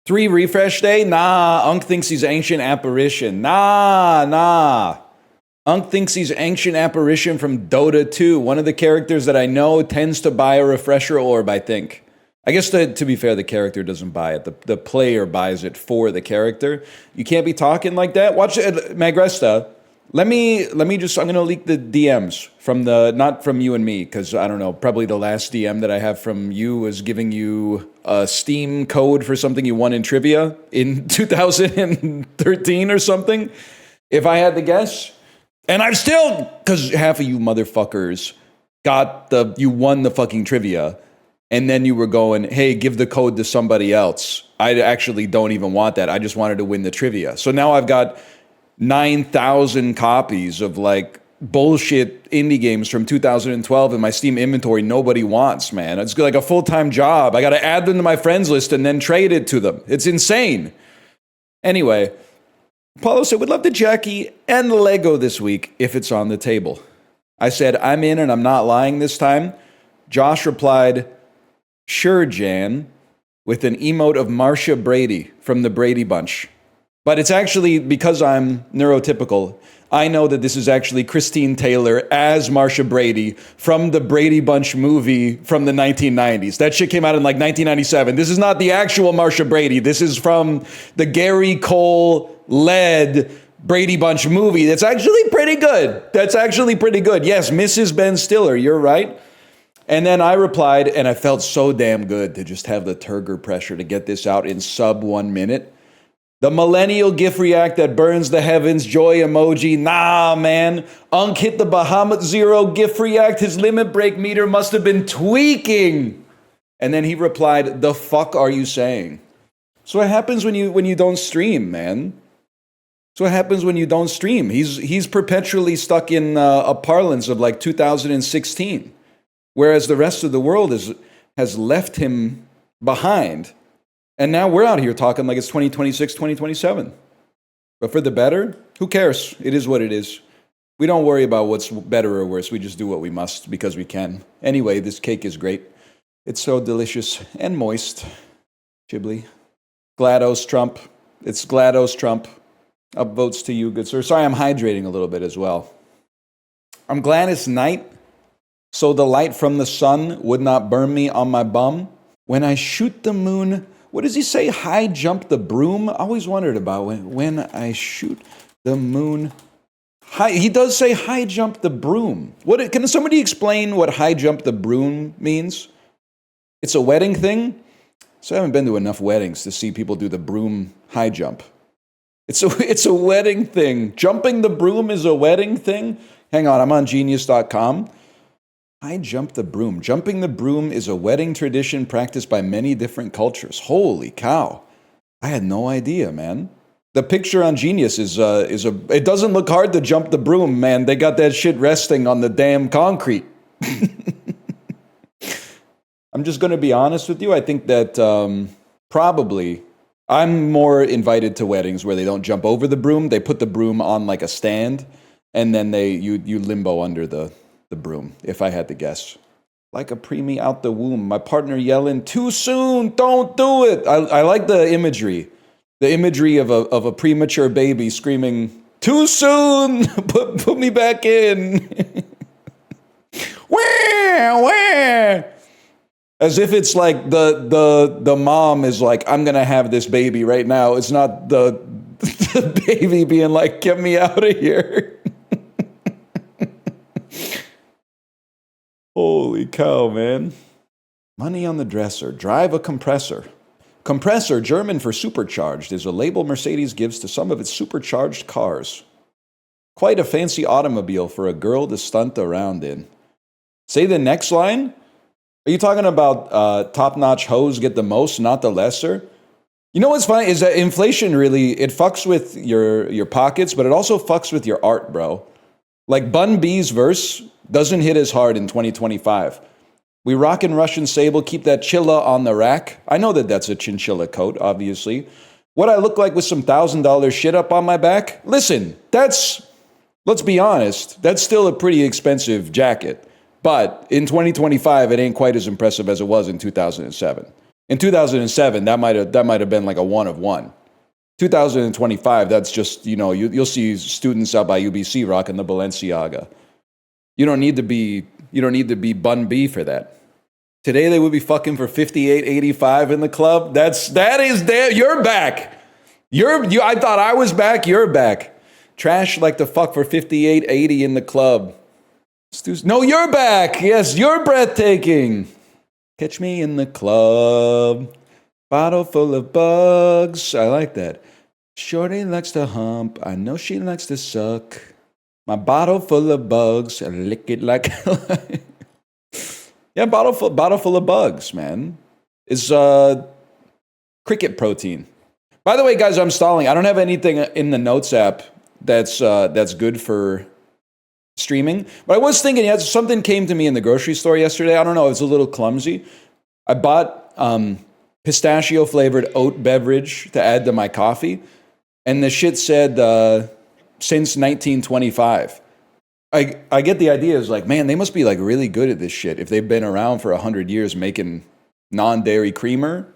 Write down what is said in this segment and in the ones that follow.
3 refresh day? Nah, Unk thinks he's Ancient Apparition. Nah. Unk thinks he's Ancient Apparition from Dota 2. One of the characters that I know tends to buy a refresher orb, I think. I guess to be fair, the character doesn't buy it. The player buys it for the character. You can't be talking like that. Watch it, Magresta. Let me just, I'm going to leak the DMs from not from you and me, because I don't know, probably the last DM that I have from you was giving you a Steam code for something you won in trivia in 2013 or something, if I had to guess. And I've still, because half of you motherfuckers you won the fucking trivia, and then you were going, hey, give the code to somebody else. I actually don't even want that. I just wanted to win the trivia. So now I've got 9,000 copies of like bullshit indie games from 2012 in my Steam inventory nobody wants, man. It's like a full-time job. I got to add them to my friends list and then trade it to them. It's insane. Anyway, Paulo said, would love the Jackie and the Lego this week if it's on the table. I said, I'm in and I'm not lying this time. Josh replied, sure, Jan, with an emote of Marcia Brady from the Brady Bunch. But it's actually, because I'm neurotypical, I know that this is actually Christine Taylor as Marcia Brady from the Brady Bunch movie from the 1990s. That shit came out in like 1997. This is not the actual Marcia Brady. This is from the Gary Cole-led Brady Bunch movie. That's actually pretty good. Yes, Mrs. Ben Stiller, you're right. And then I replied, and I felt so damn good to just have the turgor pressure to get this out in sub 1 minute. The millennial GIF react that burns the heavens, joy emoji. Nah, man. Unk hit the Bahamut Zero GIF react. His limit break meter must have been tweaking. And then he replied, the fuck are you saying? So what happens when you don't stream, man? So what happens when you don't stream? He's perpetually stuck in a parlance of like 2016, whereas the rest of the world has left him behind. And now we're out here talking like it's 2026, 2027. But for the better, who cares? It is what it is. We don't worry about what's better or worse. We just do what we must because we can. Anyway, this cake is great. It's so delicious and moist. Chibly. GLaDOS Trump. It's GLaDOS Trump. Upvotes to you, good sir. Sorry, I'm hydrating a little bit as well. I'm glad it's night, so the light from the sun would not burn me on my bum. When I shoot the moon... What does he say? High jump the broom? I always wondered about when I shoot the moon. He does say high jump the broom. Can somebody explain what high jump the broom means? It's a wedding thing? So I haven't been to enough weddings to see people do the broom high jump. It's a wedding thing. Jumping the broom is a wedding thing? Hang on, I'm on genius.com. I jump the broom. Jumping the broom is a wedding tradition practiced by many different cultures. Holy cow. I had no idea, man. The picture on Genius it doesn't look hard to jump the broom, man. They got that shit resting on the damn concrete. I'm just going to be honest with you. I think that probably I'm more invited to weddings where they don't jump over the broom. They put the broom on like a stand, and then you limbo under the broom, if I had to guess. Like a preemie out the womb. My partner yelling, too soon, don't do it. I like the imagery. The imagery of a premature baby screaming, too soon, put me back in. Wah. As if it's like the mom is like, I'm going to have this baby right now. It's not the baby being like, get me out of here. Holy cow, man. Money on the dresser. Drive a compressor. Compressor, German for supercharged, is a label Mercedes gives to some of its supercharged cars. Quite a fancy automobile for a girl to stunt around in. Say the next line? Are you talking about top-notch hoes get the most, not the lesser? You know what's funny is that inflation really, it fucks with your pockets, but it also fucks with your art, bro. Like Bun B's verse doesn't hit as hard in 2025. We rockin' Russian sable, keep that chilla on the rack. I know that that's a chinchilla coat, obviously. What I look like with some $1,000 shit up on my back? Listen, let's be honest, that's still a pretty expensive jacket. But in 2025, it ain't quite as impressive as it was in 2007. In 2007, that might have been like a one of one. 2025, that's just, you'll see students out by UBC rocking the Balenciaga. You don't need to be Bun B for that. Today they would be fucking for $58.85 in the club. You're back. I thought I was back. You're back. Trash like to fuck for $58.80 in the club. No, you're back. Yes, you're breathtaking. Catch me in the club. Bottle full of bugs. I like that. Shorty likes to hump. I know she likes to suck. My bottle full of bugs. I lick it like... Yeah, bottle full of bugs, man. Is cricket protein. By the way, guys, I'm stalling. I don't have anything in the Notes app that's good for streaming. But I was thinking, something came to me in the grocery store yesterday. I don't know, it was a little clumsy. I bought pistachio-flavored oat beverage to add to my coffee. And the shit said, since 1925. I get the idea is like, man, they must be like really good at this shit if they've been around for 100 years making non-dairy creamer.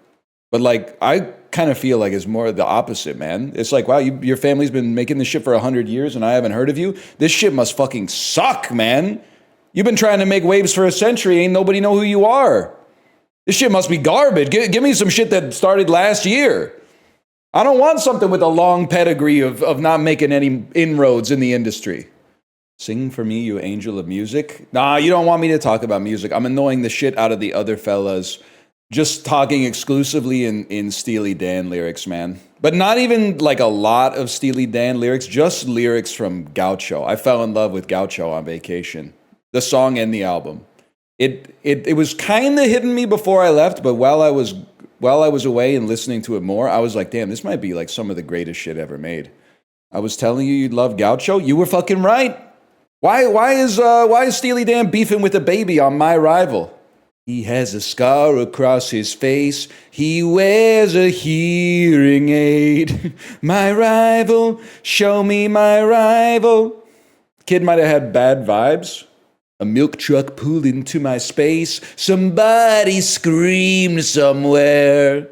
But like, I kind of feel like it's more the opposite, man. It's like, wow, your family's been making this shit for 100 years and I haven't heard of you. This shit must fucking suck, man. You've been trying to make waves for a century. Ain't nobody know who you are. This shit must be garbage. Give me some shit that started last year. I don't want something with a long pedigree of not making any inroads in the industry. Sing for me, you angel of music. Nah, you don't want me to talk about music. I'm annoying the shit out of the other fellas. Just talking exclusively in Steely Dan lyrics, man. But not even like a lot of Steely Dan lyrics, just lyrics from Gaucho. I fell in love with Gaucho on vacation. The song and the album. It was kind of hitting me before I left, but while I was away and listening to it more, I was like, damn, this might be like some of the greatest shit ever made. I was telling you you'd love Gaucho. You were fucking right. Why is Steely Dan beefing with a baby on My Rival? He has a scar across his face. He wears a hearing aid. My rival, show me my rival. Kid might have had bad vibes. A milk truck pulled into my space. Somebody screamed somewhere.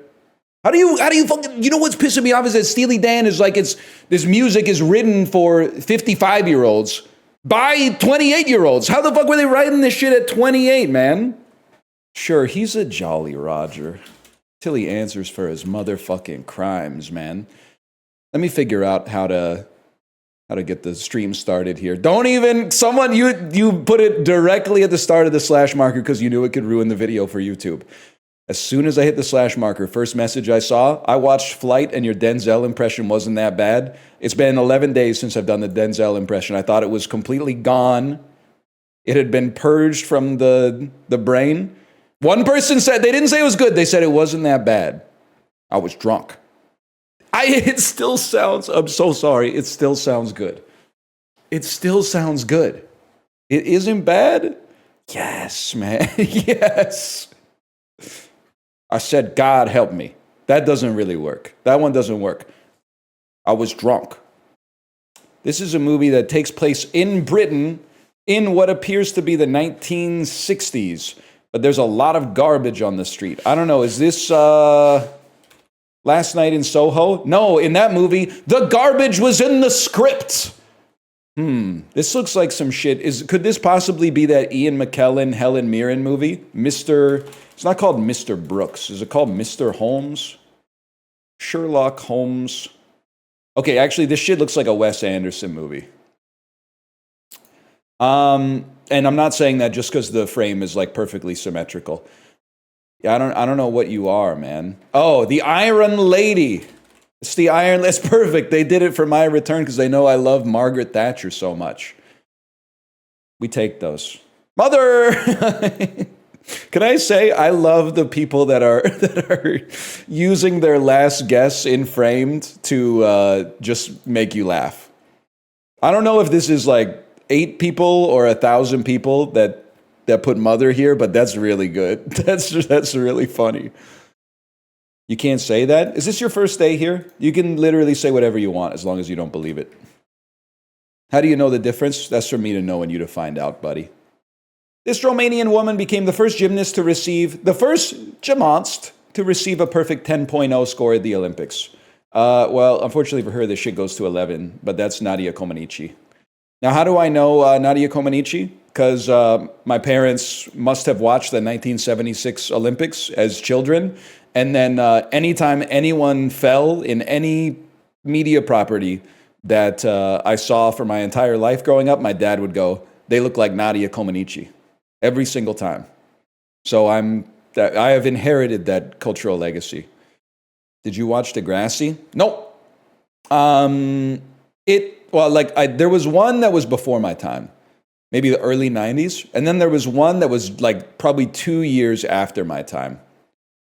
How do you fucking, you know what's pissing me off is that Steely Dan is like, this music is written for 55-year-olds by 28-year-olds. How the fuck were they writing this shit at 28, man? Sure, he's a Jolly Roger. Till he answers for his motherfucking crimes, man. Let me figure out how to get the stream started here. Don't even, you put it directly at the start of the slash marker because you knew it could ruin the video for YouTube. As soon as I hit the slash marker, first message I saw, I watched Flight and your Denzel impression wasn't that bad. It's been 11 days since I've done the Denzel impression. I thought it was completely gone. It had been purged from the brain. One person said, they didn't say it was good. They said it wasn't that bad. I was drunk. It still sounds, I'm so sorry. It still sounds good. It still sounds good. It isn't bad? Yes, man. Yes. I said, God help me. That doesn't really work. That one doesn't work. I was drunk. This is a movie that takes place in Britain in what appears to be the 1960s. But there's a lot of garbage on the street. I don't know, is this Last Night in Soho? No, in that movie, the garbage was in the script. This looks like some shit. Could this possibly be that Ian McKellen, Helen Mirren movie? It's not called Mr. Brooks. Is it called Mr. Holmes? Sherlock Holmes. Okay, actually, this shit looks like a Wes Anderson movie. And I'm not saying that just because the frame is like perfectly symmetrical. I don't know what you are, man. Oh, the Iron Lady. It's the Iron. That's perfect. They did it for my return because they know I love Margaret Thatcher so much. We take those. Mother. Can I say I love the people that are using their last guess in framed to just make you laugh. I don't know if this is like 8 people or 1,000 people that put mother here, but that's really good. That's really funny. You can't say that? Is this your first day here? You can literally say whatever you want as long as you don't believe it. How do you know the difference? That's for me to know and you to find out, buddy. This Romanian woman became the first gymnast to receive, the first gymnast to receive a perfect 10.0 score at the Olympics. Well, unfortunately for her, this shit goes to 11, but that's Nadia Comaneci. Now, how do I know Nadia Comaneci? Because my parents must have watched the 1976 Olympics as children, and then anytime anyone fell in any media property that I saw for my entire life growing up, my dad would go, they look like Nadia Comaneci, every single time. So I have inherited that cultural legacy. Did you watch Degrassi? Nope. There was one that was before my time, maybe the early 90s. And then there was one that was like probably 2 years after my time.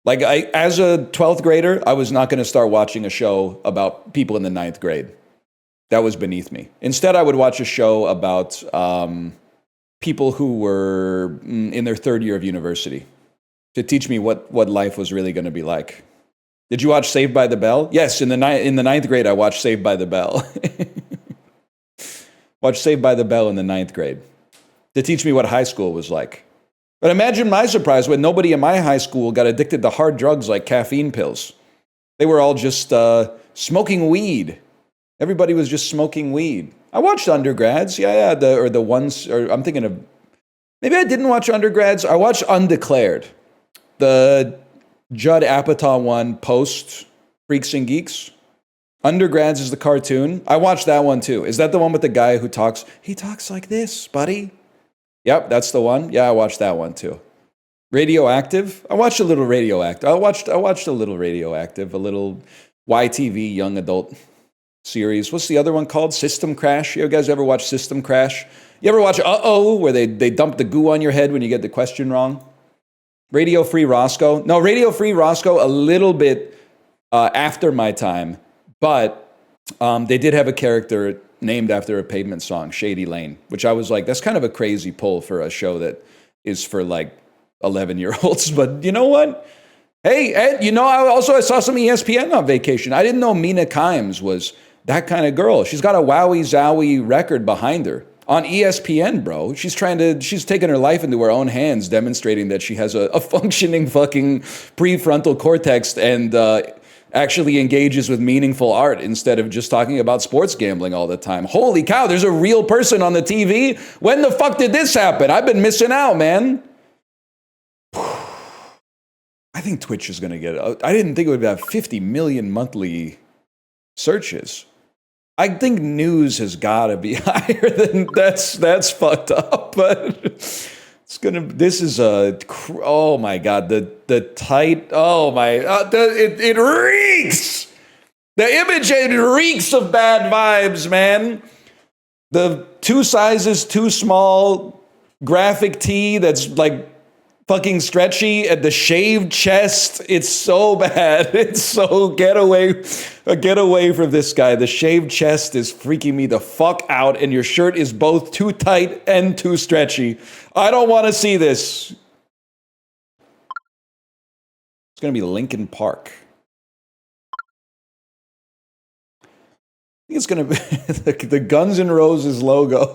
Like as a 12th grader, I was not going to start watching a show about people in the 9th grade. That was beneath me. Instead, I would watch a show about people who were in their 3rd year of university to teach me what life was really going to be like. Did you watch Saved by the Bell? Yes, in the 9th grade, I watched Saved by the Bell. Watched Saved by the Bell in the 9th grade to teach me what high school was like. But imagine my surprise when nobody in my high school got addicted to hard drugs like caffeine pills. They were all just smoking weed. Everybody was just smoking weed. I watched Undergrads, I'm thinking of, maybe I didn't watch Undergrads. I watched Undeclared, the Judd Apatow one post Freaks and Geeks. Undergrads is the cartoon. I watched that one too. Is that the one with the guy who talks? He talks like this, buddy. Yep, that's the one. Yeah, I watched that one too. Radioactive. I watched a little Radioactive. I watched a little Radioactive, a little YTV young adult series. What's the other one called? System Crash. You guys ever watch System Crash? You ever watch Uh-Oh, where they dump the goo on your head when you get the question wrong? Radio Free Roscoe. No, Radio Free Roscoe, a little bit after my time, but they did have a character named after a Pavement song, Shady Lane, which I was like, that's kind of a crazy pull for a show that is for like 11-year-olds. But you know what? Hey, Ed, I saw some ESPN on vacation. I didn't know Mina Kimes was that kind of girl. She's got a Wowie Zowie record behind her. On ESPN, bro. She's taking her life into her own hands, demonstrating that she has a functioning fucking prefrontal cortex and actually engages with meaningful art instead of just talking about sports gambling all the time. Holy cow, there's a real person on the TV? When the fuck did this happen? I've been missing out, man. I think Twitch is going to get it. I didn't think it would have 50 million monthly searches. I think news has got to be higher than that's fucked up, but oh my God, the tight, oh my, it reeks. The image, it reeks of bad vibes, man. The 2 sizes too small graphic tee that's like fucking stretchy at the shaved chest. It's so bad. It's so get away from this guy. The shaved chest is freaking me the fuck out, and your shirt is both too tight and too stretchy. I don't want to see this. It's going to be Linkin Park. I think it's going to be the Guns N' Roses logo.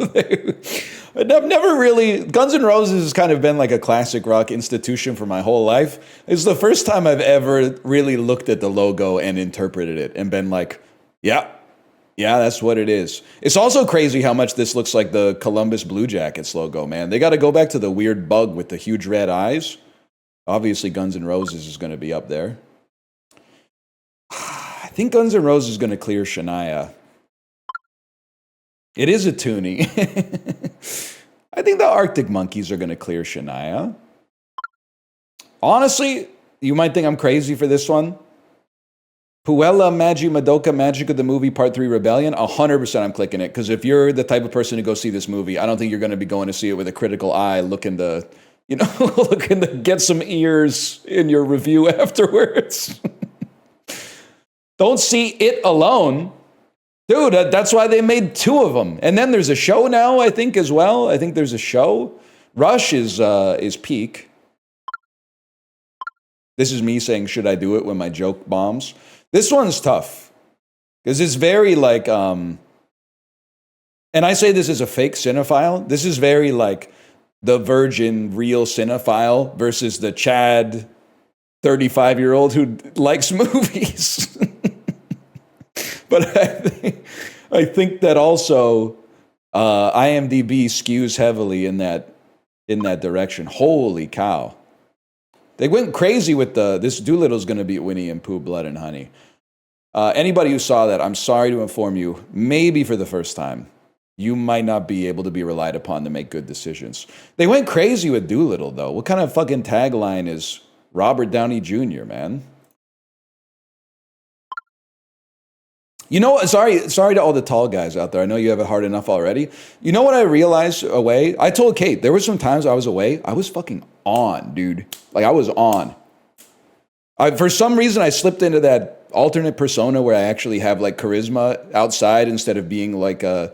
I've never really, Guns N' Roses has kind of been like a classic rock institution for my whole life. It's the first time I've ever really looked at the logo and interpreted it and been like, yeah, that's what it is. It's also crazy how much this looks like the Columbus Blue Jackets logo, man. They got to go back to the weird bug with the huge red eyes. Obviously, Guns N' Roses is going to be up there. I think Guns N' Roses is going to clear Shania. It is a toonie. I think the Arctic Monkeys are going to clear Shania. Honestly, you might think I'm crazy for this one. Puella Magi Madoka Magic of the Movie Part 3 Rebellion, 100% I'm clicking it. Because if you're the type of person to go see this movie, I don't think you're going to be going to see it with a critical eye looking to get some ears in your review afterwards. Don't see it alone. Dude, that's why they made 2 of them. And then there's a show now, I think, as well. I think there's a show. Rush is peak. This is me saying, should I do it when my joke bombs? This one's tough. Because it's very like, and I say this as a fake cinephile. This is very like the virgin real cinephile versus the Chad 35-year-old who likes movies. But I think that also IMDb skews heavily in that direction. Holy cow. They went crazy with this Doolittle's going to beat Winnie and Pooh, Blood and Honey. Anybody who saw that, I'm sorry to inform you, maybe for the first time, you might not be able to be relied upon to make good decisions. They went crazy with Doolittle, though. What kind of fucking tagline is Robert Downey Jr., man? You know what? Sorry to all the tall guys out there. I know you have it hard enough already. You know what I realized away? I told Kate, there were some times I was away, I was fucking on, dude. Like, I was on. For some reason, I slipped into that alternate persona where I actually have, like, charisma outside instead of being, like, a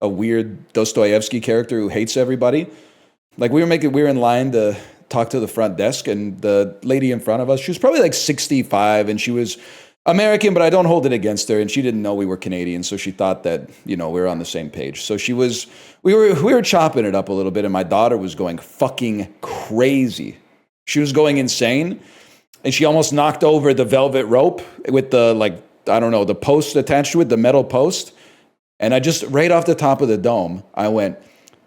weird Dostoevsky character who hates everybody. Like, we were in line to talk to the front desk, and the lady in front of us, she was probably, like, 65, and she was American, but I don't hold it against her, and she didn't know we were Canadian, so she thought that, we were on the same page. So we were chopping it up a little bit, and my daughter was going fucking crazy. She was going insane, and she almost knocked over the velvet rope with the, like, I don't know, the post attached to it, the metal post, and I just, right off the top of the dome, I went,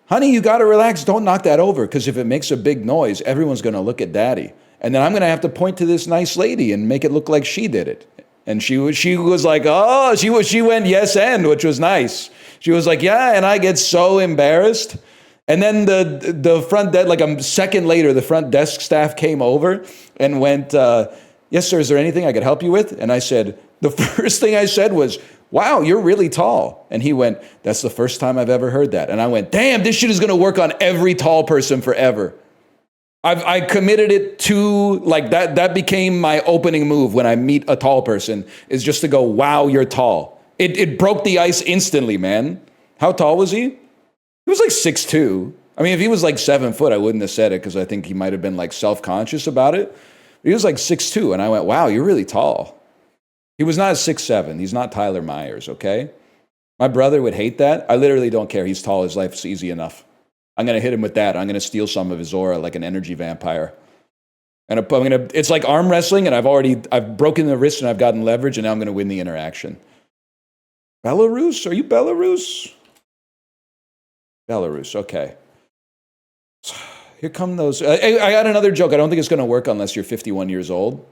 honey, you gotta relax, don't knock that over, because if it makes a big noise, everyone's gonna look at daddy. And then I'm gonna have to point to this nice lady and make it look like she did it. And she was like, oh, she went yes and, which was nice. She was like, yeah, and I get so embarrassed. And then the front desk, like a second later, the front desk staff came over and went, yes, sir, is there anything I could help you with? And I said, the first thing I said was, wow, you're really tall. And he went, that's the first time I've ever heard that. And I went, damn, this shit is gonna work on every tall person forever. I committed it to, like, that became my opening move when I meet a tall person, is just to go, wow, you're tall. It broke the ice instantly, man. How tall was he? He was like 6'2". I mean, if he was like 7 foot, I wouldn't have said it because I think he might have been like self-conscious about it. But he was like 6'2", and I went, wow, you're really tall. He was not 6'7". He's not Tyler Myers, okay? My brother would hate that. I literally don't care. He's tall. His life's easy enough. I'm going to hit him with that. I'm going to steal some of his aura like an energy vampire. And it's like arm wrestling, and I've broken the wrist and I've gotten leverage, and now I'm going to win the interaction. Belarus? Are you Belarus? Belarus, okay. Here come those. I got another joke. I don't think it's going to work unless you're 51 years old.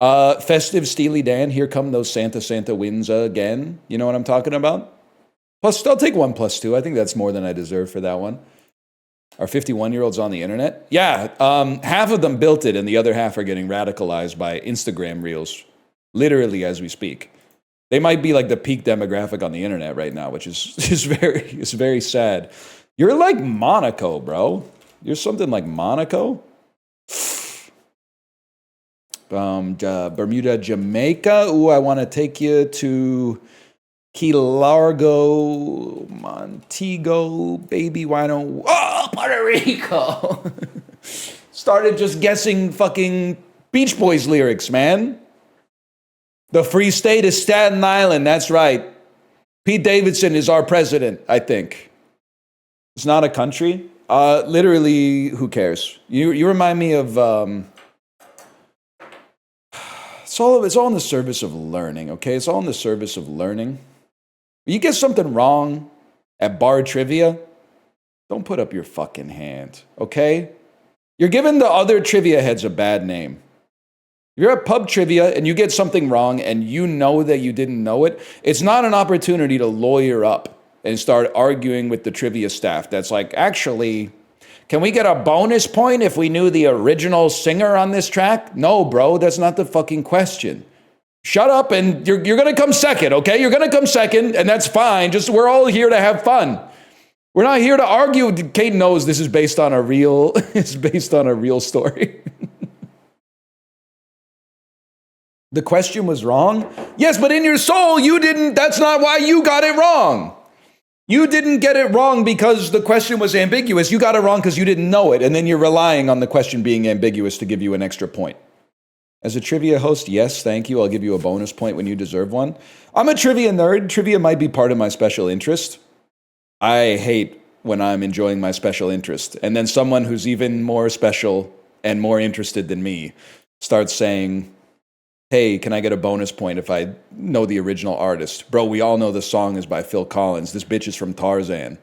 Festive Steely Dan, here come those Santa wins again. You know what I'm talking about? Plus, I'll take 1 + 2. I think that's more than I deserve for that one. Are 51-year-olds on the internet? Yeah, half of them built it, and the other half are getting radicalized by Instagram reels, literally as we speak. They might be like the peak demographic on the internet right now, which is very sad. You're like Monaco, bro. You're something like Monaco. Bermuda, Jamaica. Ooh, I want to take you to Key Largo, Montego, baby, why don't... Oh, Puerto Rico! Started just guessing fucking Beach Boys lyrics, man. The Free State is Staten Island, that's right. Pete Davidson is our president, I think. It's not a country. Literally, who cares? You remind me of... It's all in the service of learning, okay? It's all in the service of learning. You get something wrong at bar trivia, don't put up your fucking hand, okay? You're giving the other trivia heads a bad name. If you're at pub trivia and you get something wrong and you know that you didn't know it, it's not an opportunity to lawyer up and start arguing with the trivia staff. That's like, actually, can we get a bonus point if we knew the original singer on this track? No, bro, that's not the fucking question. Shut up, and you're going to come second, okay? You're going to come second, and that's fine. Just, we're all here to have fun. We're not here to argue. Kate knows this is based on a real, story. The question was wrong? Yes, but in your soul, that's not why you got it wrong. You didn't get it wrong because the question was ambiguous. You got it wrong because you didn't know it, and then you're relying on the question being ambiguous to give you an extra point. As a trivia host, yes, thank you. I'll give you a bonus point when you deserve one. I'm a trivia nerd. Trivia might be part of my special interest. I hate when I'm enjoying my special interest, and then someone who's even more special and more interested than me starts saying, hey, can I get a bonus point if I know the original artist? Bro, we all know the song is by Phil Collins. This bitch is from Tarzan.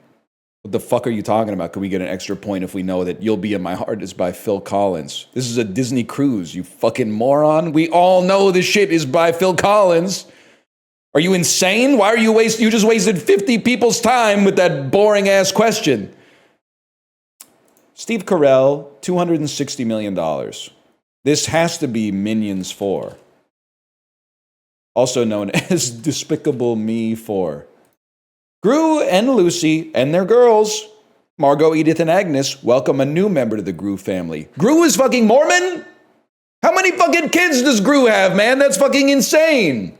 What the fuck are you talking about? Can we get an extra point if we know that You'll Be in My Heart is by Phil Collins? This is a Disney cruise, you fucking moron. We all know this shit is by Phil Collins. Are you insane? Why are you you just wasted 50 people's time with that boring ass question. Steve Carell, $260 million. This has to be Minions 4. Also known as Despicable Me 4. Gru and Lucy and their girls, Margot, Edith, and Agnes, welcome a new member to the Gru family. Gru is fucking Mormon? How many fucking kids does Gru have, man? That's fucking insane.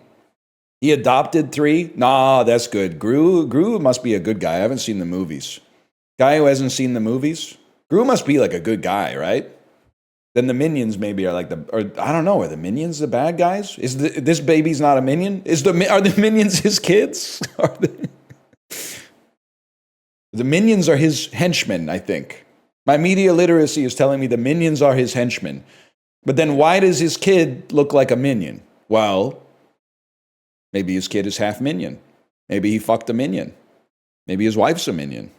He adopted 3? Nah, that's good. Gru must be a good guy. I haven't seen the movies. Guy who hasn't seen the movies? Gru must be like a good guy, right? Then the minions maybe are like I don't know, are the minions the bad guys? This baby's not a minion? Are the minions his kids? The minions are his henchmen, I think. My media literacy is telling me the minions are his henchmen. But then why does his kid look like a minion? Well, maybe his kid is half minion. Maybe he fucked a minion. Maybe his wife's a minion.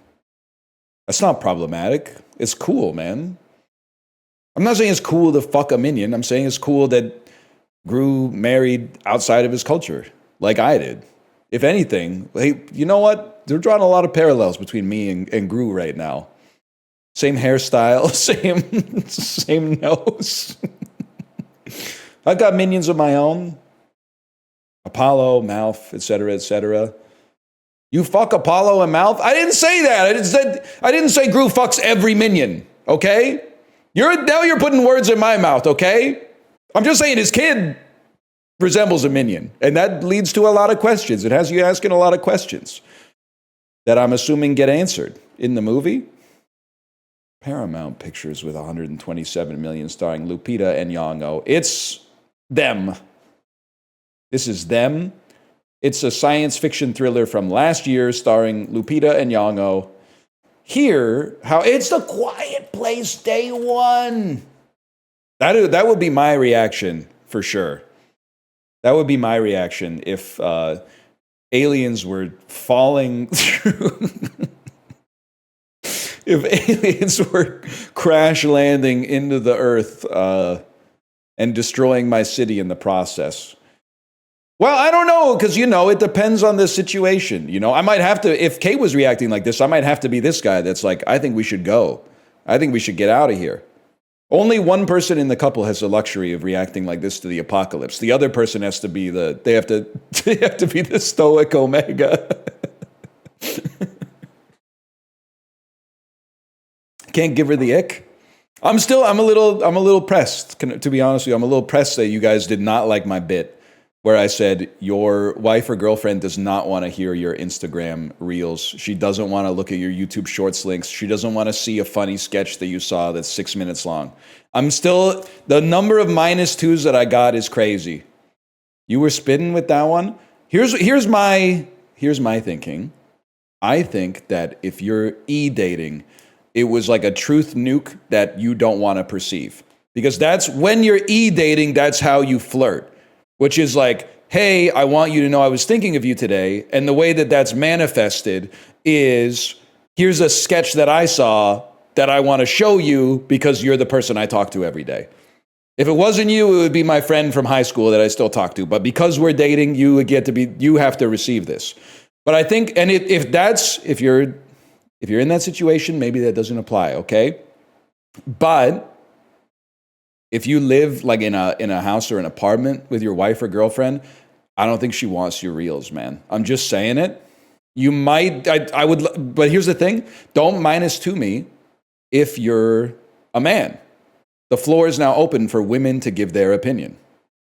That's not problematic. It's cool, man. I'm not saying it's cool to fuck a minion. I'm saying it's cool that Gru married outside of his culture, like I did. If anything, hey, you know what? They're drawing a lot of parallels between me and Gru right now. Same hairstyle, same nose. I've got minions of my own. Apollo, Mouth, etc., etc. You fuck Apollo and Mouth? I didn't say that. I didn't say Gru fucks every minion, okay? Now you're putting words in my mouth, okay? I'm just saying his kid resembles a minion. And that leads to a lot of questions. It has you asking a lot of questions that I'm assuming get answered in the movie. Paramount Pictures with 127 million starring Lupita and Nyong'o. It's them. This is them. It's a science fiction thriller from last year starring Lupita and Nyong'o. Here, how it's The Quiet Place Day 1. That would be my reaction for sure. That would be my reaction if aliens were falling through. If aliens were crash landing into the earth and destroying my city in the process. Well, I don't know, because, it depends on the situation. I might have to, if Kate was reacting like this, I might have to be this guy that's like, I think we should go. I think we should get out of here. Only one person in the couple has the luxury of reacting like this to the apocalypse. The other person has to be they have to be the stoic omega. Can't give her the ick. I'm a little pressed, to be honest with you. I'm a little pressed that you guys did not like my bit where I said your wife or girlfriend does not want to hear your Instagram reels. She doesn't want to look at your YouTube Shorts links. She doesn't want to see a funny sketch that you saw that's 6 minutes long. The number of -2s that I got is crazy. You were spitting with that one. Here's my thinking. I think that if you're e-dating, it was like a truth nuke that you don't want to perceive. Because that's when you're e-dating, that's how you flirt. Which is like, hey, I want you to know I was thinking of you today. And the way that that's manifested is, here's a sketch that I saw that I want to show you because you're the person I talk to every day. If it wasn't you, it would be my friend from high school that I still talk to. But because we're dating, you have to receive this. But I think, and if you're in that situation, maybe that doesn't apply, okay? But if you live like in a house or an apartment with your wife or girlfriend, I don't think she wants your reels, man. I'm just saying it. You might, I would, but here's the thing. Don't -2 me if you're a man. The floor is now open for women to give their opinion.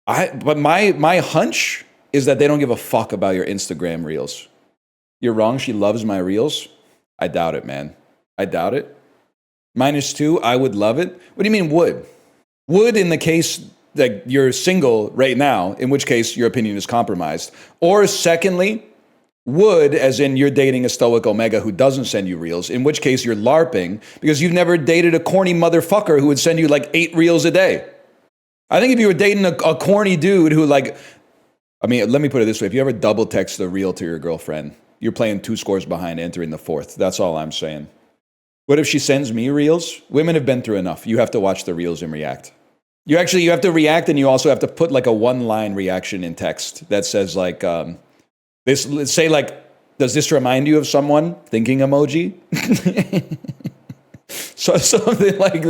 But my hunch is that they don't give a fuck about your Instagram reels. You're wrong. She loves my reels. I doubt it, man. I doubt it. -2, I would love it. What do you mean would? Would in the case that you're single right now, in which case your opinion is compromised. Or secondly, would as in you're dating a stoic omega who doesn't send you reels, in which case you're LARPing because you've never dated a corny motherfucker who would send you like 8 reels a day. I think if you were dating a corny dude who like, I mean, let me put it this way. If you ever double text a reel to your girlfriend, you're playing 2 scores behind, entering the 4th. That's all I'm saying. What if she sends me reels? Women have been through enough. You have to watch the reels and react. You have to react, and you also have to put like a 1-line reaction in text that says like, let's say like, does this remind you of someone? Thinking emoji. So something like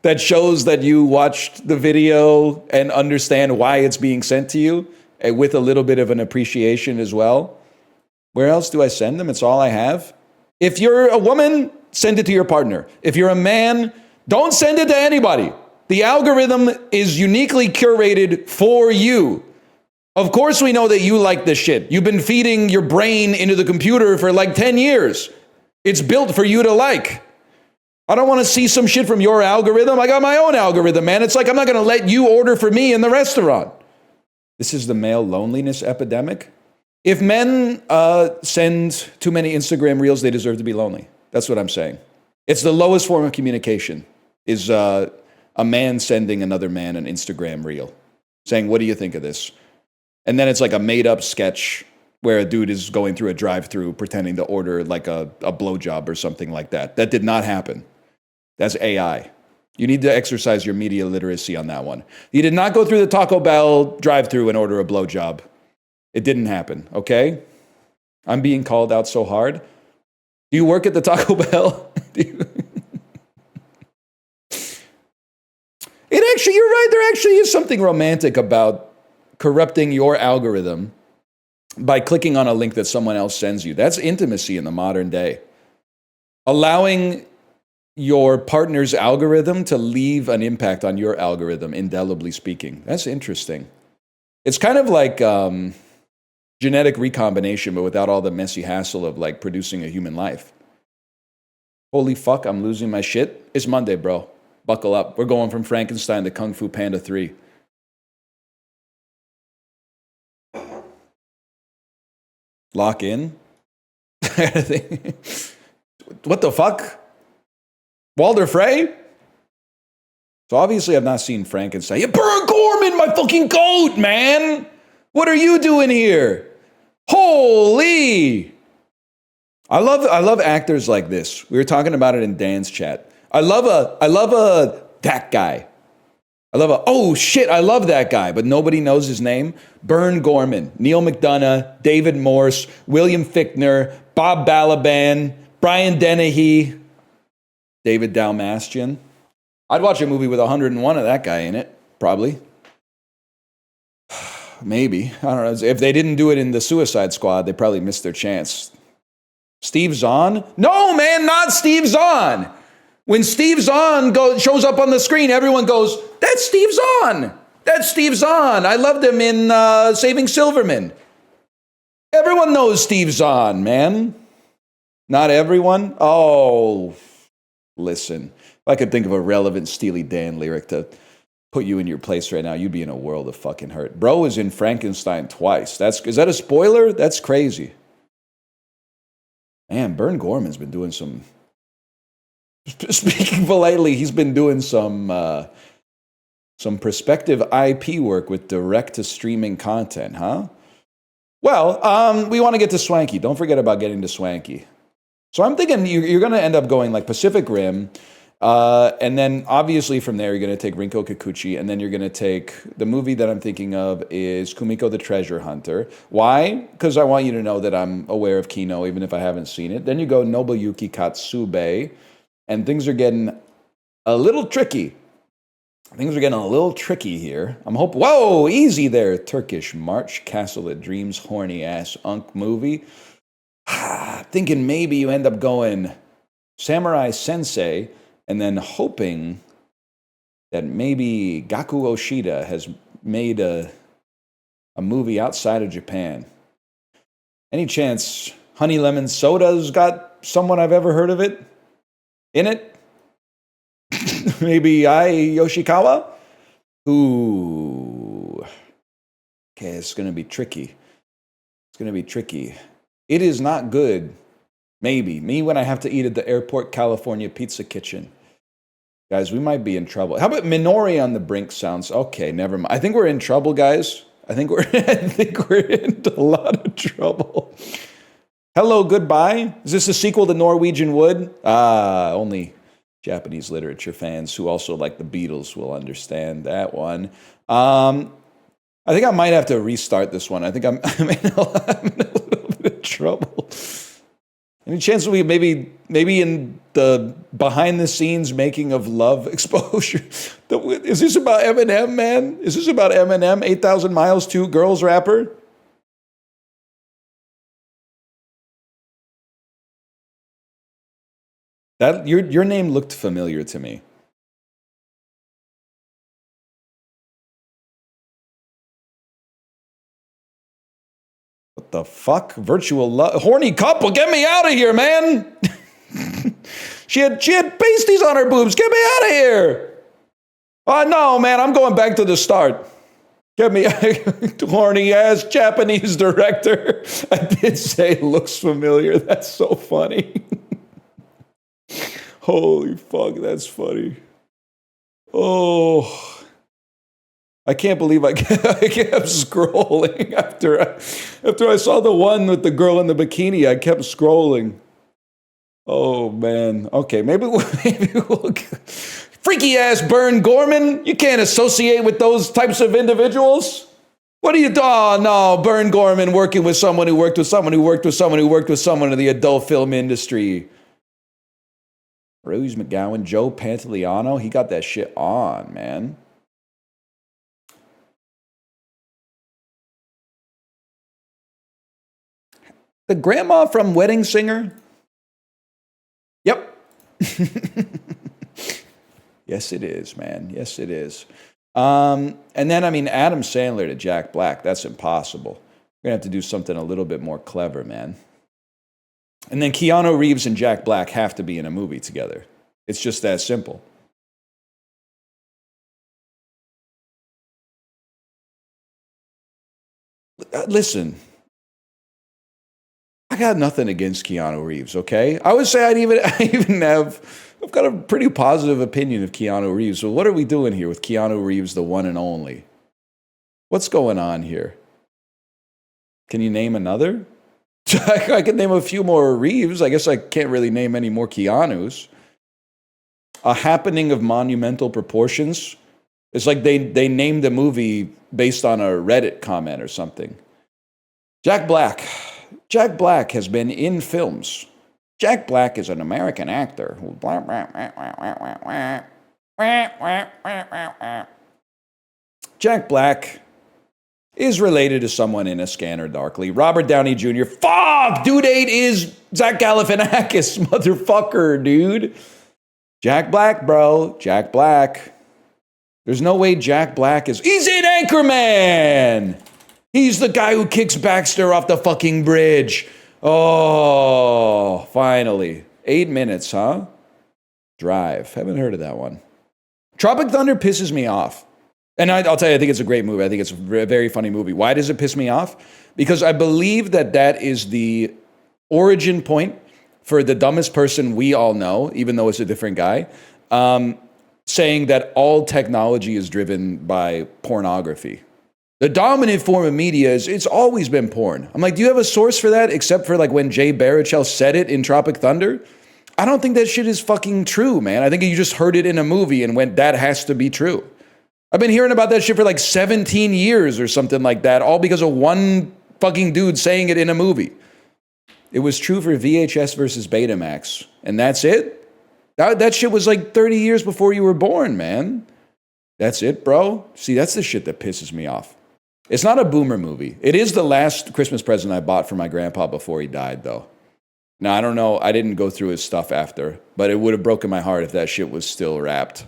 that shows that you watched the video and understand why it's being sent to you, with a little bit of an appreciation as well. Where else do I send them? It's all I have. If you're a woman, send it to your partner. If you're a man, don't send it to anybody. The algorithm is uniquely curated for you. Of course we know that you like this shit. You've been feeding your brain into the computer for like 10 years. It's built for you to like. I don't want to see some shit from your algorithm. I got my own algorithm, man. It's like I'm not going to let you order for me in the restaurant. This is the male loneliness epidemic. If men send too many Instagram reels, they deserve to be lonely. That's what I'm saying. It's the lowest form of communication, is a man sending another man an Instagram reel, saying, what do you think of this? And then it's like a made-up sketch where a dude is going through a drive-thru pretending to order like a blowjob or something like that. That did not happen. That's AI. You need to exercise your media literacy on that one. You did not go through the Taco Bell drive-thru and order a blowjob. It didn't happen, okay? I'm being called out so hard. Do you work at the Taco Bell? You're right, there actually is something romantic about corrupting your algorithm by clicking on a link that someone else sends you. That's intimacy in the modern day. Allowing your partner's algorithm to leave an impact on your algorithm, indelibly speaking. That's interesting. It's kind of like genetic recombination, but without all the messy hassle of like producing a human life. Holy fuck, I'm losing my shit. It's Monday, bro. Buckle up. We're going from Frankenstein to Kung Fu Panda 3. Lock in? What the fuck? Walter Frey? So obviously I've not seen Frankenstein. You Burn Gorman, my fucking goat, man! What are you doing here? Holy! I love actors like this. We were talking about it in Dan's chat. I love that guy. Oh shit, I love that guy, but nobody knows his name. Burn Gorman, Neil McDonough, David Morse, William Fichtner, Bob Balaban, Brian Dennehy, David Dalmastian. I'd watch a movie with 101 of that guy in it, probably. Maybe. I don't know. If they didn't do it in the Suicide Squad, they probably missed their chance. Steve Zahn? No, man, not Steve Zahn. When Steve Zahn shows up on the screen, everyone goes, that's Steve Zahn. That's Steve Zahn. I loved him in Saving Silverman. Everyone knows Steve Zahn, man. Not everyone? Oh, listen. If I could think of a relevant Steely Dan lyric to put you in your place right now, you'd be in a world of fucking hurt. Bro is in Frankenstein twice. Is that a spoiler? That's crazy. Man, Burn Gorman's been doing some... Speaking politely, he's been doing some prospective IP work with direct-to-streaming content, huh? Well, we want to get to Swanky. Don't forget about getting to Swanky. So I'm thinking you're going to end up going like Pacific Rim, and then obviously from there you're going to take Rinko Kikuchi, and then you're going to take the movie that I'm thinking of is Kumiko the Treasure Hunter. Why? Because I want you to know that I'm aware of Kino, even if I haven't seen it. Then you go Nobuyuki Katsube. And things are getting a little tricky. Things are getting a little tricky here. Whoa, easy there, Turkish March, Castle of Dreams, horny ass unk movie. Thinking maybe you end up going Samurai Sensei, and then hoping that maybe Gaku Oshida has made a movie outside of Japan. Any chance Honey Lemon Soda's got someone I've ever heard of it in it? Maybe Yoshikawa? Ooh. Okay, it's going to be tricky. It is not good. Maybe. Me when I have to eat at the Airport California Pizza Kitchen. Guys, we might be in trouble. How about Minori on the brink sounds? Okay, never mind. I think we're in trouble, guys. I think we're in a lot of trouble. Hello, goodbye. Is this a sequel to Norwegian Wood? Only Japanese literature fans who also like the Beatles will understand that one. I think I might have to restart this one. I think I'm in a little bit of trouble. Any chance we maybe in the behind the scenes making of love exposure? Is this about Eminem, man? Is this about Eminem? 8,000 Miles 2 Girls rapper? That your name looked familiar to me. What the fuck? Virtual love? Horny couple? Get me out of here, man! she had pasties on her boobs. Get me out of here! Oh no, man! I'm going back to the start. Get me horny ass Japanese director. I did say it looks familiar. That's so funny. Holy fuck, that's funny. Oh, I can't believe I kept scrolling after I saw the one with the girl in the bikini. I kept scrolling. Oh man. Okay, maybe we'll freaky ass Bern Gorman. You can't associate with those types of individuals. What are you doing? Oh no, Bern Gorman working with someone who worked with someone who worked with someone who worked with someone in the adult film industry. Rose McGowan, Joe Pantoliano, he got that shit on, man. The grandma from Wedding Singer? Yep. Yes, it is, man. Yes, it is. And then, I mean, Adam Sandler to Jack Black, that's impossible. We're going to have to do something a little bit more clever, man. And then Keanu Reeves and Jack Black have to be in a movie together. It's just that simple. Listen, I got nothing against Keanu Reeves, okay? I would say I've got a pretty positive opinion of Keanu Reeves. So what are we doing here with Keanu Reeves, the one and only? What's going on here? Can you name another? I could name a few more Reeves. I guess I can't really name any more Keanus. A happening of monumental proportions. It's like they named the movie based on a Reddit comment or something. Jack Black. Jack Black has been in films. Jack Black is an American actor who... Jack Black is related to someone in A Scanner Darkly. Robert Downey Jr. Fuck! Due date is Zach Galifianakis, motherfucker, dude. Jack Black, bro. Jack Black. There's no way Jack Black is... He's in Anchorman! He's the guy who kicks Baxter off the fucking bridge. Oh, finally. 8 minutes, huh? Drive. Haven't heard of that one. Tropic Thunder pisses me off. And I'll tell you, I think it's a great movie. I think it's a very funny movie. Why does it piss me off? Because I believe that is the origin point for the dumbest person we all know, even though it's a different guy, saying that all technology is driven by pornography. The dominant form of media it's always been porn. I'm like, do you have a source for that except for like when Jay Baruchel said it in Tropic Thunder? I don't think that shit is fucking true, man. I think you just heard it in a movie and went, that has to be true. I've been hearing about that shit for like 17 years or something like that, all because of one fucking dude saying it in a movie. It was true for VHS versus Betamax, and that's it? That shit was like 30 years before you were born, man. That's it, bro? See, that's the shit that pisses me off. It's not a boomer movie. It is the last Christmas present I bought for my grandpa before he died, though. Now, I don't know. I didn't go through his stuff after, but it would have broken my heart if that shit was still wrapped.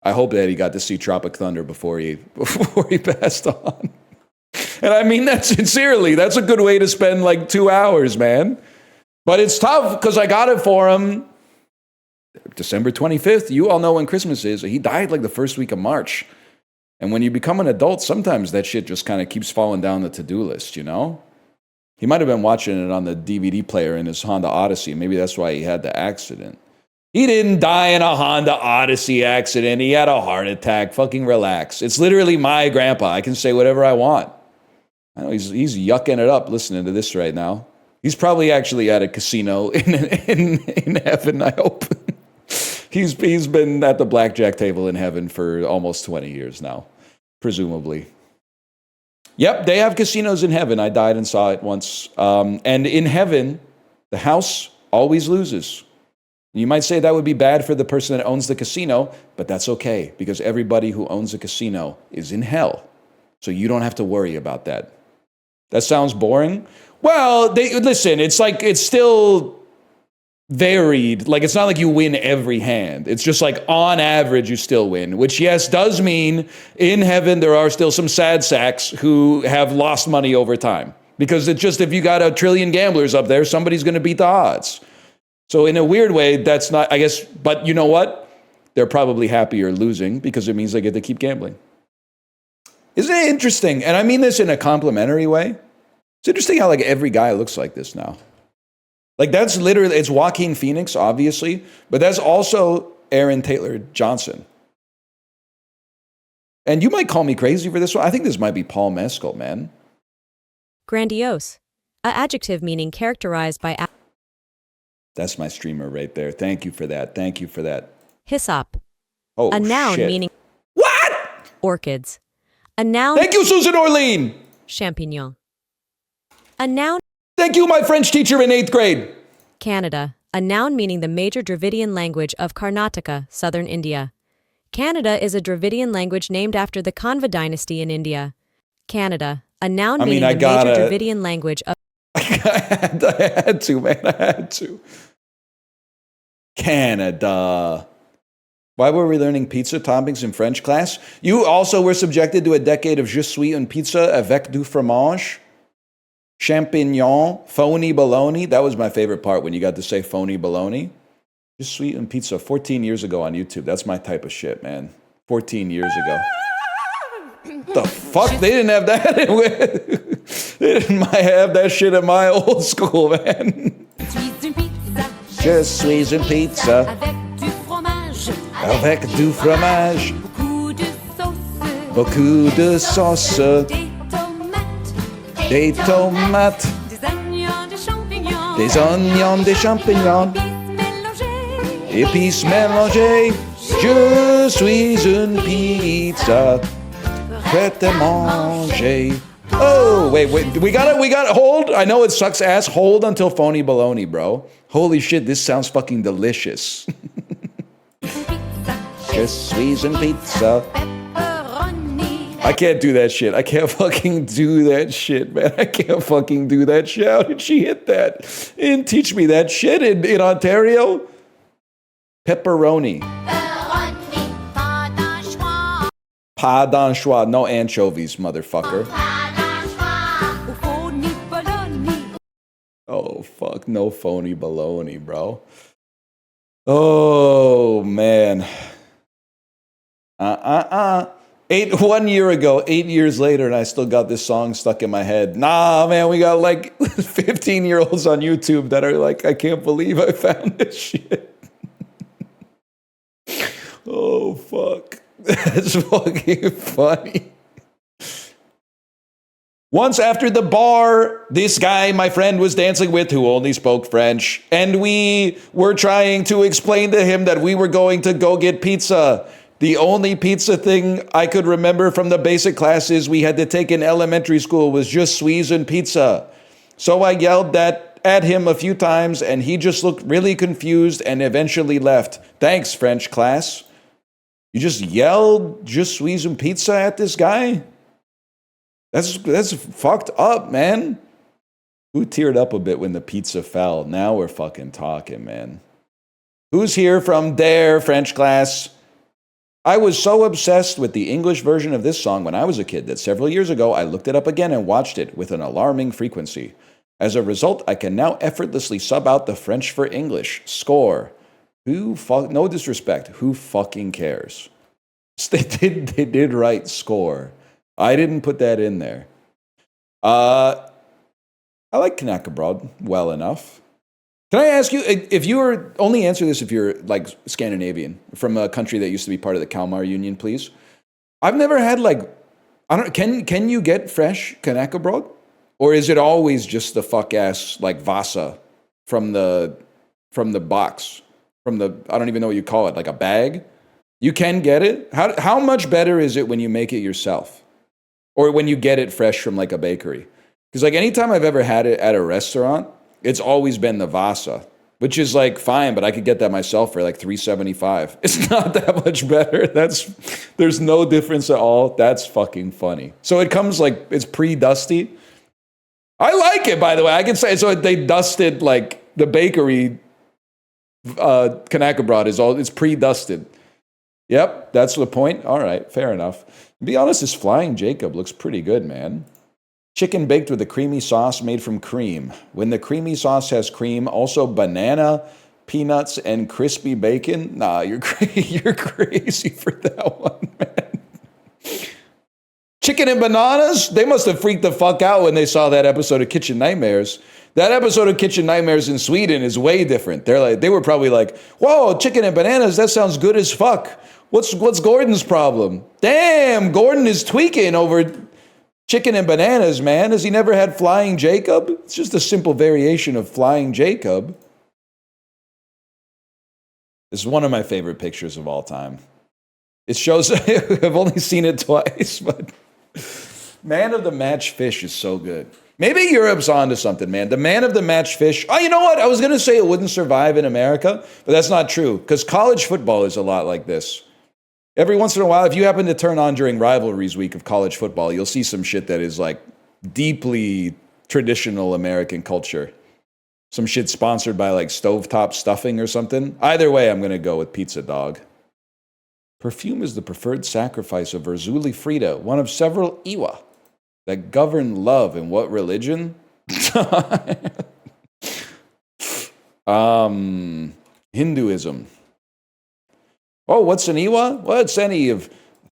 I hope that he got to see Tropic Thunder before he passed on. And I mean that sincerely. That's a good way to spend like 2 hours, man. But it's tough because I got it for him December 25th. You all know when Christmas is. He died like the first week of March. And when you become an adult, sometimes that shit just kind of keeps falling down the to-do list, you know? He might have been watching it on the DVD player in his Honda Odyssey. Maybe that's why he had the accident. He didn't die in a Honda Odyssey accident. He had a heart attack. Fucking relax. It's literally my grandpa. I can say whatever I want. I know he's yucking it up listening to this right now. He's probably actually at a casino in heaven, I hope. He's been at the blackjack table in heaven for almost 20 years now, presumably. Yep, they have casinos in heaven. I died and saw it once. And in heaven, the house always loses. You might say that would be bad for the person that owns the casino, but that's okay, because everybody who owns a casino is in hell. So you don't have to worry about that. That sounds boring? Well, listen, it's still varied. Like, it's not like you win every hand. It's just like, on average, you still win, which, yes, does mean in heaven there are still some sad sacks who have lost money over time. Because it's just, if you got a trillion gamblers up there, somebody's going to beat the odds. So in a weird way, that's not, I guess, but you know what? They're probably happier losing because it means they get to keep gambling. Isn't it interesting? And I mean this in a complimentary way. It's interesting how like every guy looks like this now. Like that's literally, it's Joaquin Phoenix, obviously, but that's also Aaron Taylor Johnson. And you might call me crazy for this one. I think this might be Paul Mescal, man. Grandiose. A adjective meaning characterized by... That's my streamer right there. Thank you for that. Thank you for that. Hyssop. Oh, a noun shit. meaning... What? Orchids. A noun... Thank you, Susan Orlean. Champignon. A noun... Thank you, my French teacher in 8th grade. Canada. A noun meaning the major Dravidian language of Karnataka, southern India. Canada is a Dravidian language named after the Kanva dynasty in India. Canada. A noun meaning the major Dravidian language of... I had to, man. I had to. Canada. Why were we learning pizza toppings in French class? You also were subjected to a decade of je suis une pizza avec du fromage, champignon, phony bologna. That was my favorite part when you got to say phony bologna. Je suis une pizza 14 years ago on YouTube. That's my type of shit, man. 14 years ago. The fuck? They didn't have that. They didn't have that shit at my old school, man. Je suis une pizza avec du fromage, beaucoup de sauce, des tomates, des oignons, des champignons, épices mélangées. Je suis une pizza prête à manger. Oh, wait, we got to hold. I know it sucks ass. Hold until phony baloney, bro. Holy shit, this sounds fucking delicious. Je suis une pizza. I can't do that shit. I can't fucking do that shit, man. I can't fucking do that shit. How did she hit that? They didn't teach me that shit in Ontario. Pepperoni. Pas d'anchois. No anchovies, motherfucker. Oh, fuck. No phony baloney, bro. Oh, man. 1 year ago, 8 years later, and I still got this song stuck in my head. Nah, man, we got like 15-year-olds on YouTube that are like, I can't believe I found this shit. Oh, fuck. That's fucking funny. Once after the bar, this guy my friend was dancing with who only spoke French, and we were trying to explain to him that we were going to go get pizza. The only pizza thing I could remember from the basic classes we had to take in elementary school was just suis and pizza. So I yelled that at him a few times, and he just looked really confused and eventually left. Thanks, French class. You just yelled just suis and pizza at this guy? That's fucked up, man. Who teared up a bit when the pizza fell? Now we're fucking talking, man. Who's here from their French class? I was so obsessed with the English version of this song when I was a kid that several years ago I looked it up again and watched it with an alarming frequency. As a result, I can now effortlessly sub out the French for English. Score. No disrespect. Who fucking cares? They did write score. I didn't put that in there. I like Knack Abroad well enough. Can I ask you, if you were, only answer this if you're like Scandinavian, from a country that used to be part of the Kalmar Union, please. I've never had like, can you get fresh knäckebröd? Or is it always just the fuck ass like Vasa from the box, I don't even know what you call it, like a bag? You can get it? How much better is it when you make it yourself? Or when you get it fresh from like a bakery? Because like anytime I've ever had it at a restaurant, it's always been the Vasa, which is like fine, but I could get that myself for like $3.75. It's not that much better. There's no difference at all. That's fucking funny. So it comes like, it's pre-dusty. I like it, by the way. I can say, so they dusted like the bakery knäckebröd it's pre-dusted. Yep, that's the point. All right, fair enough. To be honest, this Flying Jacob looks pretty good, man. Chicken baked with a creamy sauce made from cream. When the creamy sauce has cream, also banana, peanuts, and crispy bacon. Nah, you're crazy for that one, man. Chicken and bananas? They must have freaked the fuck out when they saw that episode of Kitchen Nightmares. That episode of Kitchen Nightmares in Sweden is way different. They were probably like, whoa, chicken and bananas, that sounds good as fuck. What's Gordon's problem? Damn, Gordon is tweaking over chicken and bananas, man. Has he never had Flying Jacob? It's just a simple variation of Flying Jacob. This is one of my favorite pictures of all time. It shows, I've only seen it twice, but Man of the Match fish is so good. Maybe Europe's onto something, man. The man of the match fish. Oh, you know what? I was going to say it wouldn't survive in America, but that's not true because college football is a lot like this. Every once in a while, if you happen to turn on during rivalries week of college football, you'll see some shit that is like deeply traditional American culture. Some shit sponsored by like stovetop stuffing or something. Either way, I'm going to go with pizza dog. Perfume is the preferred sacrifice of Verzuli Frida, one of several Iwa that govern love in what religion? Hinduism. Oh, what's an Iwa? Well, it's any of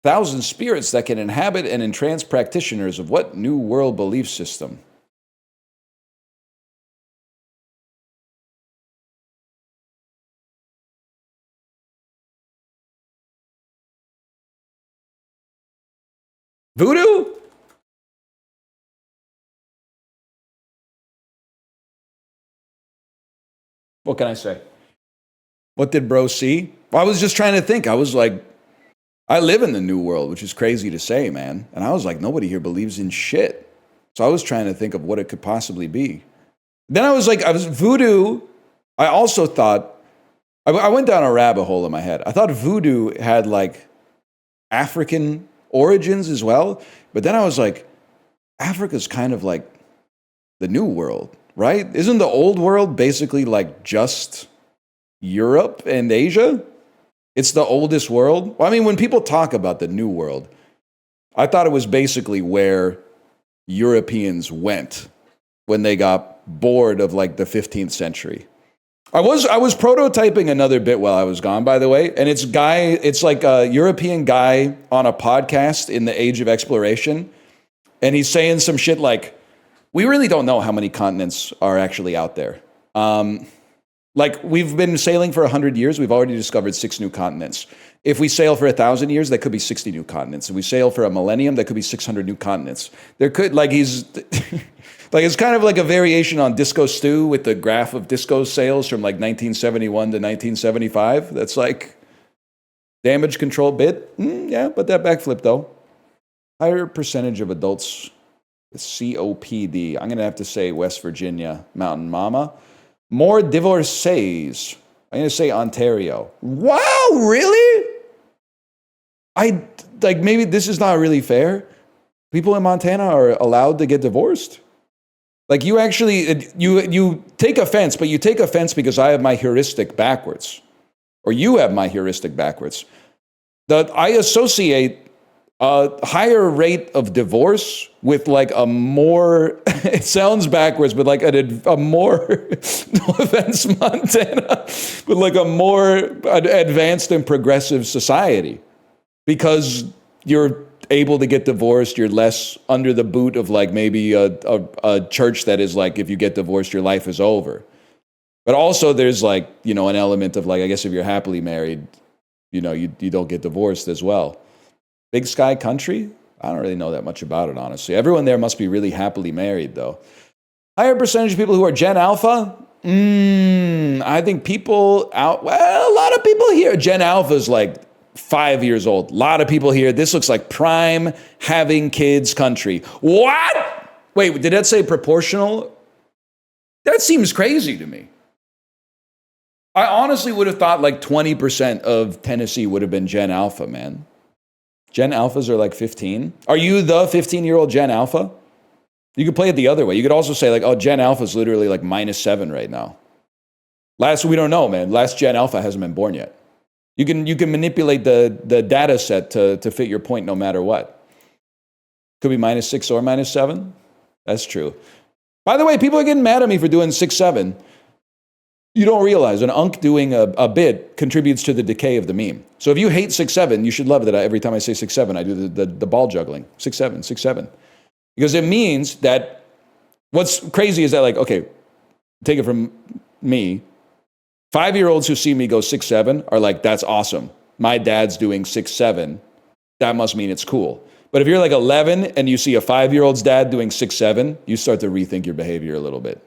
1,000 spirits that can inhabit and entrance practitioners of what New World belief system? Voodoo? What can I say? What did bro see? Well, I was just trying to think. I was like, I live in the new world, which is crazy to say, man. And I was like, nobody here believes in shit. So I was trying to think of what it could possibly be. Then I was voodoo. I also thought, I went down a rabbit hole in my head. I thought voodoo had like African origins as well. But then I was like, Africa's kind of like the new world, right? Isn't the old world basically like just Europe and Asia? It's the oldest world. Well, I mean, when people talk about the new world, I thought it was basically where Europeans went when they got bored of like the 15th century. I was prototyping another bit while I was gone, by the way, and it's like a European guy on a podcast in the age of exploration, and he's saying some shit like, we really don't know how many continents are actually out there. Like, we've been sailing for 100 years. We've already discovered 6 new continents. If we sail for 1,000 years, that could be 60 new continents. If we sail for a millennium, that could be 600 new continents. There could, like, he's... like, it's kind of like a variation on Disco Stew with the graph of disco sales from, like, 1971 to 1975. That's, like, damage control bit. Yeah, but that backflip, though. Higher percentage of adults with COPD. I'm going to have to say West Virginia, Mountain Mama. More divorcees. I'm going to say Ontario. Wow, really? Maybe this is not really fair. People in Montana are allowed to get divorced. Like, you actually, you take offense, but you take offense because I have my heuristic backwards. Or you have my heuristic backwards. I associate a higher rate of divorce with like a more, it sounds backwards, but like a more, no offense, Montana, but like a more advanced and progressive society. Because you're able to get divorced, you're less under the boot of like maybe a church that is like, if you get divorced, your life is over. But also there's like, you know, an element of like, I guess if you're happily married, you know, you don't get divorced as well. Big Sky Country? I don't really know that much about it, honestly. Everyone there must be really happily married, though. Higher percentage of people who are Gen Alpha? I think people out, well, a lot of people here. Gen Alpha is like 5 years old. A lot of people here. This looks like prime having kids country. What? Wait, did that say proportional? That seems crazy to me. I honestly would have thought like 20% of Tennessee would have been Gen Alpha, man. Gen Alphas are like 15. Are you the 15-year-old Gen Alpha? You could play it the other way. You could also say like, oh, Gen Alpha is literally like -7 right now. We don't know, man. Last Gen Alpha hasn't been born yet. You can manipulate the data set to fit your point no matter what. Could be -6 or -7. That's true. By the way, people are getting mad at me for doing 6-7. You don't realize an unk doing a bit contributes to the decay of the meme. So if you hate 6-7, you should love that every time I say 6-7, I do the ball juggling. 6-7, 6-7. Because it means that what's crazy is that, like, okay, take it from me. 5-year-olds who see me go 6-7 are like, that's awesome. My dad's doing 6-7. That must mean it's cool. But if you're like 11 and you see a 5-year-old's dad doing 6-7, you start to rethink your behavior a little bit.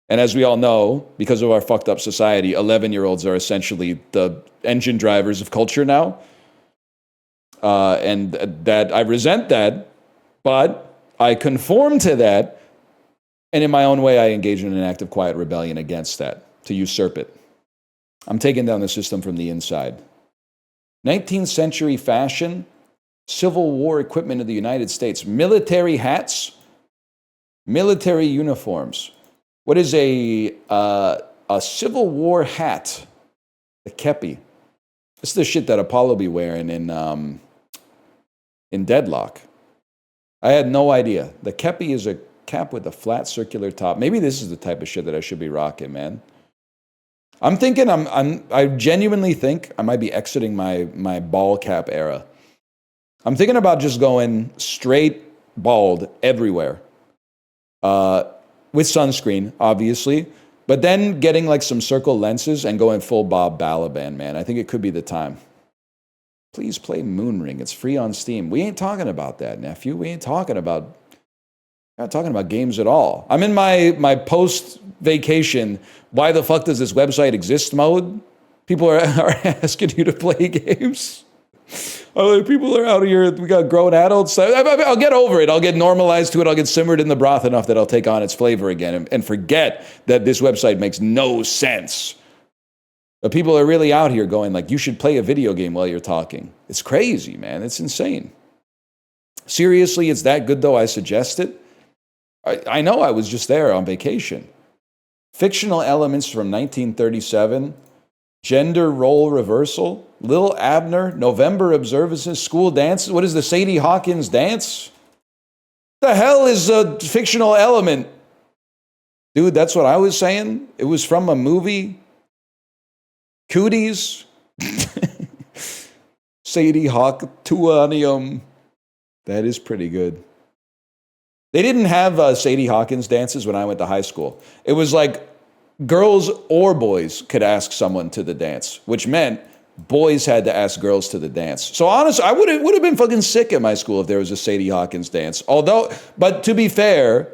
And as we all know, because of our fucked up society, 11-year-olds are essentially the engine drivers of culture now. And that I resent that, but I conform to that. And in my own way, I engage in an act of quiet rebellion against that, to usurp it. I'm taking down the system from the inside. 19th century fashion, Civil War equipment of the United States, military hats, military uniforms. What is a Civil War hat? The kepi. This is the shit that Apollo be wearing in Deadlock. I had no idea. The kepi is a cap with a flat circular top. Maybe this is the type of shit that I should be rocking, man. I'm thinking I genuinely think I might be exiting my ball cap era. I'm thinking about just going straight bald everywhere. With sunscreen, obviously, but then getting like some circle lenses and going full Bob Balaban, man. I think it could be the time. Please play Moonring. It's free on Steam. We ain't talking about that, nephew. We're not talking about games at all. I'm in my post-vacation, why the fuck does this website exist mode? People are asking you to play games. People are out here, we got grown adults. I'll get over it. I'll get normalized to it. I'll get simmered in the broth enough that I'll take on its flavor again and forget that this website makes no sense. But people are really out here going like, you should play a video game while you're talking. It's crazy, man. It's insane. Seriously, it's that good though I suggest it? I know I was just there on vacation. Fictional elements from 1937. Gender role reversal, Lil Abner, November observances, school dances. What is the Sadie Hawkins dance? The hell is a fictional element? Dude, that's what I was saying. It was from a movie. Cooties. Sadie Hawk Tuanium. That is pretty good. They didn't have Sadie Hawkins dances when I went to high school. It was like girls or boys could ask someone to the dance, which meant boys had to ask girls to the dance. So honestly, I would have been fucking sick at my school if there was a Sadie Hawkins dance. But to be fair,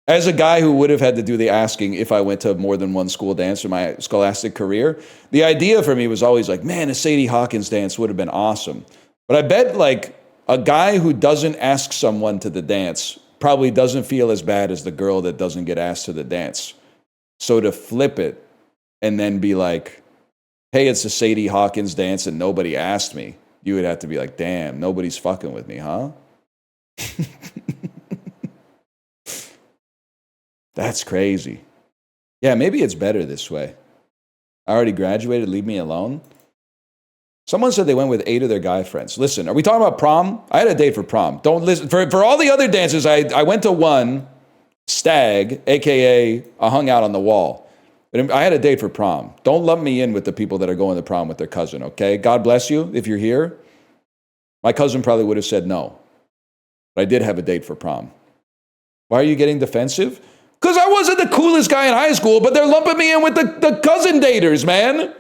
as a guy who would have had to do the asking if I went to more than one school dance in my scholastic career, the idea for me was always like, man, a Sadie Hawkins dance would have been awesome. But I bet like a guy who doesn't ask someone to the dance probably doesn't feel as bad as the girl that doesn't get asked to the dance. So to flip it and then be like, hey, it's a Sadie Hawkins dance and nobody asked me, you would have to be like, damn, nobody's fucking with me, huh? That's crazy. Yeah, maybe it's better this way. I already graduated, leave me alone. Someone said they went with 8 of their guy friends. Listen, are we talking about prom? I had a date for prom. Don't listen. For all the other dances, I went to one, stag, a.k.a. I hung out on the wall. But I had a date for prom. Don't lump me in with the people that are going to prom with their cousin, okay? God bless you if you're here. My cousin probably would have said no. But I did have a date for prom. Why are you getting defensive? Because I wasn't the coolest guy in high school, but they're lumping me in with the cousin daters, man.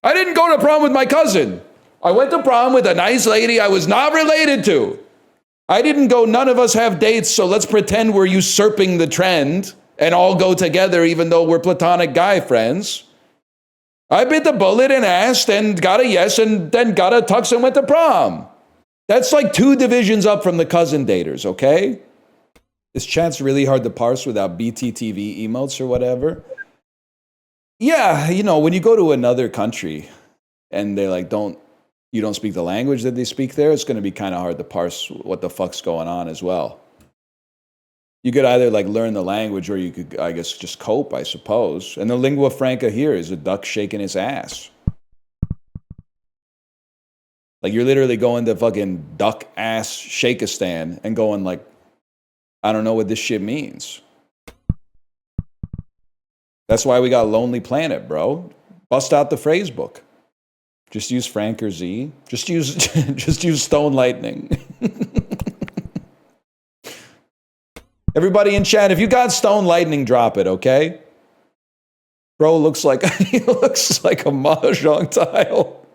I didn't go to prom with my cousin. I went to prom with a nice lady I was not related to. I didn't go, none of us have dates, so let's pretend we're usurping the trend and all go together even though we're platonic guy friends. I bit the bullet and asked and got a yes and then got a tux and went to prom. That's like 2 divisions up from the cousin daters, okay? This chat's really hard to parse without BTTV emotes or whatever. Yeah, you know, when you go to another country and they like you don't speak the language that they speak there, it's going to be kind of hard to parse what the fuck's going on as well. You could either like learn the language or you could, I guess, just cope, I suppose. And the lingua franca here is a duck shaking its ass. Like you're literally going to fucking duck ass Shakistan and going like, I don't know what this shit means. That's why we got Lonely Planet, bro. Bust out the phrase book. Just use Frank or Z. Just use Stone Lightning. Everybody in chat, if you got Stone Lightning, drop it, okay? Bro looks like he looks like a mahjong tile.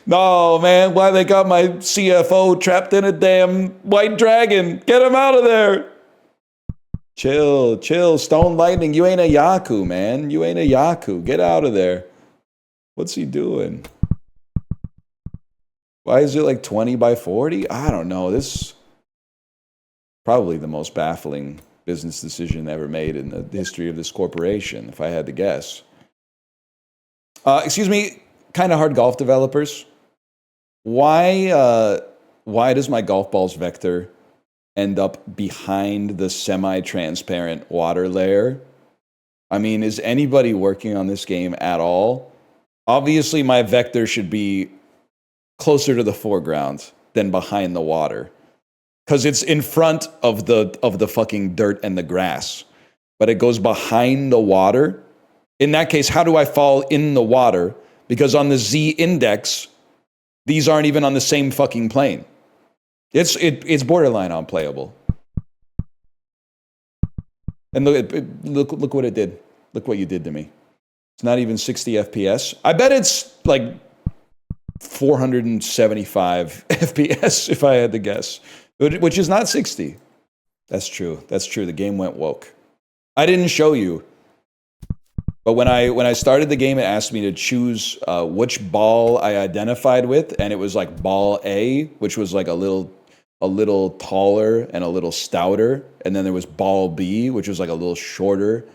No, man, why they got my CFO trapped in a damn white dragon? Get him out of there. Chill. Stone Lightning, you ain't a Yaku, man. You ain't a Yaku. Get out of there. What's he doing? Why is it like 20 by 40? I don't know. This is probably the most baffling business decision ever made in the history of this corporation, if I had to guess. Excuse me, kind of hard golf developers. Why does my golf ball's vector end up behind the semi-transparent water layer? I mean, is anybody working on this game at all? Obviously, my vector should be closer to the foreground than behind the water, because it's in front of the fucking dirt and the grass, but it goes behind the water. In that case, how do I fall in the water? Because on the Z index, these aren't even on the same fucking plane. It's borderline unplayable. And look what it did. Look what you did to me. It's not even 60 FPS. I bet it's like 475 FPS if I had to guess, which is not 60. That's true. The game went woke. I didn't show you, but when I started the game, it asked me to choose which ball I identified with, and it was like ball A, which was like a little taller and a little stouter, and then there was ball B, which was like a little shorter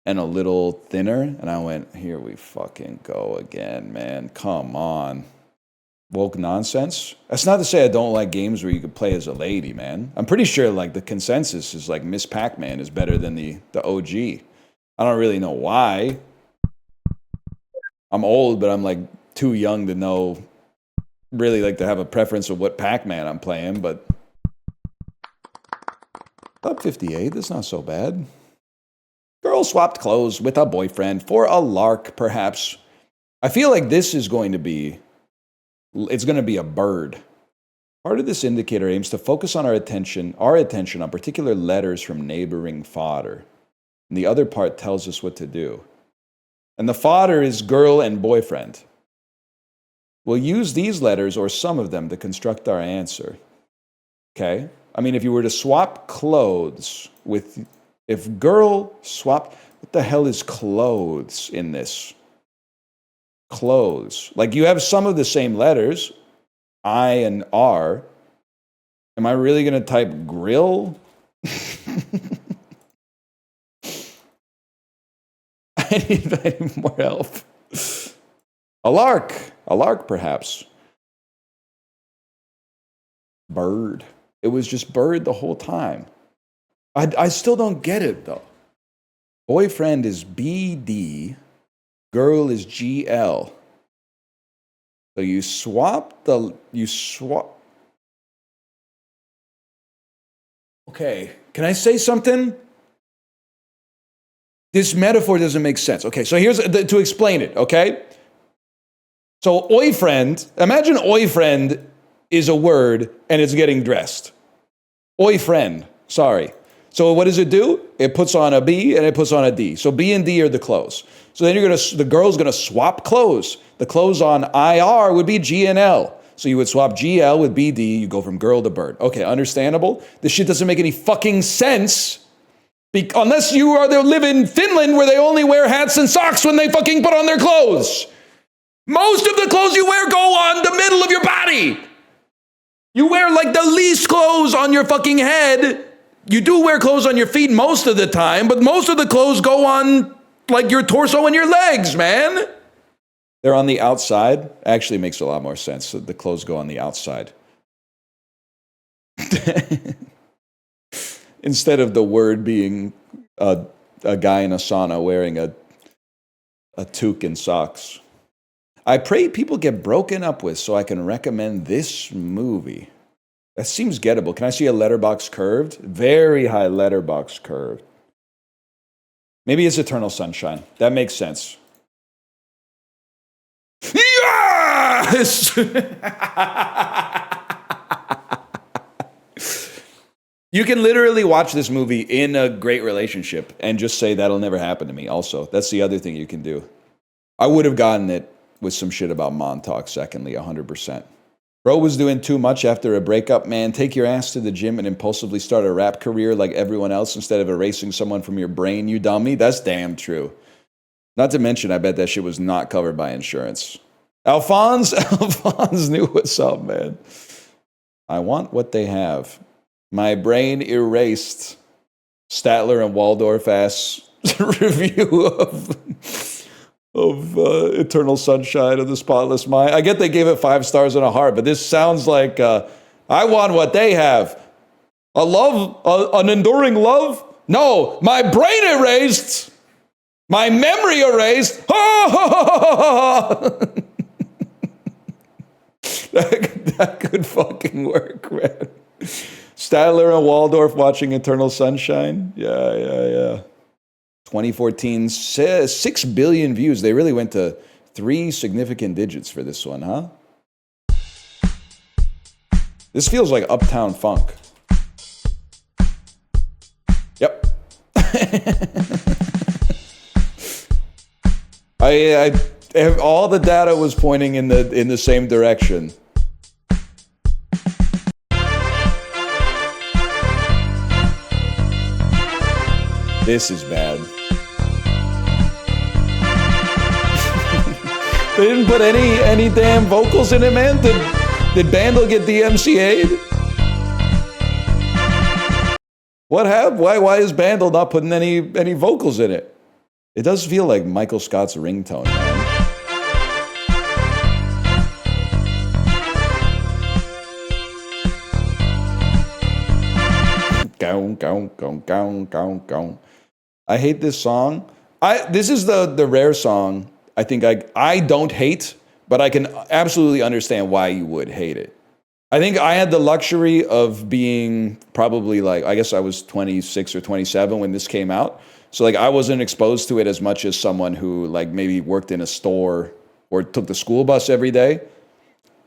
and a little thinner, and I went, here we fucking go again, man. Come on. Woke nonsense. That's not to say I don't like games where you could play as a lady, man. I'm pretty sure like the consensus is like Miss Pac-Man is better than the OG. I don't really know why. I'm old, but I'm like too young to know, really like to have a preference of what Pac-Man I'm playing, but up 58, that's not so bad. Girl swapped clothes with a boyfriend for a lark, perhaps. I feel like this is going to be a bird. Part of this indicator aims to focus on our attention on particular letters from neighboring fodder. And the other part tells us what to do. And the fodder is girl and boyfriend. We'll use these letters or some of them to construct our answer. Okay? I mean, if you were to swap clothes with, if girl swapped, what the hell is clothes in this? Clothes. Like you have some of the same letters, I and R. Am I really going to type grill? I need more help. A lark perhaps. Bird. It was just bird the whole time. I still don't get it though. Boyfriend is BD. Girl is GL. So you swap. Okay, can I say something? This metaphor doesn't make sense. Okay, so here's to explain it, okay? So boyfriend, imagine boyfriend is a word and it's getting dressed. Boyfriend, sorry. So what does it do? It puts on a B and it puts on a D. So B and D are the clothes. So then the girl's gonna swap clothes. The clothes on IR would be G and L. So you would swap GL with BD, you go from girl to bird. Okay, understandable? This shit doesn't make any fucking sense. Unless they live in Finland where they only wear hats and socks when they fucking put on their clothes. Most of the clothes you wear go on the middle of your body. You wear like the least clothes on your fucking head. You do wear clothes on your feet most of the time, but most of the clothes go on like your torso and your legs, man. They're on the outside. Actually makes a lot more sense that the clothes go on the outside. Instead of the word being a guy in a sauna wearing a toque and socks. I pray people get broken up with so I can recommend this movie. That seems gettable. Can I see a letterbox curved? Very high letterbox curved. Maybe it's Eternal Sunshine. That makes sense. Yes! You can literally watch this movie in a great relationship and just say that'll never happen to me also. That's the other thing you can do. I would have gotten it with some shit about Montauk, secondly, 100%. Bro was doing too much after a breakup, man. Take your ass to the gym and impulsively start a rap career like everyone else instead of erasing someone from your brain, you dummy. That's damn true. Not to mention, I bet that shit was not covered by insurance. Alphonse knew what's up, man. I want what they have. My brain erased. Statler and Waldorf ass review of Eternal Sunshine of the Spotless Mind. I get they gave it 5 stars and a heart, but this sounds like I want what they have. A love, an enduring love? No, my brain erased. My memory erased. That could fucking work, man. Statler and Waldorf watching Eternal Sunshine. Yeah. 2014, 6 billion views. They really went to 3 significant digits for this one, huh? This feels like Uptown Funk. Yep. I all the data was pointing in the same direction. This is bad. They didn't put any damn vocals in it, man. Did Bandle get DMCA'd? What happened? Why is Bandle not putting any vocals in it? It does feel like Michael Scott's ringtone, man. I hate this song. This is the rare song I think I don't hate, but I can absolutely understand why you would hate it. I think I had the luxury of being probably like, I guess I was 26 or 27 when this came out. So like I wasn't exposed to it as much as someone who like maybe worked in a store or took the school bus every day.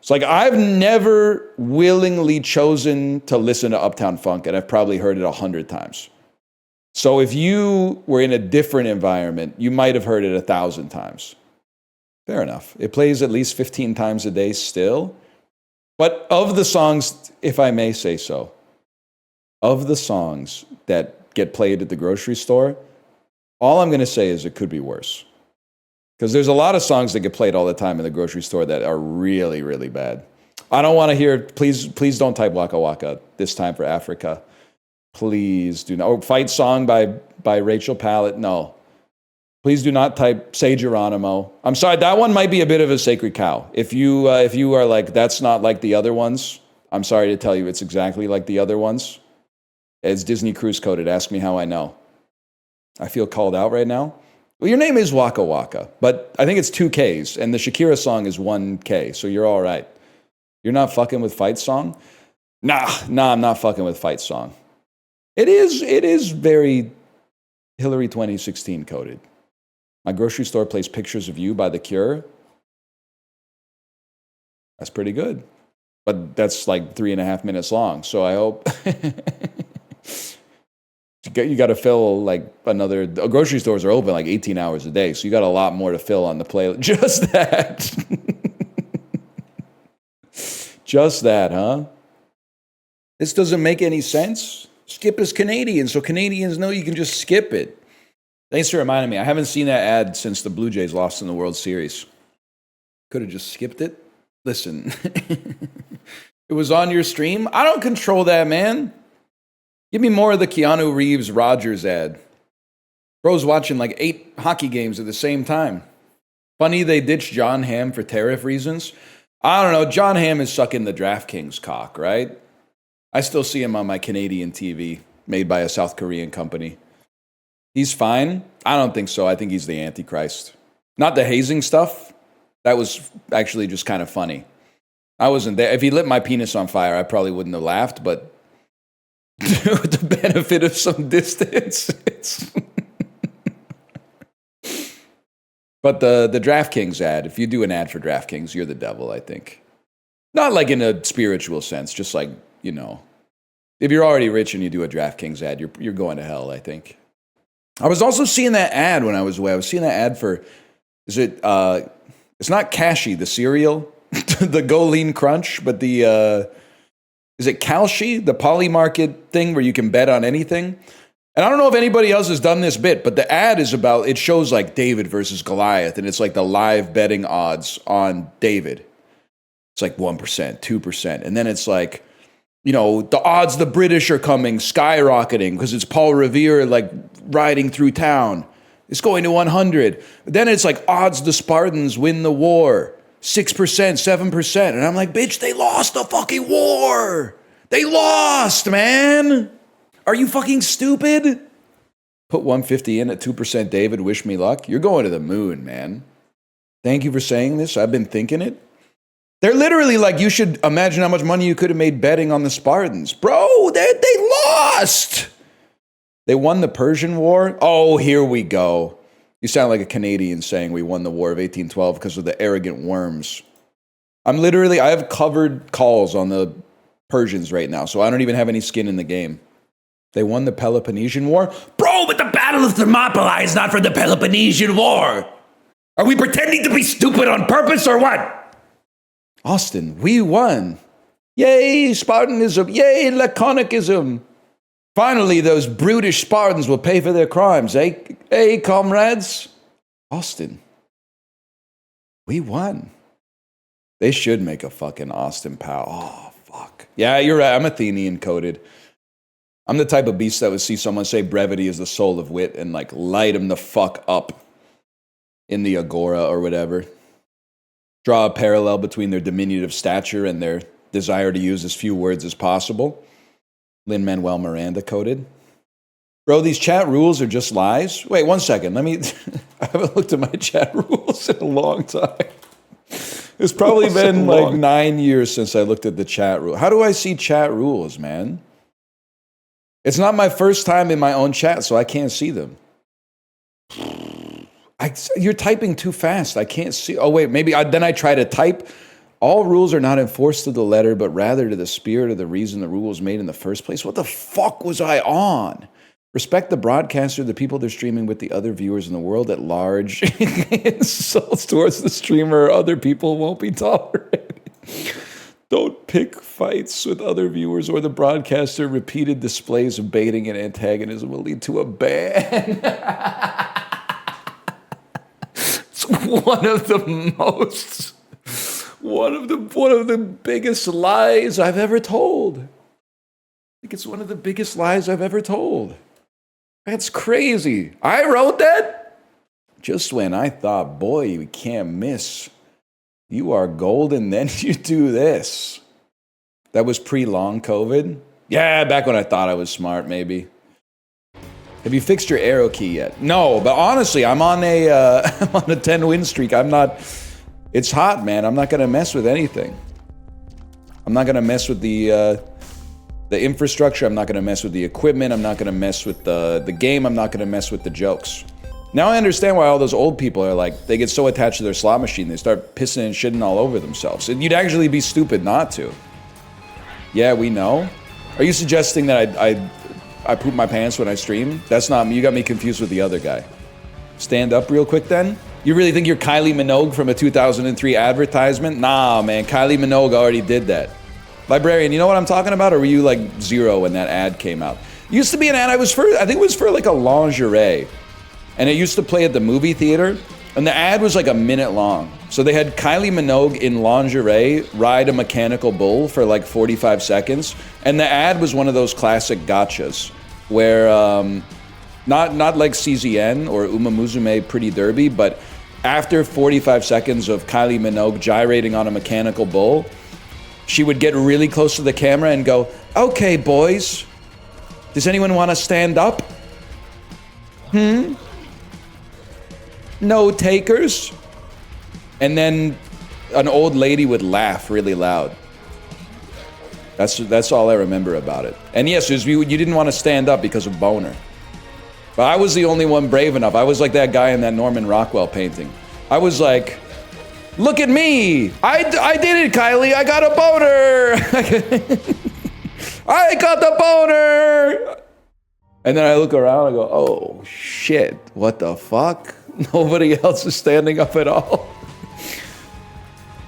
It's like I've never willingly chosen to listen to Uptown Funk, and I've probably heard it 100 times. So if you were in a different environment, you might have heard it 1,000 times. Fair enough. It plays at least 15 times a day still. But of the songs, if I may say so, of the songs that get played at the grocery store, all I'm going to say is it could be worse. Because there's a lot of songs that get played all the time in the grocery store that are really, really bad. I don't want to hear, please don't type Waka Waka this time for Africa. Please do not. Oh, Fight Song by Rachel Pallet. No. Please do not type Say Geronimo. I'm sorry, that one might be a bit of a sacred cow. If you are like, that's not like the other ones, I'm sorry to tell you it's exactly like the other ones. It's Disney Cruise coded. Ask me how I know. I feel called out right now. Well, your name is Waka Waka, but I think it's 2 Ks, and the Shakira song is 1 K, so you're all right. You're not fucking with Fight Song? Nah, I'm not fucking with Fight Song. It is very Hillary 2016 coded. My grocery store plays Pictures of You by The Cure. That's pretty good. But that's like 3.5 minutes long, so I hope... You got to fill like another. Grocery stores are open like 18 hours a day, so you got a lot more to fill on the plate. Just that. Just that, huh? This doesn't make any sense. Skip is Canadian, so Canadians know you can just skip it. Thanks for reminding me. I haven't seen that ad since the Blue Jays lost in the World Series. Could have just skipped it. Listen, it was on your stream. I don't control that, man. Give me more of the Keanu Reeves Rogers ad. Bro's watching like 8 hockey games at the same time. Funny they ditched John Hamm for tariff reasons. I don't know. John Hamm is sucking the DraftKings cock, right? I still see him on my Canadian TV, made by a South Korean company. He's fine? I don't think so. I think he's the Antichrist. Not the hazing stuff. That was actually just kind of funny. I wasn't there. If he lit my penis on fire, I probably wouldn't have laughed, but with the benefit of some distance. But the DraftKings ad, if you do an ad for DraftKings, you're the devil, I think. Not like in a spiritual sense, just like, you know, if you're already rich and you do a DraftKings ad, you're going to hell, I think. I was also seeing that ad when I was away. I was seeing that ad for, it's not Kashi, the cereal, the Go Lean Crunch, but is it Kalshi, the Polymarket thing where you can bet on anything? And I don't know if anybody else has done this bit, but the ad is about, it shows like David versus Goliath, and it's like the live betting odds on David. It's like 1%, 2%. And then it's like, you know, the odds the British are coming skyrocketing because it's Paul Revere like riding through town. It's going to 100. Then it's like odds the Spartans win the war. 6%, 7%. And I'm like, bitch, they lost the fucking war. They lost, man. Are you fucking stupid? Put 150 in at 2% David, wish me luck. You're going to the moon, man. Thank you for saying this. I've been thinking it. They're literally like, you should imagine how much money you could have made betting on the Spartans. Bro, they lost. They won the Persian War. Oh, here we go. You sound like a Canadian saying we won the War of 1812 because of the arrogant worms. I have covered calls on the Persians right now, so I don't even have any skin in the game. They won the Peloponnesian War? Bro, but the Battle of Thermopylae is not for the Peloponnesian War. Are we pretending to be stupid on purpose or what? Austin, we won. Yay, Spartanism. Yay, Laconicism. Finally, those brutish Spartans will pay for their crimes, eh? Hey, comrades. Austin, we won. They should make a fucking Austin Powell. Oh, fuck. Yeah, you're right. I'm Athenian coded. I'm the type of beast that would see someone say brevity is the soul of wit and like light him the fuck up in the agora or whatever. Draw a parallel between their diminutive stature and their desire to use as few words as possible. Lin-Manuel Miranda coded. Bro, these chat rules are just lies? Wait, 1 second. I haven't looked at my chat rules in a long time. It's probably been like 9 years since I looked at the chat rule. How do I see chat rules, man? It's not my first time in my own chat, so I can't see them. You're typing too fast. I can't see. Oh, wait, then I try to type. All rules are not enforced to the letter, but rather to the spirit or the reason the rule was made in the first place. What the fuck was I on? Respect the broadcaster, the people they're streaming with, the other viewers in the world at large. Insults towards the streamer or other people won't be tolerated. Don't pick fights with other viewers or the broadcaster. Repeated displays of baiting and antagonism will lead to a ban. It's one of the biggest lies I've ever told. I think it's one of the biggest lies I've ever told. That's crazy. I wrote that? Just when I thought, boy, you can't miss. You are golden, then you do this. That was pre-long COVID? Yeah, back when I thought I was smart, maybe. Have you fixed your arrow key yet? No, but honestly, I'm on a 10-win streak. It's hot, man. I'm not going to mess with anything. I'm not going to mess with the infrastructure. I'm not going to mess with the equipment. I'm not going to mess with the game. I'm not going to mess with the jokes. Now I understand why all those old people are like, they get so attached to their slot machine, they start pissing and shitting all over themselves. And you'd actually be stupid not to. Yeah, we know. Are you suggesting that I poop my pants when I stream. That's not me. You got me confused with the other guy. Stand up real quick then. You really think you're Kylie Minogue from a 2003 advertisement? Nah, man. Kylie Minogue already did that. Librarian, you know what I'm talking about? Or were you like 0 when that ad came out? It used to be an ad. I think it was for like a lingerie. And it used to play at the movie theater. And the ad was like a minute long. So they had Kylie Minogue in lingerie ride a mechanical bull for like 45 seconds. And the ad was one of those classic gotchas where, not like CZN or Uma Musume Pretty Derby, but after 45 seconds of Kylie Minogue gyrating on a mechanical bull, she would get really close to the camera and go, "Okay, boys, does anyone want to stand up? No takers?" And then an old lady would laugh really loud. That's all I remember about it. And yes, you didn't want to stand up because of boner. But I was the only one brave enough. I was like that guy in that Norman Rockwell painting. I was like, "Look at me! I did it, Kylie! I got a boner! I got the boner!" And then I look around and go, "Oh shit, what the fuck? Nobody else is standing up at all."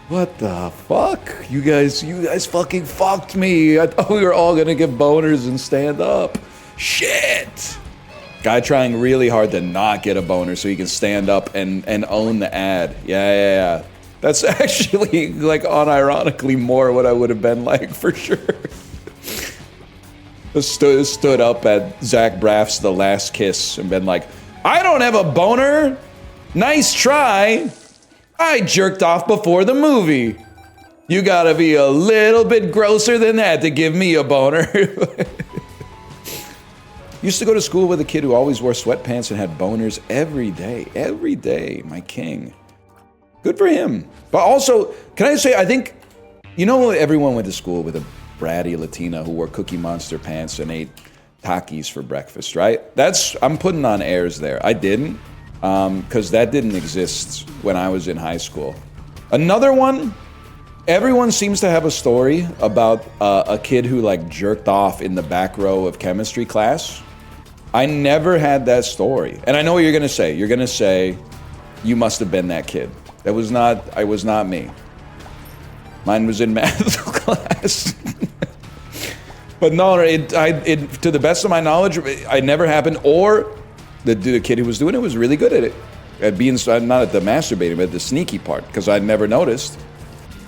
What the fuck? You guys fucking fucked me. I thought we were all gonna get boners and stand up. Shit! Guy trying really hard to not get a boner so he can stand up and own the ad. Yeah. That's actually, like, unironically more what I would have been like, for sure. Stood up at Zach Braff's The Last Kiss and been like, "I don't have a boner. Nice try. I jerked off before the movie. You gotta be a little bit grosser than that to give me a boner." Used to go to school with a kid who always wore sweatpants and had boners every day. Every day, my king. Good for him. But also, can I say, I think, everyone went to school with a bratty Latina who wore Cookie Monster pants and ate Takis for breakfast, right? I'm putting on airs there. I didn't, because that didn't exist when I was in high school. Another one, everyone seems to have a story about a kid who like jerked off in the back row of chemistry class. I never had that story. And I know what you're gonna say. You're gonna say, "You must have been that kid." I was not me. Mine was in math class. But no, to the best of my knowledge, it never happened. Or the kid who was doing it was really good at it. At being, not at the masturbating, but at the sneaky part, because I'd never noticed.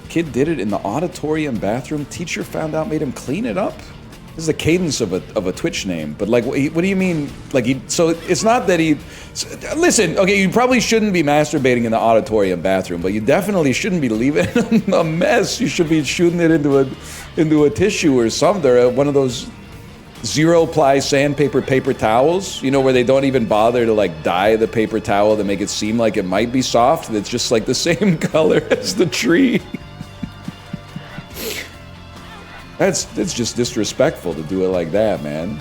Kid did it in the auditorium bathroom. Teacher found out, made him clean it up. This is the cadence of a Twitch name, but like, what do you mean? Like so it's not that he. Listen, okay, you probably shouldn't be masturbating in the auditorium bathroom, but you definitely shouldn't be leaving it a mess. You should be shooting it into a tissue or something, or one of those zero-ply sandpaper paper towels. Where they don't even bother to like dye the paper towel to make it seem like it might be soft. It's just like the same color as the tree. It's just disrespectful to do it like that, man.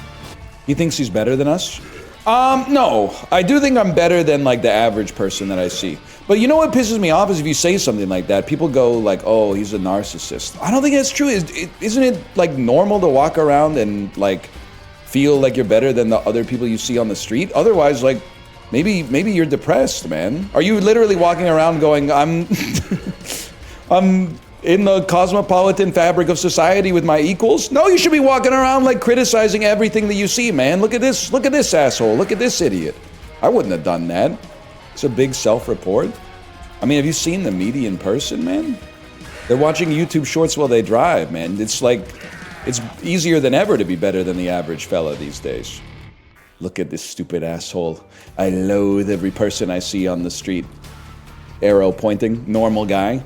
He thinks he's better than us? No. I do think I'm better than like the average person that I see. But you know what pisses me off is if you say something like that, people go like, "Oh, he's a narcissist." I don't think that's true. Isn't it like normal to walk around and like feel like you're better than the other people you see on the street? Otherwise, like maybe you're depressed, man. Are you literally walking around going, I'm in the cosmopolitan fabric of society with my equals? No, you should be walking around like criticizing everything that you see, man. Look at this asshole. Look at this idiot. I wouldn't have done that. It's a big self-report. I mean, have you seen the median person, man? They're watching YouTube shorts while they drive, man. It's like, it's easier than ever to be better than the average fella these days. Look at this stupid asshole. I loathe every person I see on the street. Arrow pointing, normal guy.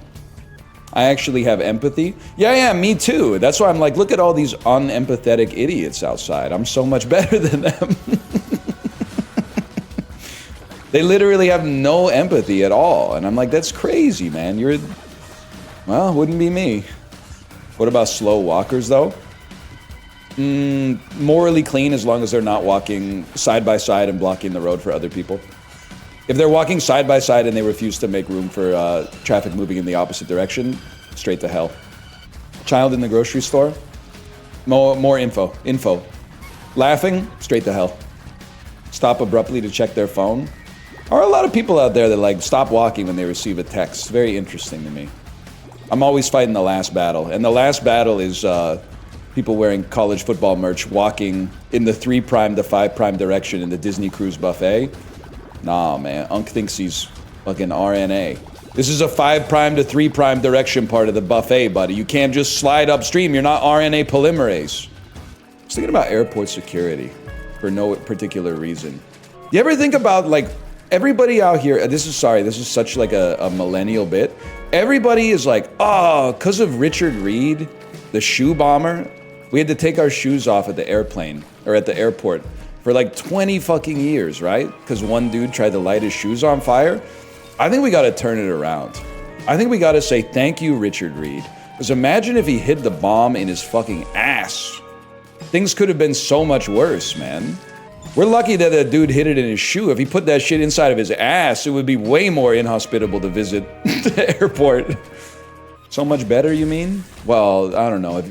I actually have empathy. Yeah, me too. That's why I'm like, look at all these unempathetic idiots outside. I'm so much better than them. They literally have no empathy at all. And I'm like, that's crazy, man. Well, wouldn't be me. What about slow walkers, though? Morally clean as long as they're not walking side by side and blocking the road for other people. If they're walking side by side and they refuse to make room for traffic moving in the opposite direction, straight to hell. Child in the grocery store? More info. Laughing, straight to hell. Stop abruptly to check their phone. There are a lot of people out there that like stop walking when they receive a text. Very interesting to me. I'm always fighting the last battle. And the last battle is people wearing college football merch walking in the 3' to 5' direction in the Disney Cruise buffet. Nah, man. Unc thinks he's fucking RNA. This is a 5' to 3' direction part of the buffet, buddy. You can't just slide upstream. You're not RNA polymerase. I was thinking about airport security for no particular reason. You ever think about, like, everybody out here, this is such like a millennial bit. Everybody is like, oh, because of Richard Reed, the shoe bomber, we had to take our shoes off at the airplane, or at the airport, for like 20 fucking years, right? Because one dude tried to light his shoes on fire. I think we gotta turn it around. I think we gotta say thank you, Richard Reed. Because imagine if he hid the bomb in his fucking ass. Things could have been so much worse, man. We're lucky that that dude hid it in his shoe. If he put that shit inside of his ass, it would be way more inhospitable to visit the airport. So much better, you mean? Well, I don't know. It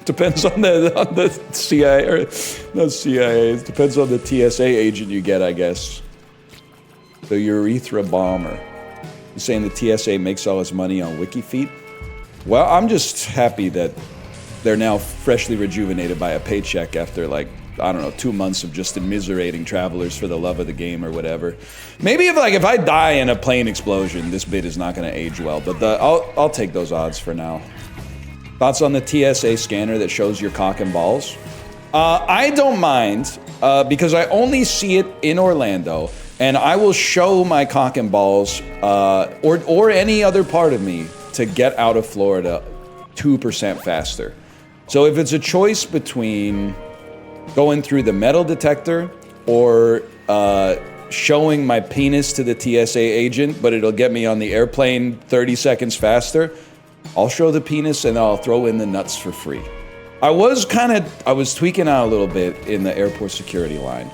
depends on the CIA, or not CIA. It depends on the TSA agent you get, I guess. The urethra bomber. You saying the TSA makes all its money on WikiFeet? Well, I'm just happy that they're now freshly rejuvenated by a paycheck after, like, I don't know, 2 months of just immiserating travelers for the love of the game or whatever. Maybe if I die in a plane explosion, this bit is not going to age well, but I'll take those odds for now. Thoughts on the TSA scanner that shows your cock and balls? I don't mind, because I only see it in Orlando, and I will show my cock and balls, or any other part of me, to get out of Florida 2% faster. So if it's a choice between going through the metal detector or showing my penis to the TSA agent, but it'll get me on the airplane 30 seconds faster, I'll show the penis and I'll throw in the nuts for free. I was tweaking out a little bit in the airport security line,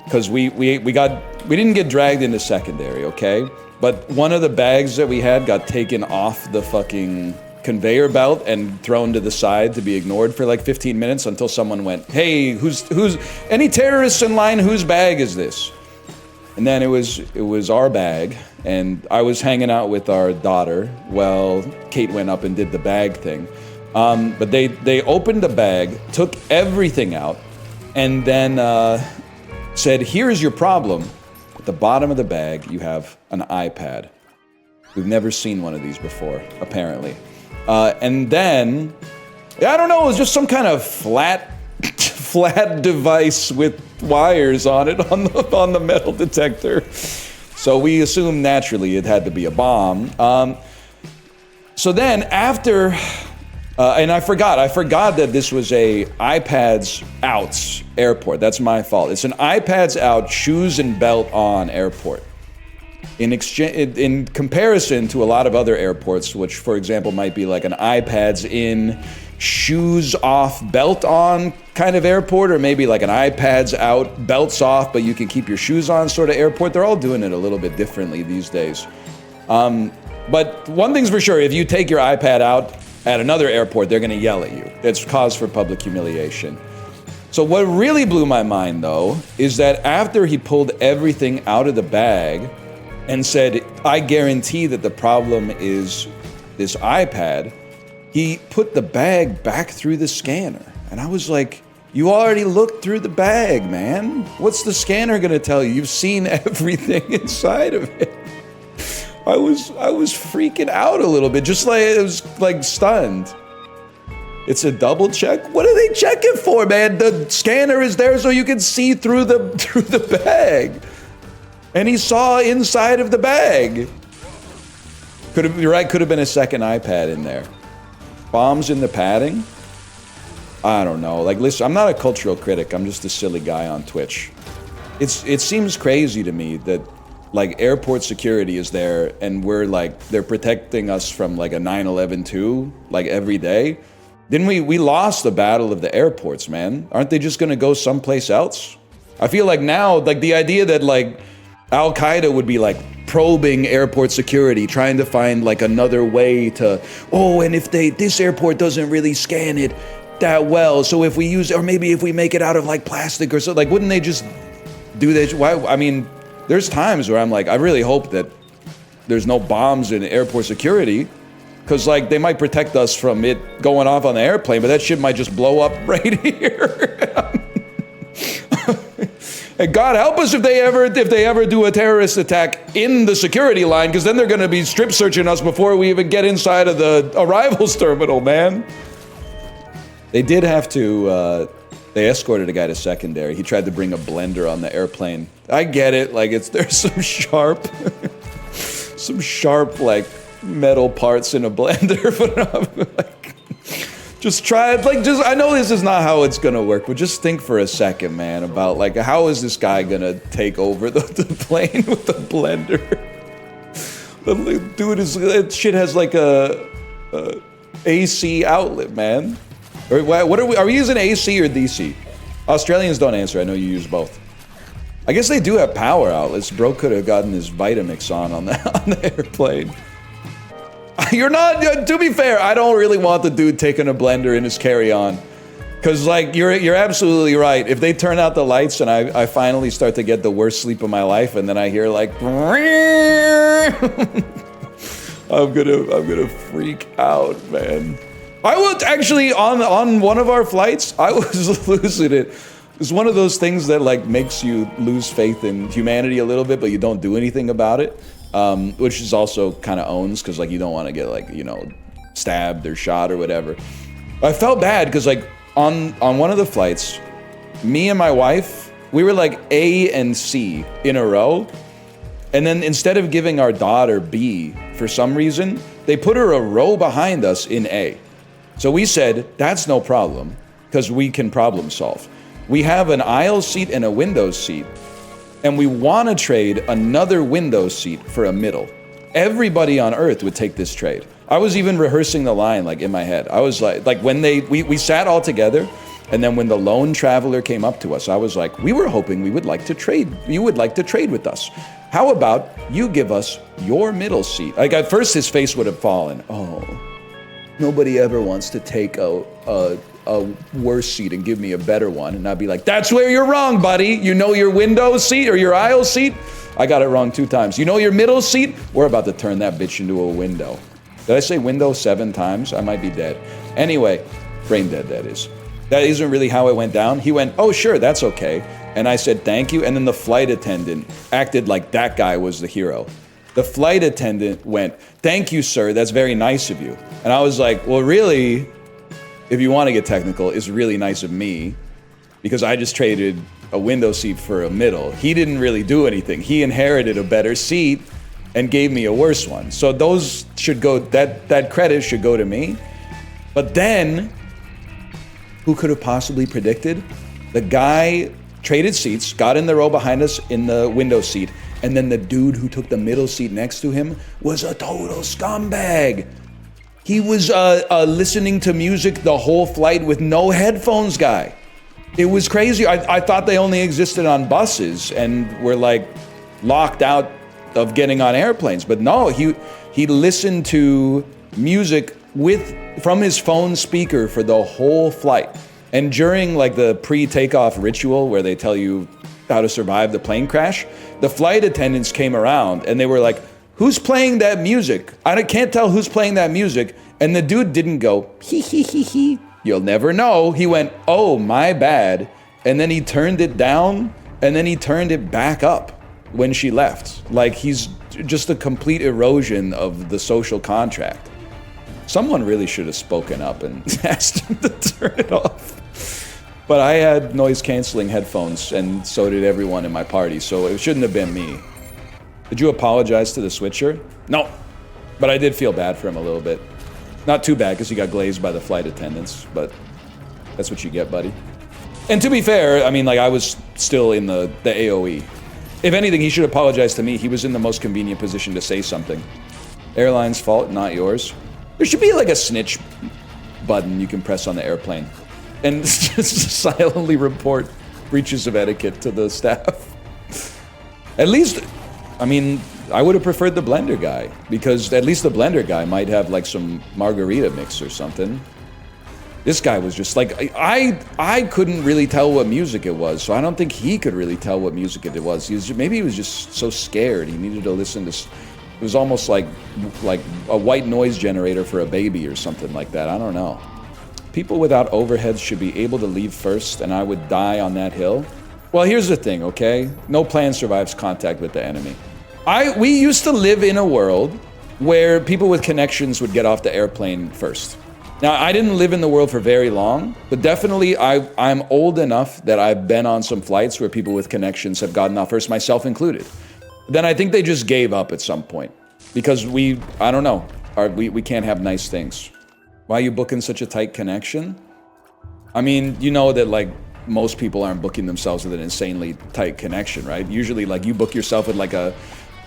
because we didn't get dragged into secondary, okay? But one of the bags that we had got taken off the fucking conveyor belt and thrown to the side to be ignored for like 15 minutes until someone went, hey, who's any terrorists in line, whose bag is this? And then it was our bag, and I was hanging out with our daughter. Well, Kate went up and did the bag thing. But they opened the bag, took everything out, and then said, here's your problem. At the bottom of the bag, you have an iPad. We've never seen one of these before, apparently. And then, I don't know, it was just some kind of flat device with wires on it on the metal detector. So we assumed naturally it had to be a bomb. So then after, and I forgot that this was a iPads out airport. That's my fault. It's an iPads out, shoes and belt on airport. In comparison to a lot of other airports, which, for example, might be like an iPads in, shoes off, belt on kind of airport, or maybe like an iPads out, belts off, but you can keep your shoes on sort of airport. They're all doing it a little bit differently these days. But one thing's for sure, if you take your iPad out at another airport, they're going to yell at you. It's cause for public humiliation. So what really blew my mind, though, is that after he pulled everything out of the bag and said, I guarantee that the problem is this iPad, he put the bag back through the scanner. And I was like, you already looked through the bag, man. What's the scanner gonna tell you? You've seen everything inside of it. I was freaking out a little bit, just like, it was like stunned. It's a double check? What are they checking for, man? The scanner is there so you can see through the bag. And he saw inside of the bag. You're right, could have been a second iPad in there. Bombs in the padding? I don't know. Like, listen, I'm not a cultural critic. I'm just a silly guy on Twitch. It seems crazy to me that, like, airport security is there and we're like, they're protecting us from like a 9/11 too, like every day. Then we lost the battle of the airports, man. Aren't they just gonna go someplace else? I feel like now, like the idea that like Al-Qaeda would be like probing airport security, trying to find like another way to, oh, and if this airport doesn't really scan it, that well. So if we use, or maybe if we make it out of like plastic or so, like, wouldn't they just do that? Why? I mean, there's times where I'm like, I really hope that there's no bombs in airport security, because like they might protect us from it going off on the airplane, but that shit might just blow up right here. And God help us if they ever do a terrorist attack in the security line, because then they're going to be strip searching us before we even get inside of the arrivals terminal, man. They did have to. They escorted a guy to secondary. He tried to bring a blender on the airplane. I get it. Like there's some sharp, like metal parts in a blender, but I'm like, just try it. Like, I know this is not how it's gonna work, but just think for a second, man, about like, how is this guy gonna take over the plane with the blender? The dude that shit has like a AC outlet, man. Or what are we using, AC or DC? Australians don't answer. I know you use both. I guess they do have power outlets. Bro could have gotten his Vitamix on the airplane. You're not, to be fair, I don't really want the dude taking a blender in his carry-on. Because, like, you're absolutely right. If they turn out the lights and I finally start to get the worst sleep of my life, and then I hear, like, I'm gonna freak out, man. I was actually, on one of our flights, I was losing it. It's one of those things that, like, makes you lose faith in humanity a little bit, but you don't do anything about it. Which is also kind of owns, because like you don't want to get like, you know, stabbed or shot or whatever. I felt bad because like on one of the flights, me and my wife, we were like A and C in a row, and then instead of giving our daughter B for some reason, they put her a row behind us in A. So we said, that's no problem, because we can problem solve. We have an aisle seat and a window seat, and we want to trade another window seat for a middle. Everybody on earth would take this trade. I was even rehearsing the line like in my head. I was like when we sat all together, and then when the lone traveler came up to us, I was like, we were hoping we would like to trade. You would like to trade with us. How about you give us your middle seat? Like at first his face would have fallen. Oh, nobody ever wants to take a worse seat and give me a better one. And I'd be like, that's where you're wrong, buddy. You know your window seat or your aisle seat? I got it wrong 2 times. You know your middle seat? We're about to turn that bitch into a window. Did I say window 7 times? I might be dead. Anyway, brain dead, that is. That isn't really how it went down. He went, oh, sure, that's okay. And I said, thank you. And then the flight attendant acted like that guy was the hero. The flight attendant went, thank you, sir. That's very nice of you. And I was like, well, really, if you want to get technical, it's really nice of me, because I just traded a window seat for a middle. He didn't really do anything. He inherited a better seat and gave me a worse one. So those should go, that credit should go to me. But then, who could have possibly predicted? The guy traded seats, got in the row behind us in the window seat, and then the dude who took the middle seat next to him was a total scumbag. He was listening to music the whole flight with no headphones, guy. It was crazy. I thought they only existed on buses and were like locked out of getting on airplanes. But no, he listened to music from his phone speaker for the whole flight. And during like the pre-takeoff ritual where they tell you how to survive the plane crash, the flight attendants came around and they were like, who's playing that music? I can't tell who's playing that music. And the dude didn't go, hee hee hee hee. You'll never know. He went, oh, my bad. And then he turned it down, and then he turned it back up when she left. Like, he's just a complete erosion of the social contract. Someone really should have spoken up and asked him to turn it off. But I had noise-canceling headphones, and so did everyone in my party, so it shouldn't have been me. Did you apologize to the switcher? No, but I did feel bad for him a little bit. Not too bad, because he got glazed by the flight attendants, but that's what you get, buddy. And to be fair, I mean, like, I was still in the AOE. If anything, he should apologize to me. He was in the most convenient position to say something. Airline's fault, not yours. There should be, like, a snitch button you can press on the airplane and just silently report breaches of etiquette to the staff. At least, I mean, I would have preferred the blender guy, because at least the blender guy might have like some margarita mix or something. This guy was just like, I couldn't really tell what music it was, so I don't think he could really tell what music it was. Maybe he was just so scared. He needed to listen to, it was almost like a white noise generator for a baby or something like that. I don't know. People without overheads should be able to leave first, and I would die on that hill. Well, here's the thing, okay? No plan survives contact with the enemy. We used to live in a world where people with connections would get off the airplane first. Now, I didn't live in the world for very long, but definitely I'm old enough that I've been on some flights where people with connections have gotten off first, myself included. Then I think they just gave up at some point because I don't know, we can't have nice things. Why are you booking such a tight connection? I mean, you know that like most people aren't booking themselves with an insanely tight connection, right? Usually like you book yourself with like a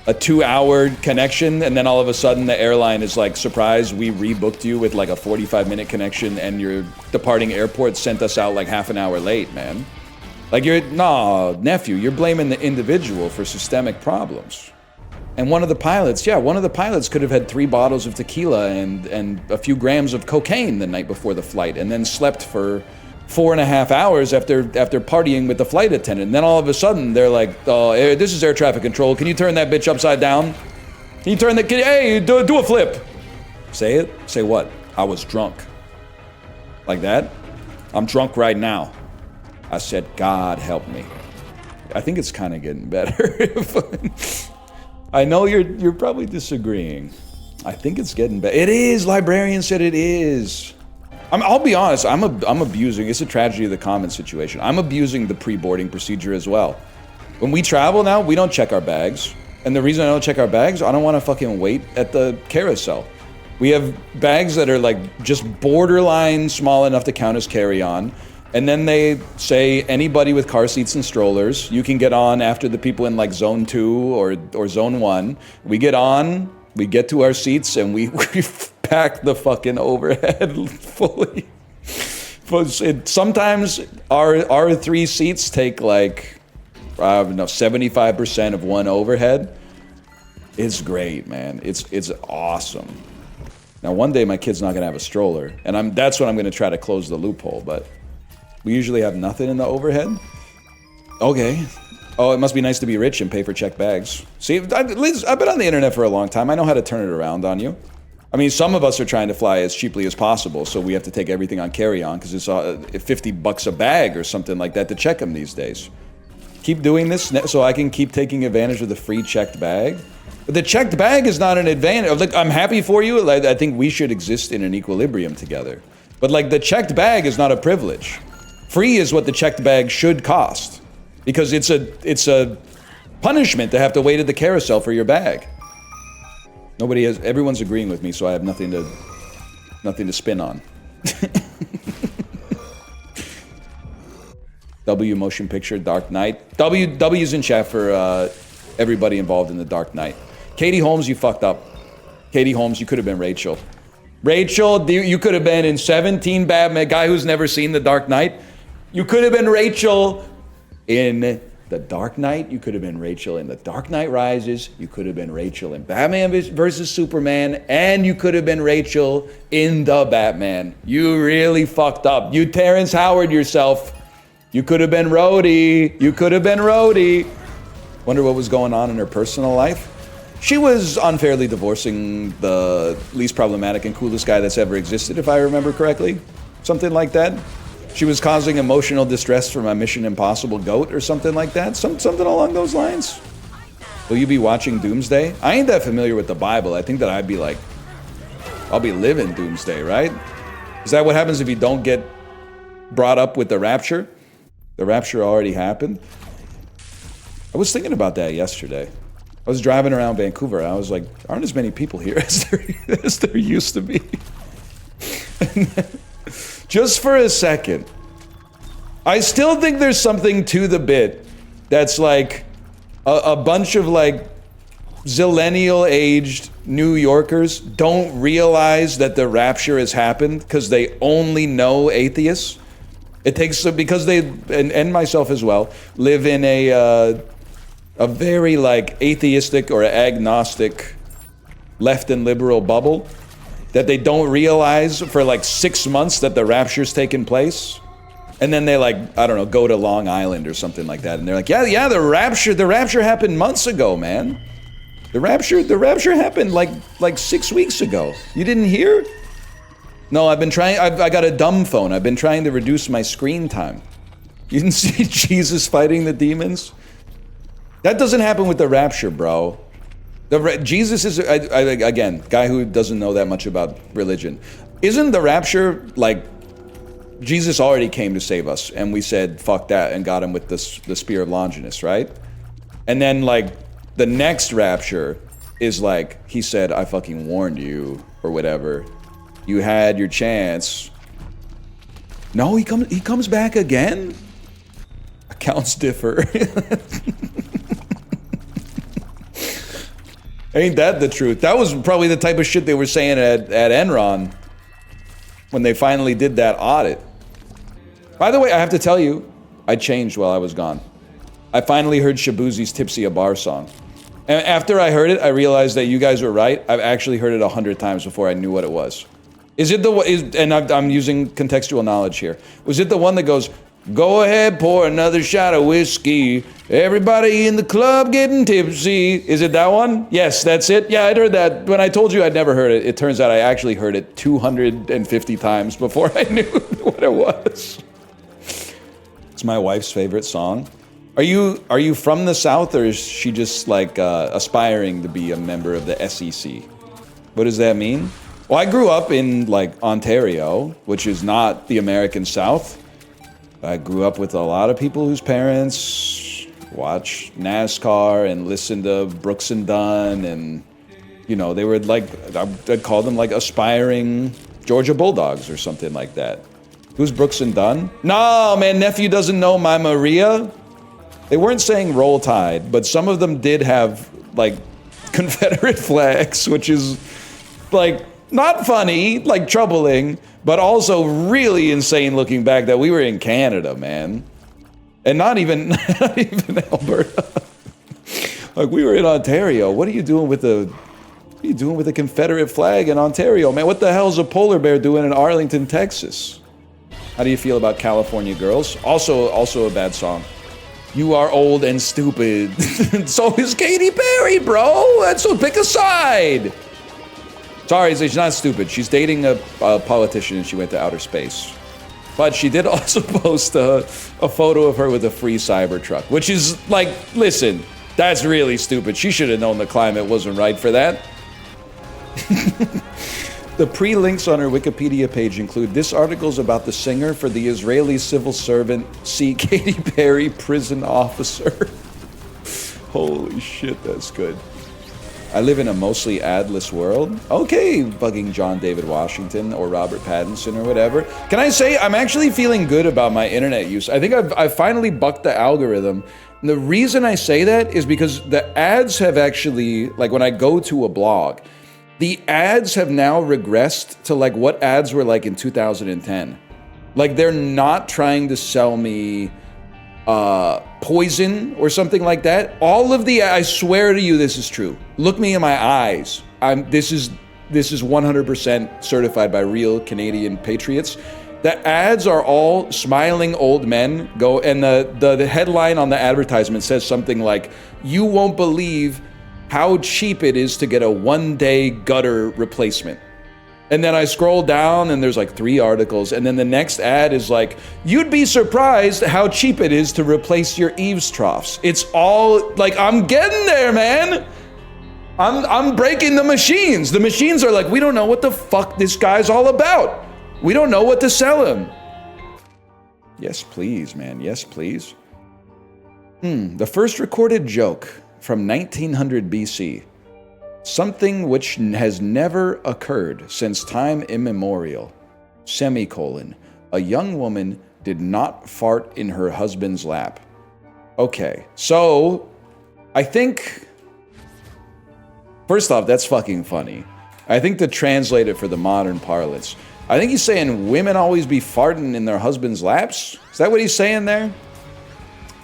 2-hour connection, and then all of a sudden the airline is like, surprise, we rebooked you with like a 45-minute connection, and your departing airport sent us out like half an hour late, man. Like nah, nephew, you're blaming the individual for systemic problems. And one of the pilots could have had 3 bottles of tequila and a few grams of cocaine the night before the flight, and then slept for 4.5 hours after partying with the flight attendant. And then all of a sudden they're like, oh, this is air traffic control. Can you turn that bitch upside down? Can you turn that, hey, do a flip. Say it? Say what? I was drunk. Like that? I'm drunk right now. I said, God help me. I think it's kind of getting better. I know you're probably disagreeing. I think it's getting better. It is, librarian said it is. I'll be honest, I'm abusing, it's a tragedy of the commons situation. I'm abusing the pre-boarding procedure as well. When we travel now, we don't check our bags. And the reason I don't check our bags, I don't want to fucking wait at the carousel. We have bags that are like just borderline small enough to count as carry-on. And then they say anybody with car seats and strollers, you can get on after the people in like zone 2 or zone 1. We get on, we get to our seats, and we pack the fucking overhead fully. Sometimes our 3 seats take like, I don't know, 75% of one overhead. It's great, man. It's awesome. Now, one day my kid's not gonna have a stroller, and that's when I'm gonna try to close the loophole, but we usually have nothing in the overhead. Okay. Oh, it must be nice to be rich and pay for checked bags. See, I've been on the internet for a long time. I know how to turn it around on you. I mean, some of us are trying to fly as cheaply as possible, so we have to take everything on carry-on because it's $50 a bag or something like that to check them these days. Keep doing this so I can keep taking advantage of the free checked bag. But the checked bag is not an advantage. Like, I'm happy for you. I think we should exist in an equilibrium together. But like, the checked bag is not a privilege. Free is what the checked bag should cost, because it's a punishment to have to wait at the carousel for your bag. Everyone's agreeing with me, so I have nothing to spin on. W motion picture, Dark Knight. W's in chat for everybody involved in the Dark Knight. Katie Holmes, you fucked up. Katie Holmes, you could have been Rachel. Rachel, you could have been in 17 Batman, guy who's never seen the Dark Knight. You could have been Rachel in the Dark Knight. You could have been Rachel in The Dark Knight Rises. You could have been Rachel in Batman versus Superman. And you could have been Rachel in The Batman. You really fucked up. You Terrence Howard yourself. You could have been Rhodey. You could have been Rhodey. Wonder what was going on in her personal life. She was unfairly divorcing the least problematic and coolest guy that's ever existed, if I remember correctly. Something like that. She was causing emotional distress for my Mission Impossible goat or something like that. Something along those lines. Will you be watching Doomsday? I ain't that familiar with the Bible. I think that I'll be living Doomsday, right? Is that what happens if you don't get brought up with the rapture? The rapture already happened? I was thinking about that yesterday. I was driving around Vancouver, and I was like, aren't as many people here as there used to be. Just for a second, I still think there's something to the bit that's like a bunch of like zillennial-aged New Yorkers don't realize that the rapture has happened because they only know atheists. It takes, because they, and myself as well, live in a very like atheistic or agnostic left and liberal bubble. that they don't realize for like 6 months that the rapture's taken place. And then they like, I don't know, go to Long Island or something like that. And they're like, yeah, the rapture happened months ago, man. The rapture happened like 6 weeks ago. You didn't hear? No, I've been trying, I got a dumb phone. I've been trying to reduce my screen time. You didn't see Jesus fighting the demons? That doesn't happen with the rapture, bro. Jesus is, again, guy who doesn't know that much about religion. Isn't the rapture, like, Jesus already came to save us, and we said, fuck that, and got him with the spear of Longinus, right? And then, like, the next rapture is like, he said, I fucking warned you, or whatever. You had your chance. No, he comes back again? Accounts differ. Ain't that the truth? That was probably the type of shit they were saying at Enron when they finally did that audit. By the way, I have to tell you, I changed while I was gone. I finally heard Shabuzi's Tipsy a Bar song. And after I heard it, I realized that you guys were right. I've actually heard it 100 times before I knew what it was. Is it and I'm using contextual knowledge here. Was it the one that goes, go ahead, pour another shot of whiskey. Everybody in the club getting tipsy. Is it that one? Yes, that's it. Yeah, I'd heard that. When I told you I'd never heard it, it turns out I actually heard it 250 times before I knew what it was. It's my wife's favorite song. Are you from the South, or is she just like aspiring to be a member of the SEC? What does that mean? Well, I grew up in like Ontario, which is not the American South. I grew up with a lot of people whose parents watch NASCAR and listen to Brooks and Dunn, and you know, they were like, I'd call them like aspiring Georgia Bulldogs or something like that. Who's Brooks and Dunn? No, man, nephew doesn't know my Maria. They weren't saying Roll Tide, but some of them did have like Confederate flags, which is like not funny, like troubling, but also really insane looking back that we were in Canada, man. And not even Alberta. Like, we were in Ontario. What are you doing with a Confederate flag in Ontario, man? What the hell's a polar bear doing in Arlington, Texas? How do you feel about California Girls? Also a bad song. You are old and stupid. So is Katy Perry, bro. So pick a side. Sorry, she's not stupid. She's dating a politician and she went to outer space. But she did also post a photo of her with a free Cybertruck, which is like, listen, that's really stupid. She should have known the climate wasn't right for that. The pre-links on her Wikipedia page include, this article's about the singer for the Israeli civil servant, see Katy Perry prison officer. Holy shit, that's good. I live in a mostly adless world. Okay, bugging John David Washington or Robert Pattinson or whatever. Can I say, I'm actually feeling good about my internet use. I think I've finally bucked the algorithm. And the reason I say that is because the ads have actually, like when I go to a blog, the ads have now regressed to like what ads were like in 2010. Like they're not trying to sell me poison or something like that. All of the, I swear to you, this is true. Look me in my eyes. This is 100% certified by real Canadian patriots. The ads are all smiling old men go, and the headline on the advertisement says something like, "You won't believe how cheap it is to get a one-day gutter replacement." And then I scroll down and there's like 3 articles, and then the next ad is like, "You'd be surprised how cheap it is to replace your eaves troughs." It's all like, I'm getting there, man. I'm breaking the machines. The machines are like, we don't know what the fuck this guy's all about. We don't know what to sell him. Yes, please, man. Yes, please. The first recorded joke from 1900 BC. Something which has never occurred since time immemorial. Semicolon. A young woman did not fart in her husband's lap. Okay, so I think, first off, that's fucking funny. I think to translate it for the modern parlance, I think he's saying women always be farting in their husband's laps. Is that what he's saying there?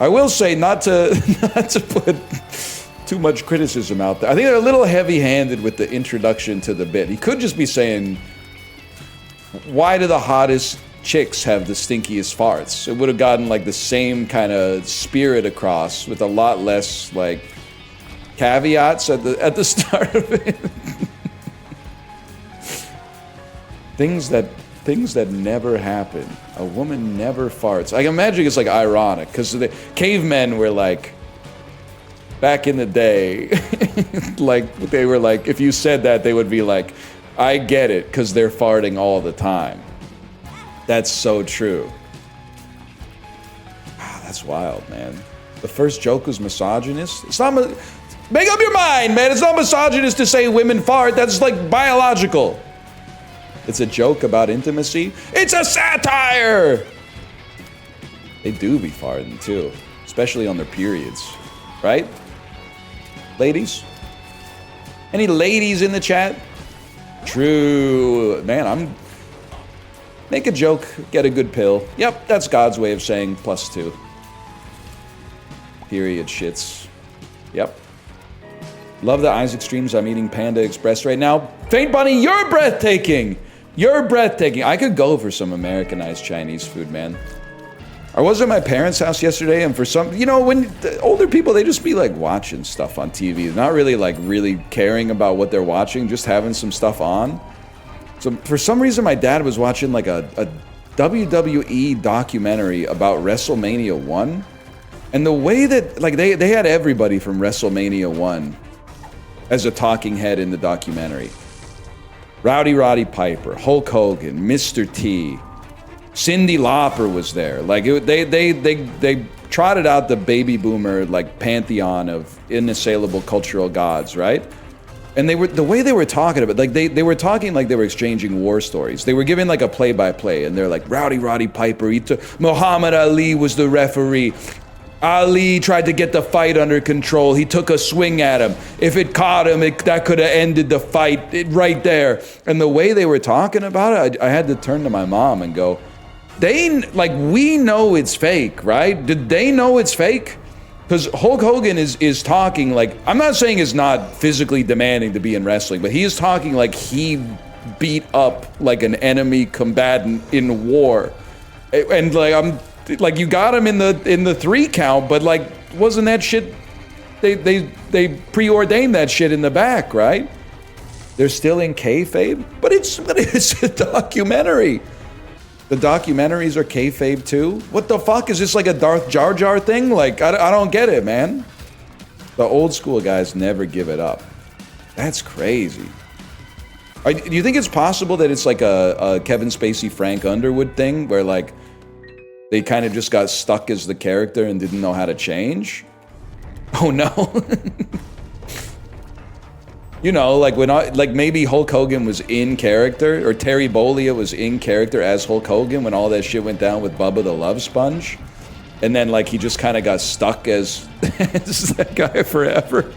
I will say, not to put too much criticism out there. I think they're a little heavy-handed with the introduction to the bit. He could just be saying, why do the hottest chicks have the stinkiest farts? It would have gotten like the same kind of spirit across with a lot less like caveats at the start of it. Things that never happen. A woman never farts. I imagine it's like ironic because the cavemen were like, back in the day, like they were like, if you said that, they would be like, I get it because they're farting all the time. That's so true. Wow, that's wild, man. The first joke was misogynist. It's not. Make up your mind, man. It's not misogynist to say women fart. That's like biological. It's a joke about intimacy. It's a satire. They do be farting too, especially on their periods, right? Ladies? Any ladies in the chat? True. Man, make a joke, get a good pill. Yep, that's God's way of saying +2. Period shits. Yep. Love the Isaac streams. I'm eating Panda Express right now. Faint Bunny, you're breathtaking! You're breathtaking. I could go for some Americanized Chinese food, man. I was at my parents' house yesterday, and for some, you know, when the older people, they just be like watching stuff on TV, not really like really caring about what they're watching, just having some stuff on. So for some reason, my dad was watching like a WWE documentary about WrestleMania 1. And the way that, like, they had everybody from WrestleMania 1 as a talking head in the documentary. Rowdy Roddy Piper, Hulk Hogan, Mr. T, Cyndi Lauper was there. Like, they trotted out the baby boomer, like, pantheon of inassailable cultural gods, right? And they were, the way they were talking about, like, they were talking like they were exchanging war stories. They were giving like a play-by-play, and they're like, Rowdy Roddy Piper, Muhammad Ali was the referee. Ali tried to get the fight under control. He took a swing at him. If it caught him, that could have ended the fight right there. And the way they were talking about it, I had to turn to my mom and go, we know it's fake, right? Did they know it's fake? Because Hulk Hogan is talking like, I'm not saying he's not physically demanding to be in wrestling, but he is talking like he beat up like an enemy combatant in war. And like you got him in the 3 count, but like wasn't that shit? They preordained that shit in the back, right? They're still in kayfabe, but it's a documentary. The documentaries are kayfabe too. What the fuck is this, like a Darth Jar Jar thing? Like I don't get it, man. The old school guys never give it up. That's crazy. Do you think it's possible that it's like a Kevin Spacey, Frank Underwood thing where like they kind of just got stuck as the character and didn't know how to change? Oh no. You know, like like maybe Hulk Hogan was in character, or Terry Bollea was in character as Hulk Hogan when all that shit went down with Bubba the Love Sponge. And then like he just kind of got stuck as that guy forever.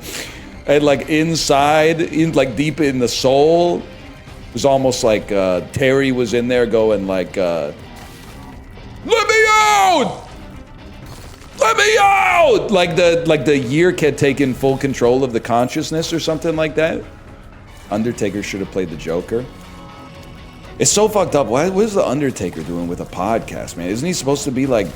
And like inside, like deep in the soul, it was almost like Terry was in there going like, let me out! Let me out! Like the Yeerk had taken full control of the consciousness or something like that. Undertaker should have played the Joker. It's so fucked up. What is the Undertaker doing with a podcast, man? Isn't he supposed to be like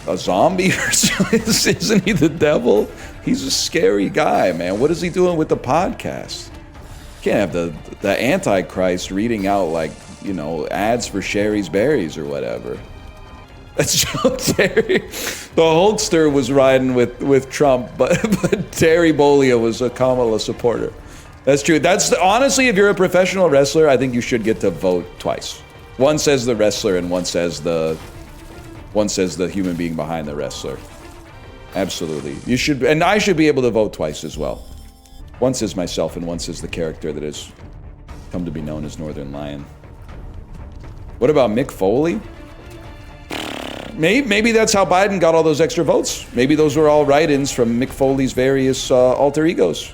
a zombie or something? Isn't he the devil? He's a scary guy, man. What is he doing with the podcast? You can't have the Antichrist reading out like, you know, ads for Sherry's Berries or whatever. That's Joe Terry. The Hulkster was riding with Trump, but Terry Bollea was a Kamala supporter. That's true. That's honestly, if you're a professional wrestler, I think you should get to vote twice. One says the wrestler, and one says the human being behind the wrestler. Absolutely, you should, and I should be able to vote twice as well. One says myself, and one says the character that has come to be known as Northernlion. What about Mick Foley? Maybe that's how Biden got all those extra votes. Maybe those were all write-ins from Mick Foley's various alter egos.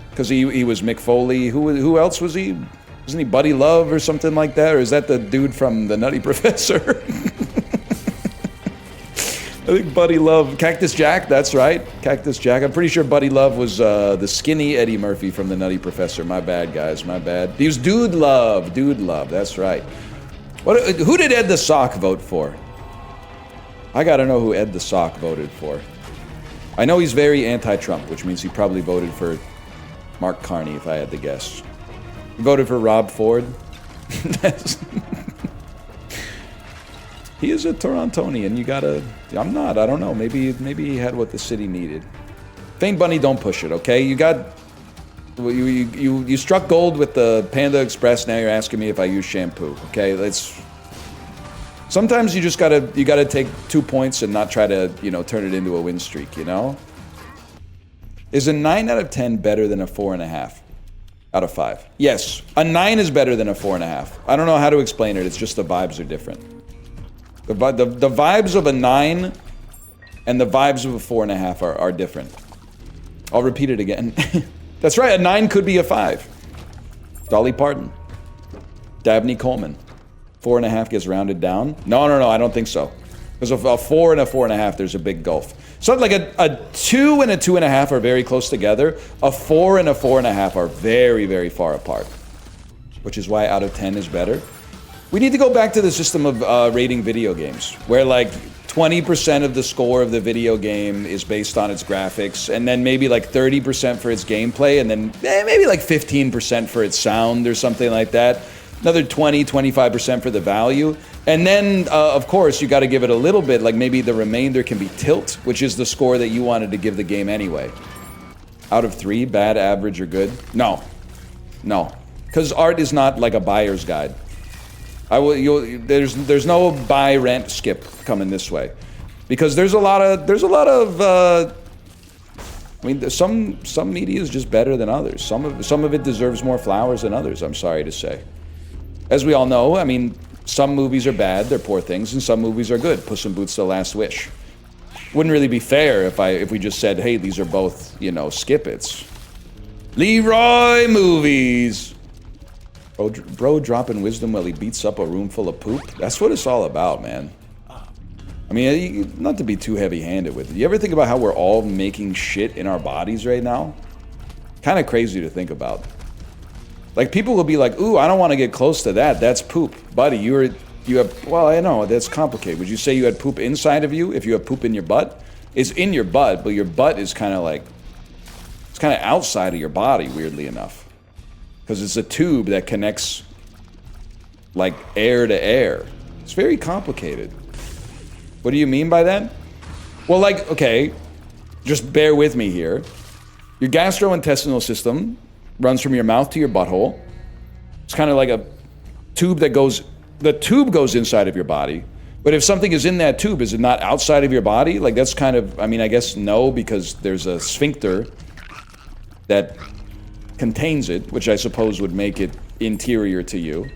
Because he was Mick Foley. Who else was he? Wasn't he Buddy Love or something like that? Or is that the dude from The Nutty Professor? think Buddy Love, Cactus Jack, that's right. Cactus Jack. I'm pretty sure Buddy Love was the skinny Eddie Murphy from The Nutty Professor. My bad, guys, my bad. He was Dude Love, that's right. Who did Ed the Sock vote for? I gotta know who Ed the Sock voted for. I know he's very anti-Trump, which means he probably voted for Mark Carney, if I had to guess. He voted for Rob Ford. He is a Torontonian. You gotta. I'm not. I don't know. Maybe he had what the city needed. Faint Bunny, don't push it. Okay, you got. You struck gold with the Panda Express. Now you're asking me if I use shampoo. Okay, let's. Sometimes you just gotta take 2 points and not try to turn it into a win streak. Is a 9 out of 10 better than a 4.5 out of 5? Yes, a 9 is better than a 4.5. I don't know how to explain it. It's just the vibes are different. The vibes of a 9 and the vibes of a 4.5 are different. I'll repeat it again. That's right, a 9 could be a 5. Dolly Parton. Dabney Coleman. 4.5 gets rounded down. No, I don't think so. Because of a 4 and a 4.5, there's a big gulf. Something like a 2 and a 2.5 are very close together. A 4 and a 4.5 are very, very far apart. Which is why out of 10 is better. We need to go back to the system of rating video games, where like 20% of the score of the video game is based on its graphics, and then maybe like 30% for its gameplay, and then maybe like 15% for its sound or something like that. Another 25% for the value. And then, of course, you got to give it a little bit, like maybe the remainder can be tilt, which is the score that you wanted to give the game anyway. Out of 3, bad, average, or good? No. Because art is not like a buyer's guide. There's no buy, rent, skip coming this way, because there's a lot of I mean, some media is just better than others. Some of it deserves more flowers than others. I'm sorry to say. As we all know, I mean, some movies are bad, they're poor things, and some movies are good. Puss in Boots: The Last Wish. Wouldn't really be fair if we just said, hey, these are both skip it's. Leroy movies. Bro dropping wisdom while he beats up a room full of poop. That's what it's all about, man. I mean, not to be too heavy-handed with it. You ever think about how we're all making shit in our bodies right now? Kind of crazy to think about. Like, people will be like, ooh, I don't want to get close to that. That's poop. Buddy, you have, well, I know, that's complicated. Would you say you had poop inside of you if you have poop in your butt? It's in your butt, but your butt is kind of like, it's kind of outside of your body, weirdly enough. Because it's a tube that connects, like, air to air. It's very complicated. What do you mean by that? Well, like, okay, just bear with me here. Your gastrointestinal system runs from your mouth to your butthole. It's kind of like a tube that goes, the tube goes inside of your body. But if something is in that tube, is it not outside of your body? Like, that's kind of, I mean, I guess no, because there's a sphincter that contains it, which I suppose would make it interior to you.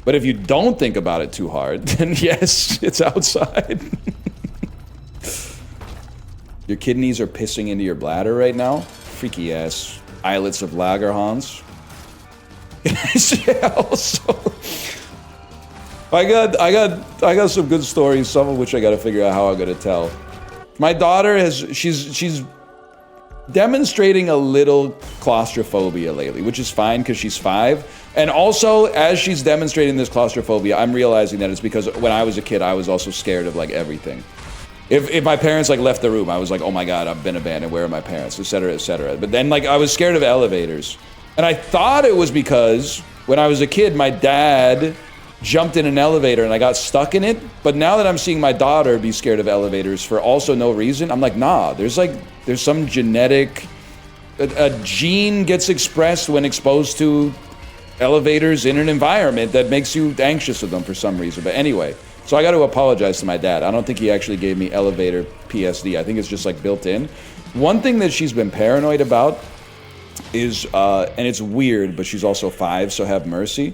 But if you don't think about it too hard, then yes, it's outside. Your kidneys are pissing into your bladder right now. Freaky ass islets of Lagerhans. Yeah, also, I got some good stories, some of which I got to figure out how I'm gonna tell. My daughter she's demonstrating a little claustrophobia lately, which is fine because she's 5. And also, as she's demonstrating this claustrophobia, I'm realizing that it's because when I was a kid, I was also scared of like everything. If my parents like left the room, I was like, oh my God, I've been abandoned. Where are my parents? Etc. Etc. But then like I was scared of elevators, and I thought it was because when I was a kid, my dad jumped in an elevator and I got stuck in it. But now that I'm seeing my daughter be scared of elevators for also no reason, I'm like, nah, there's some genetic, a gene gets expressed when exposed to elevators in an environment that makes you anxious of them for some reason. But anyway, so I got to apologize to my dad. I don't think he actually gave me elevator PSD. I think it's just like built in. One thing that she's been paranoid about is, and it's weird, but she's also 5, so have mercy,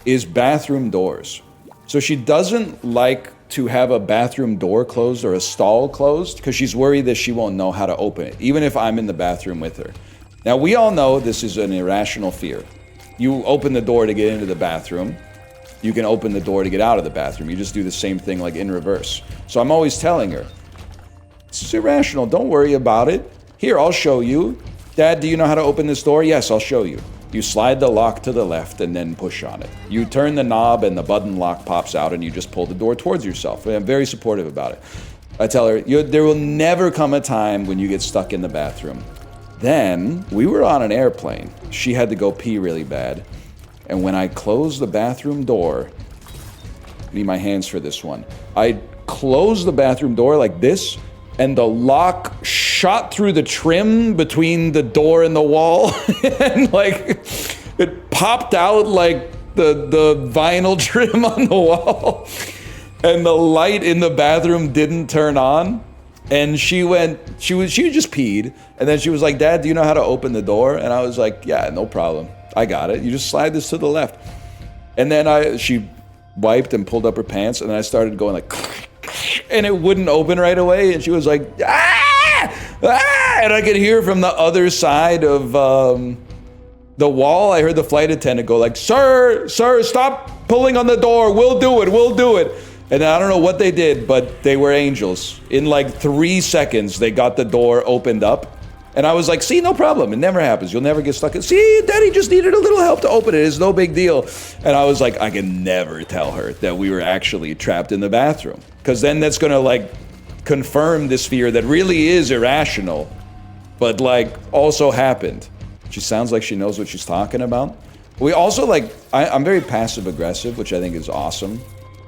is bathroom doors. So she doesn't like to have a bathroom door closed or a stall closed because she's worried that she won't know how to open it, even if I'm in the bathroom with her. Now, we all know this is an irrational fear. You open the door to get into the bathroom, you can open the door to get out of the bathroom. You just do the same thing like in reverse. So I'm always telling her, it's irrational, don't worry about it. Here, I'll show you. Dad, do you know how to open this door? Yes, I'll show you. You slide the lock to the left and then push on it. You turn the knob and the button lock pops out and you just pull the door towards yourself. I'm very supportive about it. I tell her, there will never come a time when you get stuck in the bathroom. Then, we were on an airplane. She had to go pee really bad. And when I closed the bathroom door, I need my hands for this one. I closed the bathroom door like this, and the lock shot through the trim between the door and the wall. And like, it popped out like the vinyl trim on the wall. And the light in the bathroom didn't turn on. And she just peed. And then she was like, Dad, do you know how to open the door? And I was like, yeah, no problem. I got it. You just slide this to the left. And then she wiped and pulled up her pants. And then I started going like, and it wouldn't open right away. And she was like, ah! Ah! And I could hear from the other side of the wall, I heard the flight attendant go like, sir, stop pulling on the door. We'll do it. And I don't know what they did, but they were angels. In like 3 seconds, they got the door opened up. And I was like, see, no problem. It never happens. You'll never get stuck in. See, Daddy just needed a little help to open it. It's no big deal. And I was like, I can never tell her that we were actually trapped in the bathroom. Because then that's going to like confirm this fear that really is irrational, but like also happened. She sounds like she knows what she's talking about. We also like, I'm very passive aggressive, which I think is awesome.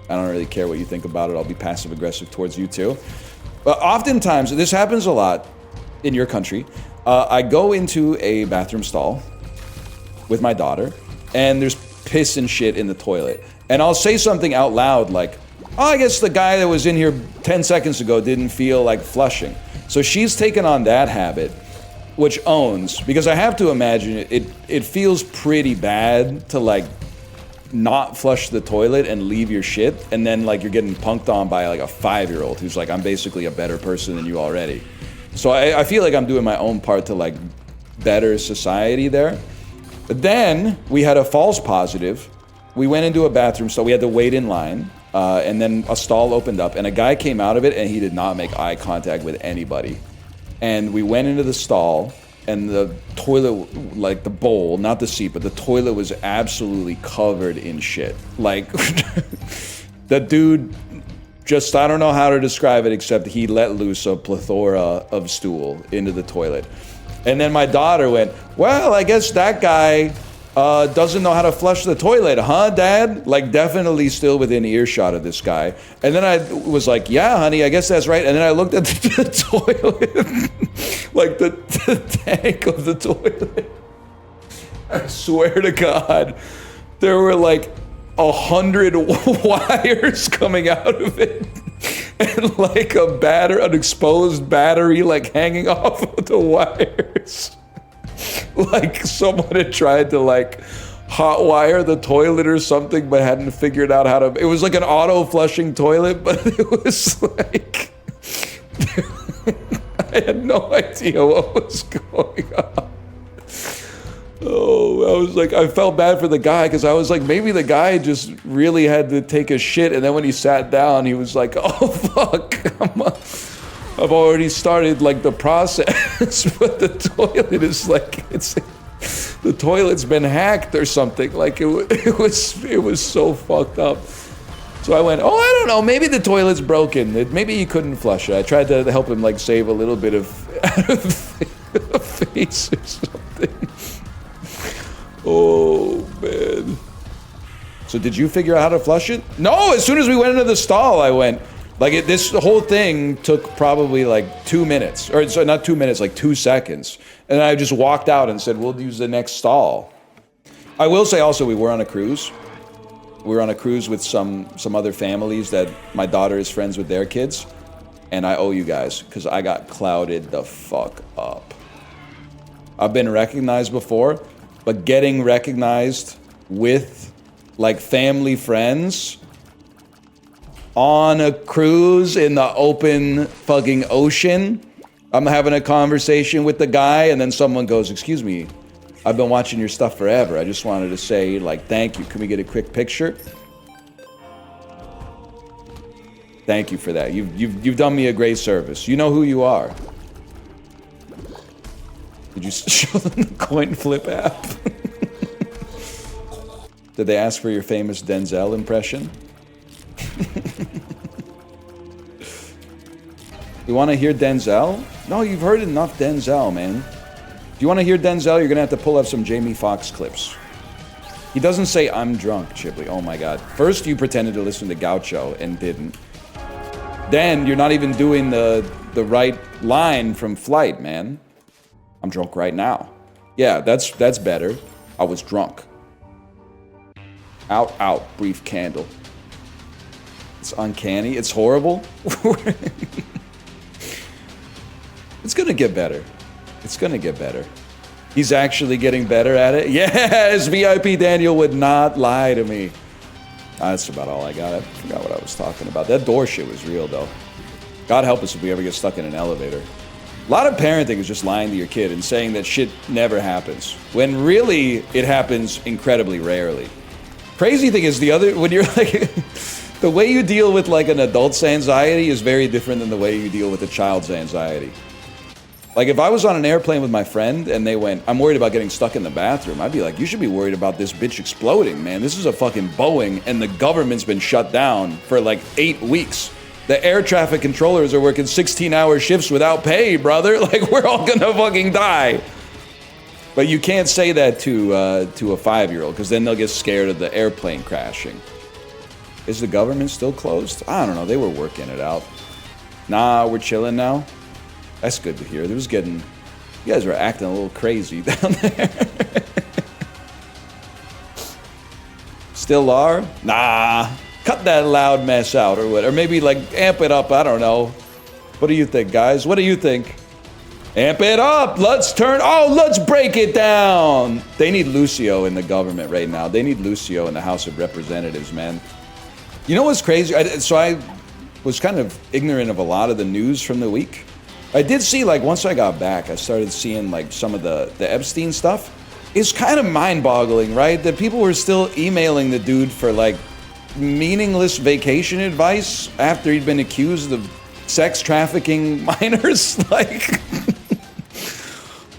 I don't really care what you think about it. I'll be passive aggressive towards you too. But oftentimes, this happens a lot in your country. I go into a bathroom stall with my daughter and there's piss and shit in the toilet. And I'll say something out loud like, oh, I guess the guy that was in here 10 seconds ago didn't feel like flushing. So she's taken on that habit, which owns, because I have to imagine it feels pretty bad to like not flush the toilet and leave your shit, and then like you're getting punked on by like a 5-year-old who's like, I'm basically a better person than you already. So I feel like I'm doing my own part to like better society there. But then we had a false positive. We went into a bathroom stall, we had to wait in line, and then a stall opened up and a guy came out of it and he did not make eye contact with anybody. And we went into the stall and the toilet, like the bowl, not the seat, but the toilet was absolutely covered in shit. Like, the dude just, I don't know how to describe it except he let loose a plethora of stool into the toilet. And then my daughter went, well, I guess that guy doesn't know how to flush the toilet, huh, Dad? Like, definitely still within earshot of this guy. And then I was like, yeah, honey, I guess that's right. And then I looked at the toilet, like the tank of the toilet. I swear to God, there were like 100 wires coming out of it. And like an exposed battery like hanging off of the wires. Like someone had tried to like hot wire the toilet or something but hadn't figured out how to. It was like an auto flushing toilet, but it was like I had no idea what was going on. Oh, I was like, I felt bad for the guy because I was like, maybe the guy just really had to take a shit, and then when he sat down, he was like, oh fuck, I've already started like the process, but the toilet is like, the toilet's been hacked or something. Like it was so fucked up. So I went, oh, I don't know, maybe the toilet's broken. Maybe he couldn't flush it. I tried to help him like save a little bit of face or something. Oh man. So did you figure out how to flush it? No, as soon as we went into the stall, I went, like this whole thing took probably like 2 minutes, or sorry, not 2 minutes, like 2 seconds. And I just walked out and said, we'll use the next stall. I will say also, we were on a cruise. We were on a cruise with some other families that my daughter is friends with their kids. And I owe you guys, because I got clouded the fuck up. I've been recognized before, but getting recognized with like family friends on a cruise in the open fucking ocean. I'm having a conversation with the guy and then someone goes, excuse me, I've been watching your stuff forever. I just wanted to say like, thank you. Can we get a quick picture? Thank you for that. You've done me a great service. You know who you are. Did you show them the coin flip app? Did they ask for your famous Denzel impression? You want to hear Denzel? No, you've heard enough Denzel, man. If you want to hear Denzel, you're going to have to pull up some Jamie Foxx clips. He doesn't say, I'm drunk, Chipley. Oh my God. First, you pretended to listen to Gaucho and didn't. Then, you're not even doing the right line from Flight, man. I'm drunk right now. Yeah, that's better. I was drunk. Out, out, brief candle. It's uncanny. It's horrible. It's gonna get better. It's gonna get better. He's actually getting better at it. Yes, VIP Daniel would not lie to me. That's about all I got. I forgot what I was talking about. That door shit was real, though. God help us if we ever get stuck in an elevator. A lot of parenting is just lying to your kid and saying that shit never happens, when really it happens incredibly rarely. Crazy thing is when you're like, the way you deal with like an adult's anxiety is very different than the way you deal with a child's anxiety. Like if I was on an airplane with my friend and they went, I'm worried about getting stuck in the bathroom, I'd be like, you should be worried about this bitch exploding, man. This is a fucking Boeing and the government's been shut down for like 8 weeks. The air traffic controllers are working 16-hour shifts without pay, brother. Like, we're all gonna fucking die. But you can't say that to a 5-year-old, because then they'll get scared of the airplane crashing. Is the government still closed? I don't know. They were working it out. Nah, we're chilling now. That's good to hear. You guys were acting a little crazy down there. Still are? Nah. Cut that loud mess out or what. Or maybe like amp it up. I don't know. What do you think, guys? What do you think? Amp it up. Let's break it down. They need Lucio in the government right now. They need Lucio in the House of Representatives, man. You know what's crazy? I was kind of ignorant of a lot of the news from the week. I did see, like, once I got back, I started seeing, like, some of the Epstein stuff. It's kind of mind-boggling, right? That people were still emailing the dude for, like, meaningless vacation advice after he'd been accused of sex trafficking minors. Like,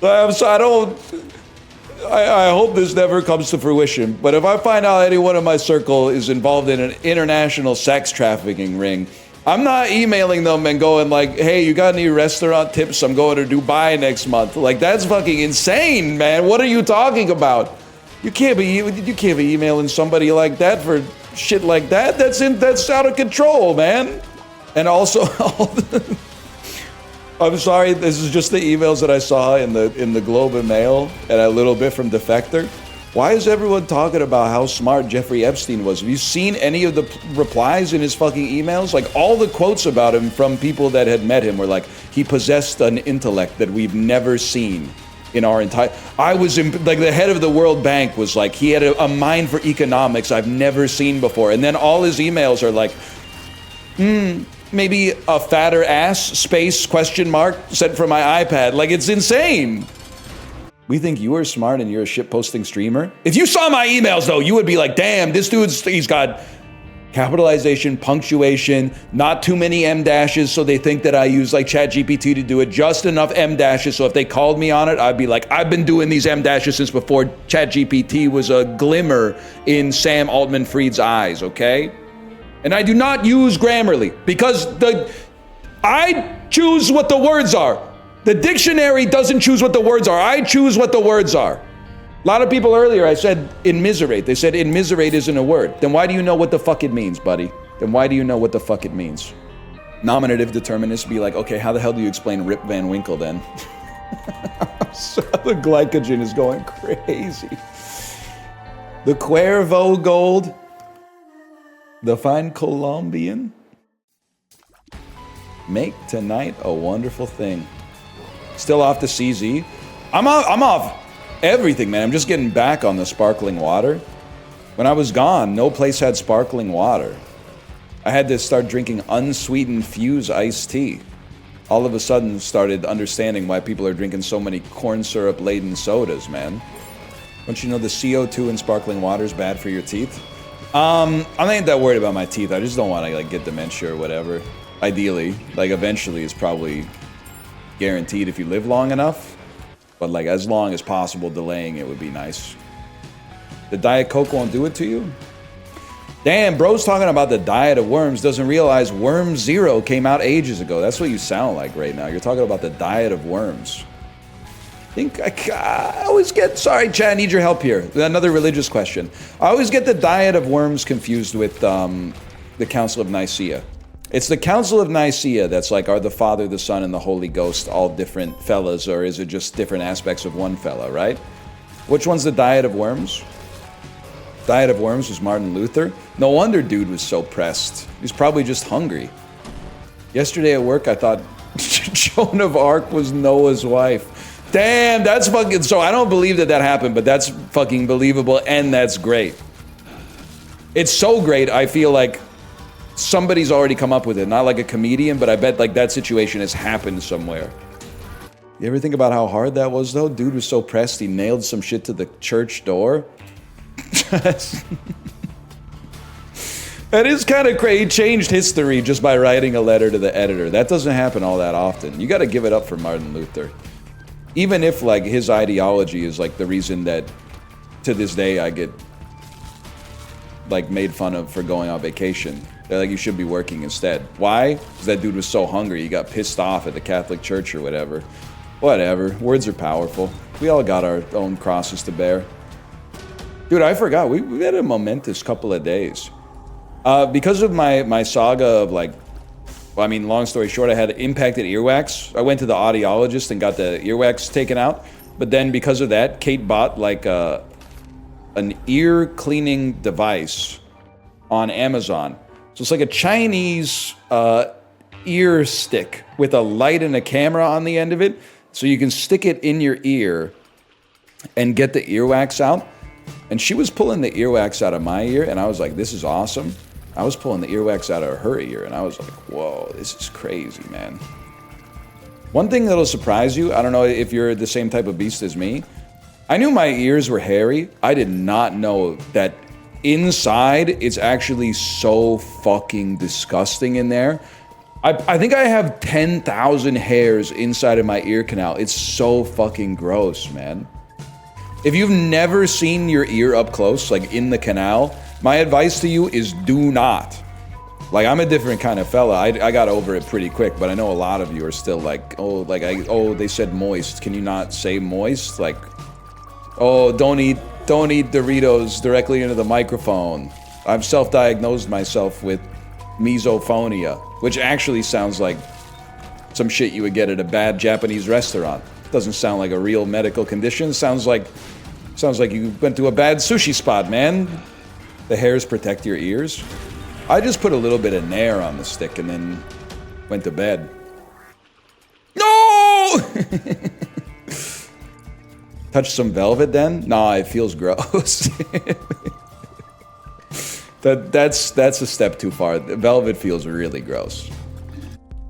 I hope this never comes to fruition, but if I find out anyone in my circle is involved in an international sex trafficking ring, I'm not emailing them and going like, hey, you got any restaurant tips? I'm going to Dubai next month. Like, that's fucking insane, man. What are you talking about? You can't be emailing somebody like that for shit like that. That's out of control, man. And also, I'm sorry, this is just the emails that I saw in the Globe and Mail and a little bit from Defector. Why is everyone talking about how smart Jeffrey Epstein was? Have you seen any of the replies in his fucking emails? Like, all the quotes about him from people that had met him were like, he possessed an intellect that we've never seen in our entire... like, the head of the World Bank was like, he had a mind for economics I've never seen before. And then all his emails are like, maybe a fatter ass, space, question mark, sent from my iPad. Like, it's insane. We think you are smart and you're a shitposting streamer. If you saw my emails, though, you would be like, damn, this he's got capitalization, punctuation, not too many M dashes, so they think that I use like ChatGPT to do it, just enough M dashes, so if they called me on it, I'd be like, I've been doing these M dashes since before ChatGPT was a glimmer in Sam Altman-Fried's eyes, okay? And I do not use Grammarly, because I choose what the words are. The dictionary doesn't choose what the words are. I choose what the words are. A lot of people earlier, I said immiserate. They said immiserate isn't a word. Then why do you know what the fuck it means, buddy? Then why do you know what the fuck it means? Nominative determinists be like, okay, how the hell do you explain Rip Van Winkle then? So the glycogen is going crazy. The Cuervo Gold. The fine Colombian. Make tonight a wonderful thing. Still off the CZ. I'm off everything, man. I'm just getting back on the sparkling water. When I was gone, no place had sparkling water. I had to start drinking unsweetened Fuse iced tea. All of a sudden started understanding why people are drinking so many corn syrup laden sodas, man. Don't you know the CO2 in sparkling water is bad for your teeth? I ain't that worried about my teeth. I just don't want to like get dementia or whatever. Ideally, like eventually it's probably guaranteed if you live long enough. But like as long as possible, delaying it would be nice. The Diet Coke won't do it to you? Damn, bro's talking about the diet of worms, doesn't realize Worm Zero came out ages ago. That's what you sound like right now. You're talking about the diet of worms. I always get, sorry Chad, I need your help here. Another religious question. I always get the diet of worms confused with the Council of Nicaea. It's the Council of Nicaea that's like, are the Father, the Son, and the Holy Ghost all different fellas, or is it just different aspects of one fella, right? Which one's the diet of worms? Diet of worms was Martin Luther. No wonder dude was so pressed. He's probably just hungry. Yesterday at work, I thought Joan of Arc was Noah's wife. Damn, that's fucking, so I don't believe that happened, but that's fucking believable, and that's great. It's so great, I feel like somebody's already come up with it. Not like a comedian, but I bet like that situation has happened somewhere. You ever think about how hard that was though? Dude was so pressed, he nailed some shit to the church door. That is kind of crazy. He changed history just by writing a letter to the editor. That doesn't happen all that often. You got to give it up for Martin Luther. Even if like his ideology is like the reason that to this day I get like made fun of for going on vacation. They're like, you should be working instead. Why? Because that dude was so hungry. He got pissed off at the Catholic Church or whatever. Whatever. Words are powerful. We all got our own crosses to bear. Dude, I forgot. We had a momentous couple of days. Because of my saga of like, well, I mean, long story short, I had impacted earwax. I went to the audiologist and got the earwax taken out. But then because of that, Kate bought like an ear cleaning device on Amazon. So it's like a Chinese ear stick with a light and a camera on the end of it. So you can stick it in your ear and get the earwax out. And she was pulling the earwax out of my ear, and I was like, this is awesome. I was pulling the earwax out of her ear, and I was like, whoa, this is crazy, man. One thing that'll surprise you, I don't know if you're the same type of beast as me, I knew my ears were hairy. I did not know that inside it's actually so fucking disgusting in there. I think I have 10,000 hairs inside of my ear canal. It's so fucking gross, man. If you've never seen your ear up close, like in the canal, my advice to you is do not. Like, I'm a different kind of fella. I got over it pretty quick, but I know a lot of you are still like, oh, they said moist. Can you not say moist? Like, oh, don't eat Doritos directly into the microphone. I've self-diagnosed myself with misophonia, which actually sounds like some shit you would get at a bad Japanese restaurant. Doesn't sound like a real medical condition. Sounds like you went to a bad sushi spot, man. The hairs protect your ears. I just put a little bit of Nair on the stick and then went to bed. No! Touch some velvet then? Nah, it feels gross. That's a step too far. Velvet feels really gross.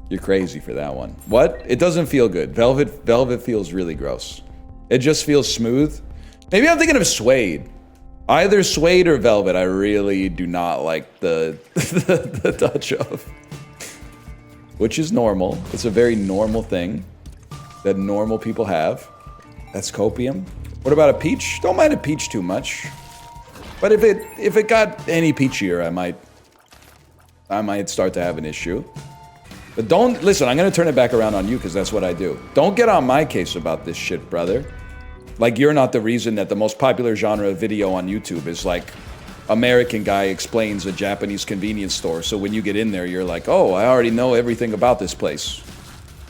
You're crazy for that one. What? It doesn't feel good. Velvet feels really gross. It just feels smooth. Maybe I'm thinking of suede. Either suede or velvet, I really do not like the touch of. Which is normal. It's a very normal thing that normal people have. That's copium. What about a peach? Don't mind a peach too much. But if it got any peachier, I might start to have an issue. But don't, listen, I'm gonna turn it back around on you because that's what I do. Don't get on my case about this shit, brother. Like, you're not the reason that the most popular genre of video on YouTube is like, American guy explains a Japanese convenience store. So when you get in there, you're like, oh, I already know everything about this place.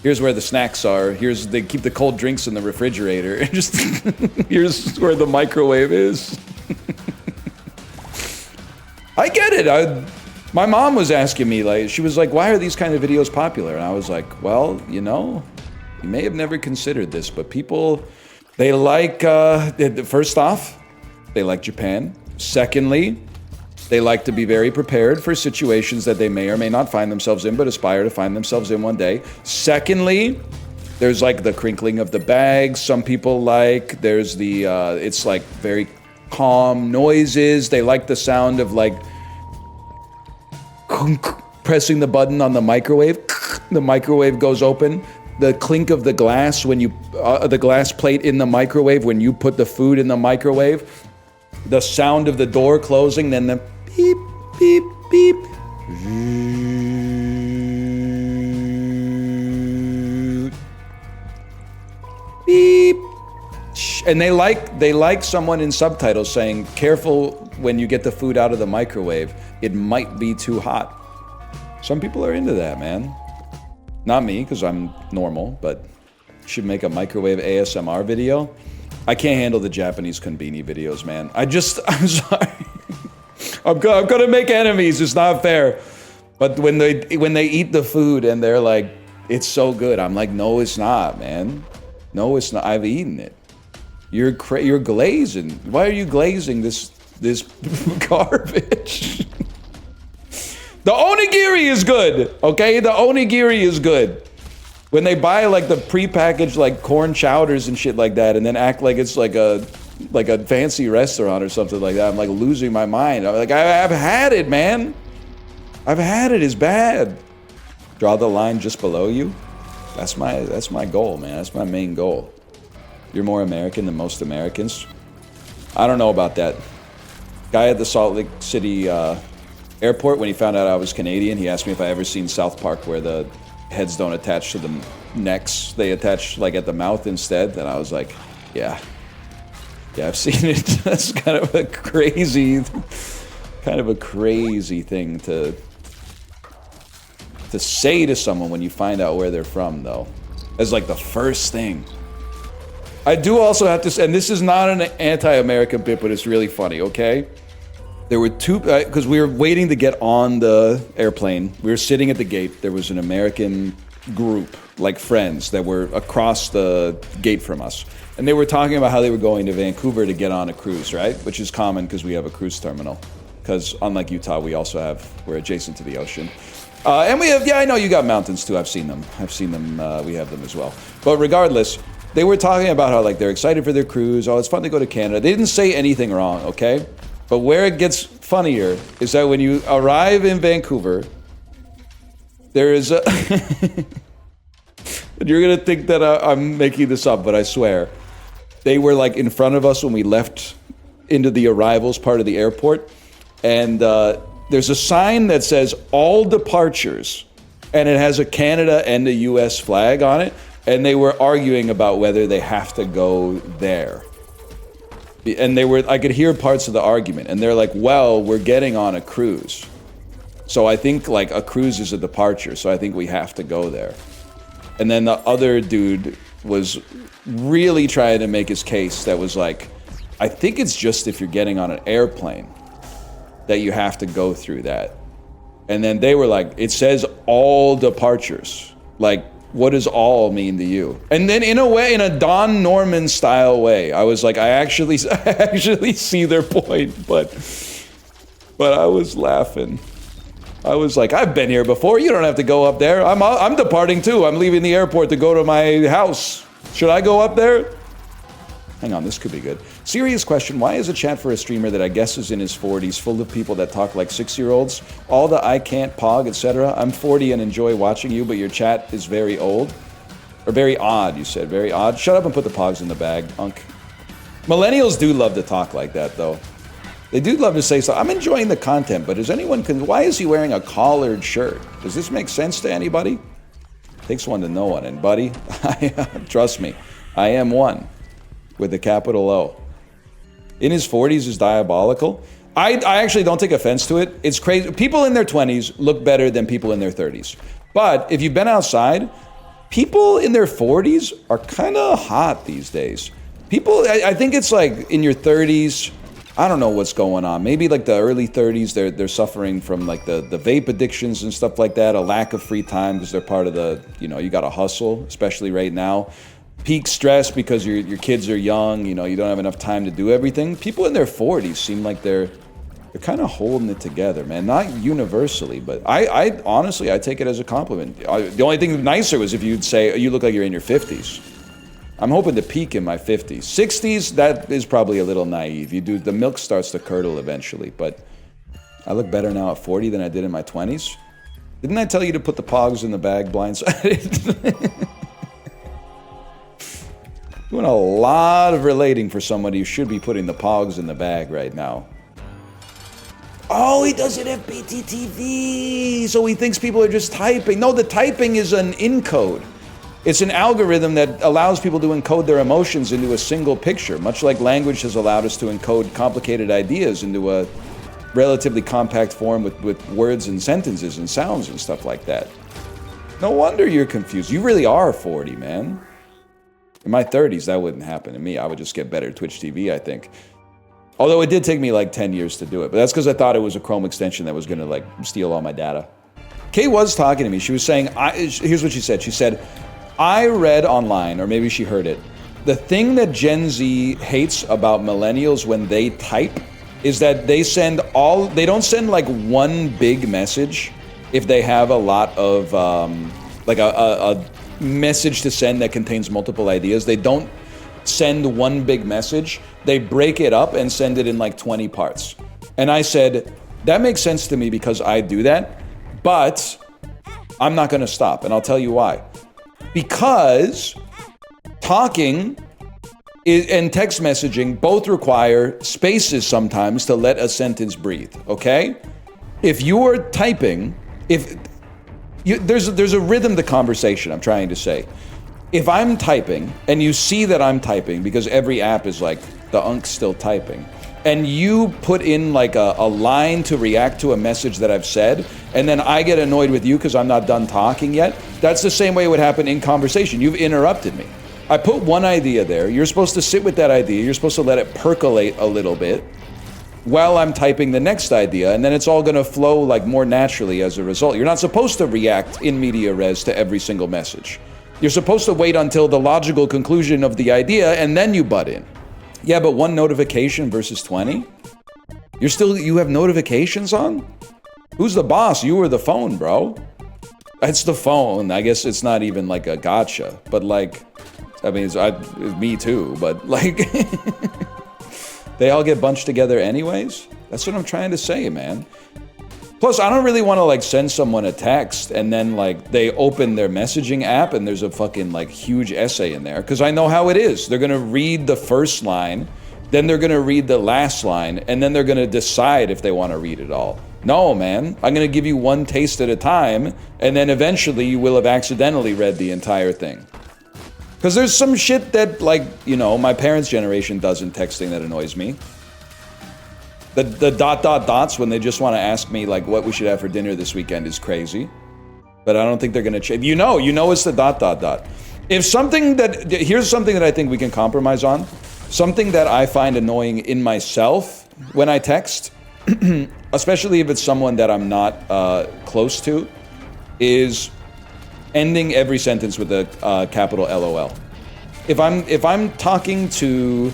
Here's where the snacks are. They keep the cold drinks in the refrigerator. Just here's where the microwave is. I get it. My mom was asking me, like, she was like, why are these kind of videos popular? And I was like, well, you know, you may have never considered this, but people, they like, first off, they like Japan. Secondly, they like to be very prepared for situations that they may or may not find themselves in, but aspire to find themselves in one day. Secondly, there's like the crinkling of the bag. Some people like, there's the, it's like very calm noises. They like the sound of like pressing the button on the microwave. The microwave goes open. The clink of the glass when you, the glass plate in the microwave when you put the food in the microwave. The sound of the door closing, then the beep, beep, beep. Beep. And they like someone in subtitles saying, careful when you get the food out of the microwave, it might be too hot. Some people are into that, man. Not me, because I'm normal, but should make a microwave ASMR video. I can't handle the Japanese konbini videos, man. I'm sorry. I'm gonna make enemies, it's not fair. But when they eat the food and they're like, it's so good, I'm like, no, it's not, man. No, it's not. I've eaten it. You're glazing. Why are you glazing this garbage? The onigiri is good, okay? The onigiri is good. When they buy like the prepackaged like corn chowders and shit like that, and then act like it's like a fancy restaurant or something like that, I'm like losing my mind. I'm like, I've had it, man. I've had it. It's bad. Draw the line just below you. That's my goal, man. That's my main goal. You're more American than most Americans. I don't know about that. Guy at the Salt Lake City airport, when he found out I was Canadian, he asked me if I ever seen South Park where the heads don't attach to the necks. They attach like at the mouth instead. And I was like, yeah, I've seen it. That's kind of a crazy thing to say to someone when you find out where they're from, though. As like the first thing. I do also have to say, and this is not an anti-American bit, but it's really funny, okay? There were two, because we were waiting to get on the airplane. We were sitting at the gate. There was an American group, like friends, that were across the gate from us. And they were talking about how they were going to Vancouver to get on a cruise, right? Which is common because we have a cruise terminal. Because unlike Utah, we're adjacent to the ocean. And we have, I know you got mountains too. I've seen them. We have them as well. But regardless, they were talking about how like they're excited for their cruise. Oh, it's fun to go to Canada. They didn't say anything wrong, okay? But where it gets funnier is that when you arrive in Vancouver, there is a... You're gonna think that I'm making this up, but I swear. They were like in front of us when we left into the arrivals part of the airport. And there's a sign that says all departures. And it has a Canada and a US flag on it. And they were arguing about whether they have to go there. And I could hear parts of the argument. And they're like, well, we're getting on a cruise. So I think like a cruise is a departure. So I think we have to go there. And then the other dude was really trying to make his case that was like, I think it's just if you're getting on an airplane that you have to go through that. And then they were like, it says all departures. Like, what does all mean to you? And then in a way, in a Don Norman style way, I was like, I actually see their point, but I was laughing. I was like, I've been here before. You don't have to go up there. I'm departing too. I'm leaving the airport to go to my house. Should I go up there? Hang on, this could be good. Serious question, why is a chat for a streamer that I guess is in his 40s full of people that talk like 6-year-olds? All the I can't pog, etc. I'm 40 and enjoy watching you, but your chat is very old. Or very odd, you said. Very odd. Shut up and put the pogs in the bag, Unk. Millennials do love to talk like that, though. They do love to say so. I'm enjoying the content, but why is he wearing a collared shirt? Does this make sense to anybody? Takes one to know one, and buddy, trust me, I am one. With a capital O. In his 40s is diabolical. I actually don't take offense to it. It's crazy. People in their 20s look better than people in their 30s. But if you've been outside, people in their 40s are kind of hot these days. I think it's like in your 30s, I don't know what's going on. Maybe like the early 30s, they're suffering from like the vape addictions and stuff like that, a lack of free time because they're part of the, you got to hustle, especially right now. Peak stress because your kids are young, you don't have enough time to do everything. People in their 40s seem like they're kind of holding it together, man. Not universally, but I honestly, I take it as a compliment. The only thing nicer was if you'd say, you look like you're in your 50s. I'm hoping to peak in my 50s. 60s, that is probably a little naive. The milk starts to curdle eventually, but I look better now at 40 than I did in my 20s. Didn't I tell you to put the pogs in the bag blindsided? Doing a lot of relating for somebody who should be putting the pogs in the bag right now. Oh, he does it at BTTV, so he thinks people are just typing. No, the typing is an encode. It's an algorithm that allows people to encode their emotions into a single picture, much like language has allowed us to encode complicated ideas into a relatively compact form with words and sentences and sounds and stuff like that. No wonder you're confused. You really are 40, man. In my 30s, that wouldn't happen to me. I would just get better at Twitch TV, I think. Although it did take me like 10 years to do it. But that's because I thought it was a Chrome extension that was going to like steal all my data. Kay was talking to me. She was saying, here's what she said. She said, I read online, or maybe she heard it, the thing that Gen Z hates about millennials when they type is that they don't send like one big message if they have a lot of, like a message to send that contains multiple ideas. They don't send one big message. They break it up and send it in like 20 parts. And I said, that makes sense to me because I do that, but I'm not gonna stop, and I'll tell you why. Because talking and text messaging both require spaces sometimes to let a sentence breathe, okay? If you're typing, there's a rhythm to conversation, I'm trying to say. If I'm typing, and you see that I'm typing, because every app is like, the unk's still typing, and you put in like a line to react to a message that I've said, and then I get annoyed with you because I'm not done talking yet, that's the same way it would happen in conversation. You've interrupted me. I put one idea there, you're supposed to sit with that idea, you're supposed to let it percolate a little bit while I'm typing the next idea, and then it's all gonna flow like more naturally as a result. You're not supposed to react in media res to every single message. You're supposed to wait until the logical conclusion of the idea and then you butt in. Yeah, but one notification versus 20? You have notifications on? Who's the boss? You or the phone, bro? It's the phone. I guess it's not even like a gotcha, but like, I mean, it's me too, but like, they all get bunched together anyways? That's what I'm trying to say, man. Plus, I don't really want to like send someone a text and then like they open their messaging app and there's a fucking like huge essay in there, because I know how it is. They're gonna read the first line, then they're gonna read the last line, and then they're gonna decide if they want to read it all. No, man, I'm gonna give you one taste at a time, and then eventually you will have accidentally read the entire thing. Because there's some shit that, like, you know, my parents' generation does in texting that annoys me. The ... dots when they just want to ask me like what we should have for dinner this weekend is crazy. But I don't think they're gonna change. You know it's the ... If something here's something that I think we can compromise on. Something that I find annoying in myself when I text, especially if it's someone that I'm not close to, is ending every sentence with a capital LOL. If I'm talking to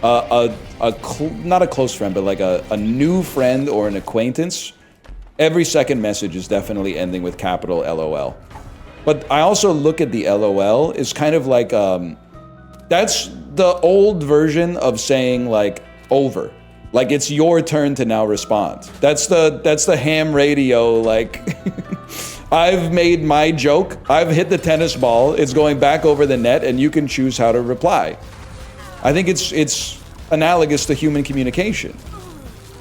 not a close friend, but like a new friend or an acquaintance, every second message is definitely ending with capital LOL. But I also look at the LOL as kind of like, that's the old version of saying like over. Like it's your turn to now respond. That's the ham radio, like, I've made my joke, I've hit the tennis ball, it's going back over the net, and you can choose how to reply. I think it's analogous to human communication.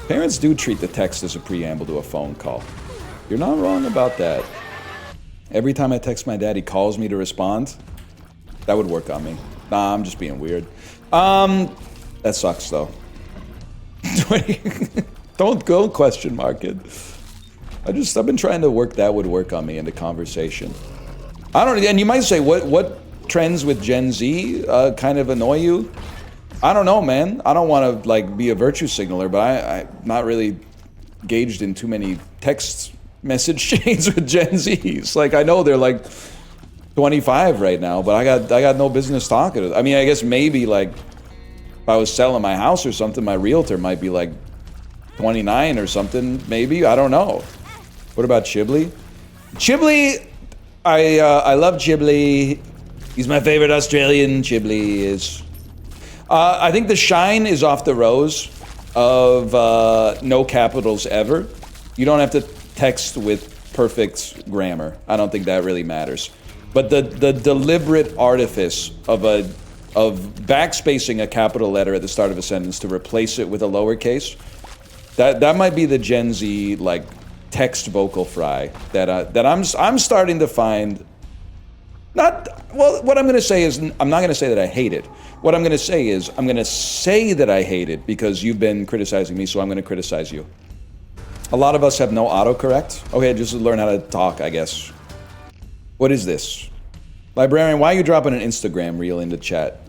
Parents do treat the text as a preamble to a phone call. You're not wrong about that. Every time I text my dad, he calls me to respond. That would work on me. Nah, I'm just being weird. That sucks though. Don't go question mark it. I've been trying to work that would work on me into conversation. I don't, and you might say, what trends with Gen Z kind of annoy you? I don't know, man. I don't want to like be a virtue signaler, but I'm not really engaged in too many text message chains with Gen Zs. Like I know they're like 25 right now, but I got no business talking to them. I mean, I guess maybe like if I was selling my house or something, my realtor might be like 29 or something, maybe. I don't know. What about Chibli? Chibli, I love Chibli. He's my favorite Australian. Chiblee is. I think the shine is off the rose of no capitals ever. You don't have to text with perfect grammar. I don't think that really matters. But the deliberate artifice of backspacing a capital letter at the start of a sentence to replace it with a lowercase, that might be the Gen Z like text vocal fry that I'm starting to find. What I'm going to say is I'm not going to say that I hate it. What I'm going to say is I'm going to say that I hate it because you've been criticizing me, so I'm going to criticize you. A lot of us have no autocorrect. Okay, just learn how to talk, I guess. What is this? Librarian, why are you dropping an Instagram reel into chat?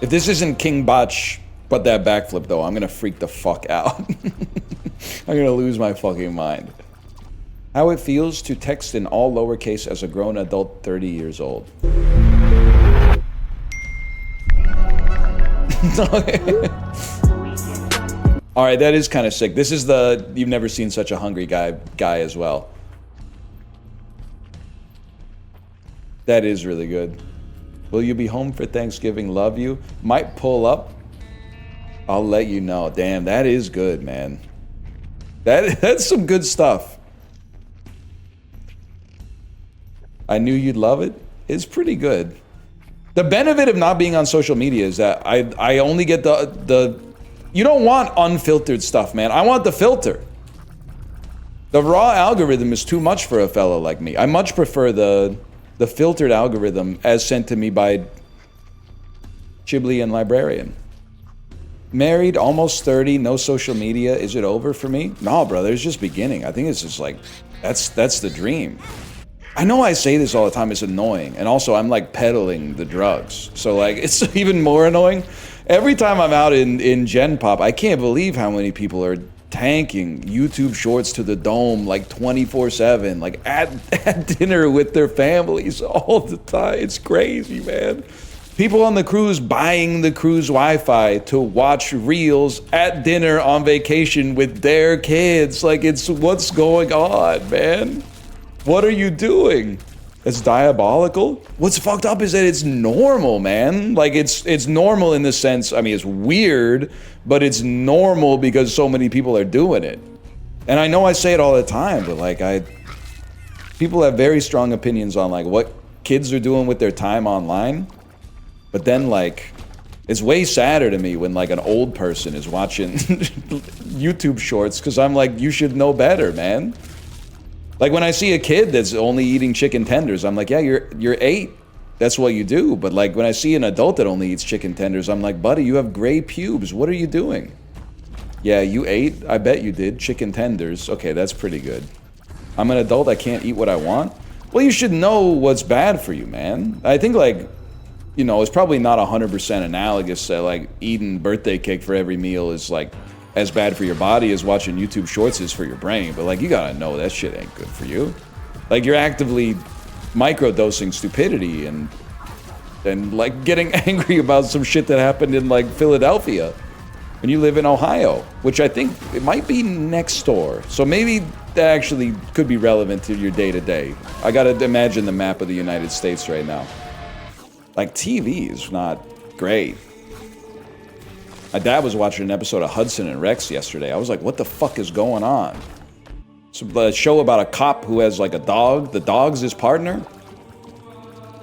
If this isn't King Botch, but that backflip though, I'm going to freak the fuck out. I'm going to lose my fucking mind. How it feels to text in all lowercase as a grown adult 30 years old. All right, that is kind of sick. This is the you've never seen such a hungry guy as well. That is really good. Will you be home for Thanksgiving? Love you. Might pull up. I'll let you know. Damn, that is good, man. That's some good stuff. I knew you'd love it. It's pretty good. The benefit of not being on social media is that I only get the you don't want unfiltered stuff, man. I want the filter. The raw algorithm is too much for a fellow like me. I much prefer the filtered algorithm as sent to me by Chiblee and Librarian. Married, almost 30, no social media. Is it over for me? No, brother, it's just beginning. I think it's just like, that's the dream. I know I say this all the time, it's annoying. And also I'm like peddling the drugs. So like, it's even more annoying. Every time I'm out in Gen Pop, I can't believe how many people are tanking YouTube shorts to the dome like 24/7, like at dinner with their families all the time. It's crazy, man. People on the cruise buying the cruise Wi-Fi to watch reels at dinner on vacation with their kids. Like, it's what's going on, man? What are you doing? It's diabolical. What's fucked up is that it's normal, man. Like, it's normal in the sense, I mean, it's weird, but it's normal because so many people are doing it. And I know I say it all the time, but like, people have very strong opinions on like what kids are doing with their time online. But then like, it's way sadder to me when like an old person is watching YouTube shorts, because I'm like, you should know better, man. Like when I see a kid that's only eating chicken tenders, I'm like, yeah, you're 8. That's what you do. But like when I see an adult that only eats chicken tenders, I'm like, buddy, you have gray pubes. What are you doing? Yeah, you ate? I bet you did. Chicken tenders. Okay, that's pretty good. I'm an adult, I can't eat what I want? Well, you should know what's bad for you, man. I think like, you know, it's probably not 100% analogous that like eating birthday cake for every meal is like as bad for your body as watching YouTube shorts is for your brain, but like you gotta know that shit ain't good for you. Like you're actively microdosing stupidity and like getting angry about some shit that happened in like Philadelphia when you live in Ohio, which I think it might be next door. So maybe that actually could be relevant to your day to day. I gotta imagine the map of the United States right now. Like TV is not great. My dad was watching an episode of Hudson and Rex yesterday. I was like, what the fuck is going on? It's a show about a cop who has like a dog. The dog's his partner.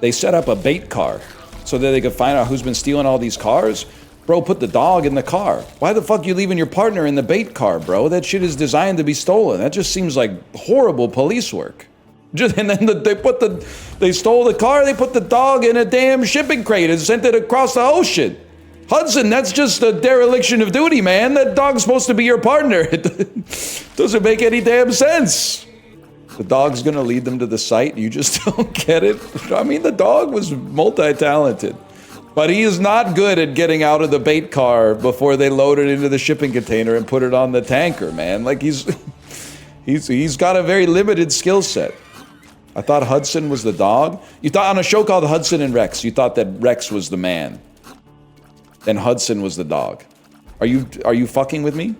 They set up a bait car so that they could find out who's been stealing all these cars. Bro, put the dog in the car. Why the fuck you leaving your partner in the bait car, bro? That shit is designed to be stolen. That just seems like horrible police work. And then they stole the car, they put the dog in a damn shipping crate and sent it across the ocean. Hudson, that's just a dereliction of duty, man. That dog's supposed to be your partner. It doesn't make any damn sense. The dog's gonna lead them to the site, you just don't get it. I mean, the dog was multi-talented, but he is not good at getting out of the bait car before they load it into the shipping container and put it on the tanker, man. Like he's got a very limited skill set. I thought Hudson was the dog. You thought on a show called Hudson and Rex, you thought that Rex was the man. Then Hudson was the dog. Are you fucking with me?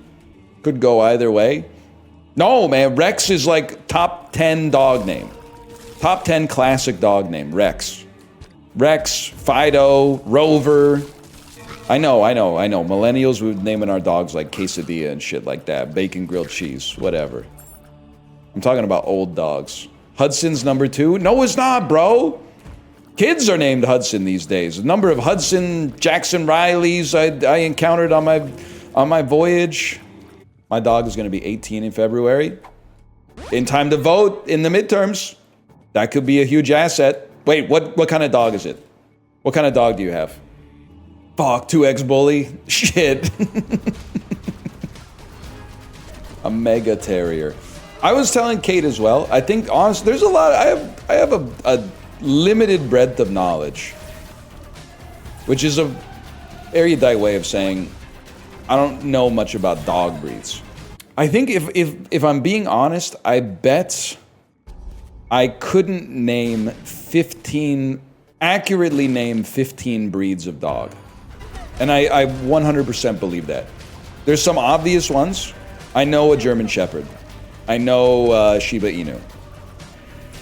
Could go either way. No, man, Rex is like top 10 dog name. Top 10 classic dog name, Rex. Rex, Fido, Rover. I know. Millennials, we would naming our dogs like quesadilla and shit like that. Bacon grilled cheese, whatever. I'm talking about old dogs. Hudson's number 2? No, it's not, bro. Kids are named Hudson these days. The number of Hudson, Jackson Rileys I encountered on my voyage. My dog is going to be 18 in February. In time to vote in the midterms. That could be a huge asset. Wait, what kind of dog is it? What kind of dog do you have? Fuck, 2X bully? Shit. A mega terrier. I was telling Kate as well. I think, honestly, there's a lot. I have a limited breadth of knowledge, which is a erudite way of saying I don't know much about dog breeds. I think if I'm being honest, I bet I couldn't accurately name 15 breeds of dog. And I 100% believe that. There's some obvious ones. I know a German Shepherd. I know Shiba Inu.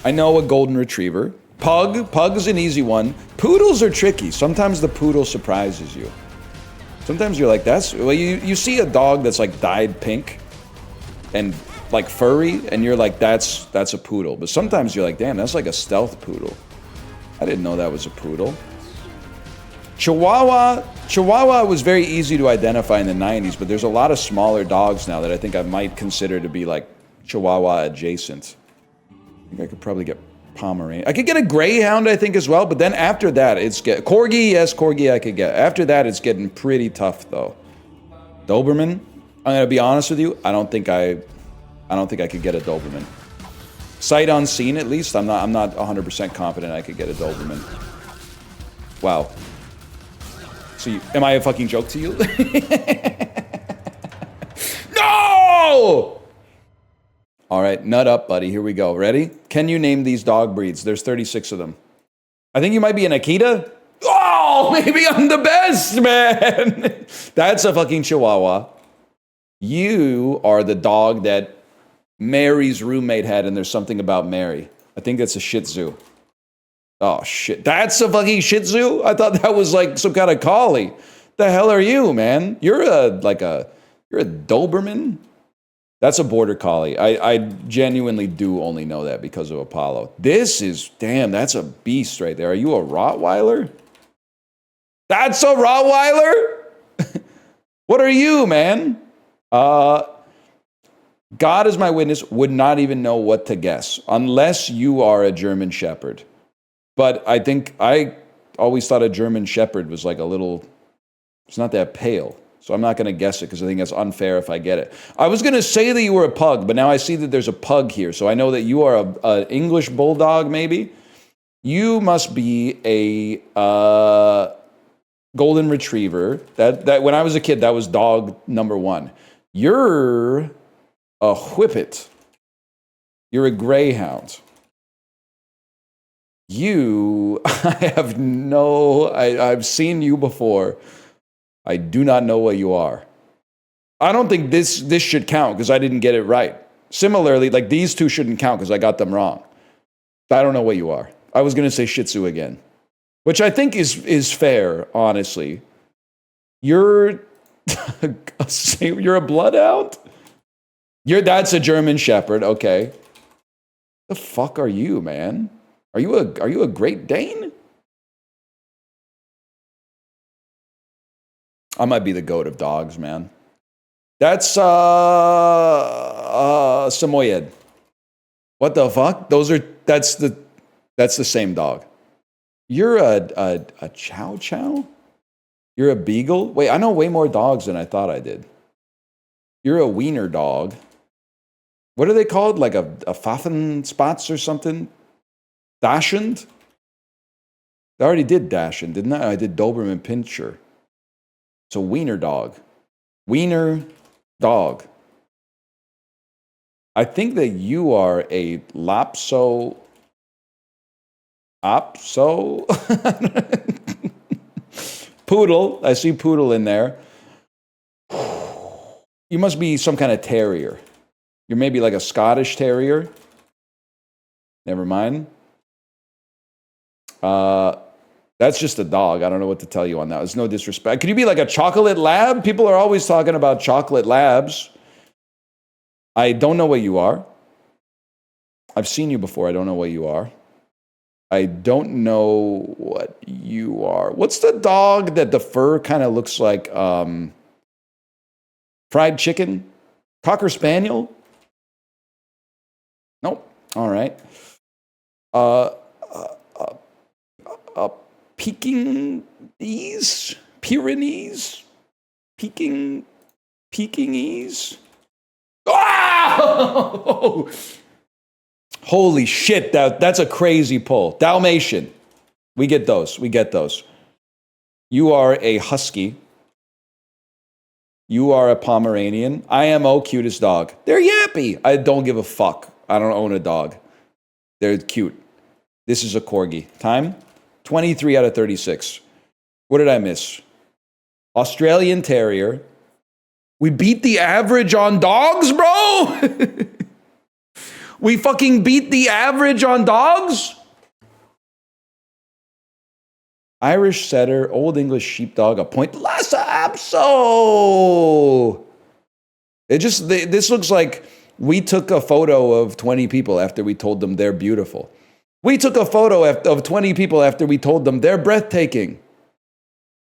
I know a Golden Retriever. Pug is an easy one. Poodles are tricky. Sometimes the poodle surprises you. Sometimes you're like, you see a dog that's like dyed pink and like furry, and you're like, that's a poodle. But sometimes you're like, damn, that's like a stealth poodle. I didn't know that was a poodle. Chihuahua was very easy to identify in the 90s, but there's a lot of smaller dogs now that I think I might consider to be like Chihuahua adjacent. I think I could probably get Pomeranian. I could get a Greyhound, I think, as well, but then after that, Corgi, yes, Corgi I could get. After that, it's getting pretty tough, though. Doberman, I'm gonna be honest with you, I don't think I could get a Doberman. Sight unseen, at least, I'm not 100% confident I could get a Doberman. Wow. So, am I a fucking joke to you? No! All right, nut up, buddy. Here we go. Ready? Can you name these dog breeds? There's 36 of them. I think you might be an Akita. Oh, maybe I'm the best, man. That's a fucking Chihuahua. You are the dog that Mary's roommate had, and there's something about Mary. I think that's a Shih Tzu. Oh, shit. That's a fucking Shih Tzu? I thought that was like some kind of collie. The hell are you, man? You're a Doberman? That's a border collie. I genuinely do only know that because of Apollo. Damn, that's a beast right there. Are you a Rottweiler? That's a Rottweiler? What are you, man? God is my witness, would not even know what to guess, unless you are a German Shepherd. But I think I always thought a German Shepherd was like it's not that pale. So I'm not going to guess it because I think it's unfair if I get it. I was going to say that you were a pug, but now I see that there's a pug here. So I know that you are an English bulldog, maybe. You must be a golden retriever. That when I was a kid, that was dog number 1. You're a whippet. You're a greyhound. I've seen you before. I do not know what you are. I don't think this should count because I didn't get it right. Similarly, like these two shouldn't count because I got them wrong. I don't know what you are. I was going to say Shih Tzu again, which I think is fair, honestly. You're a bloodhound? That's a German Shepherd, okay. The fuck are you, man? Are you a Great Dane? I might be the goat of dogs, man. That's Samoyed. What the fuck? That's the same dog. You're a Chow Chow? You're a beagle? Wait, I know way more dogs than I thought I did. You're a wiener dog. What are they called? Like a Pfaffenspots or something? Dachshund? I already did Dachshund, didn't I? I did Doberman Pinscher. So wiener dog. Wiener dog. I think that you are a Opso? Poodle. I see poodle in there. You must be some kind of terrier. You're maybe like a Scottish terrier. Never mind. That's just a dog. I don't know what to tell you on that. There's no disrespect. Could you be like a chocolate lab? People are always talking about chocolate labs. I don't know what you are. I've seen you before. I don't know what you are. I don't know what you are. What's the dog that the fur kind of looks like fried chicken? Cocker Spaniel? Nope. All right. Pekingese? Pyrenees? Pekingese? Ah! Holy shit, that's a crazy pull. Dalmatian. We get those. You are a husky. You are a Pomeranian. IMO, cutest dog. They're yappy. I don't give a fuck. I don't own a dog. They're cute. This is a corgi. Time? 23 out of 36. What did I miss? Australian Terrier. We beat the average on dogs, bro? We fucking beat the average on dogs? Irish setter, Old English sheepdog, a point Lhasa Apso. This looks like we took a photo of 20 people after we told them they're beautiful. We took a photo of 20 people after we told them they're breathtaking.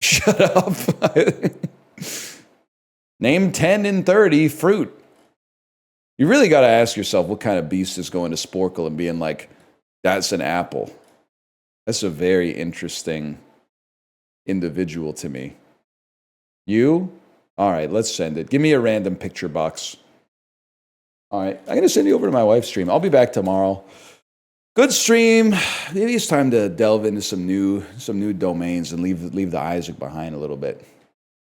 Shut up. Name 10 in 30 fruit. You really got to ask yourself what kind of beast is going to Sporkle and being like, that's an apple. That's a very interesting individual to me. You? All right, let's send it. Give me a random picture box. All right, I'm going to send you over to my wife's stream. I'll be back tomorrow. Good stream. Maybe it's time to delve into some new domains and leave the Isaac behind a little bit.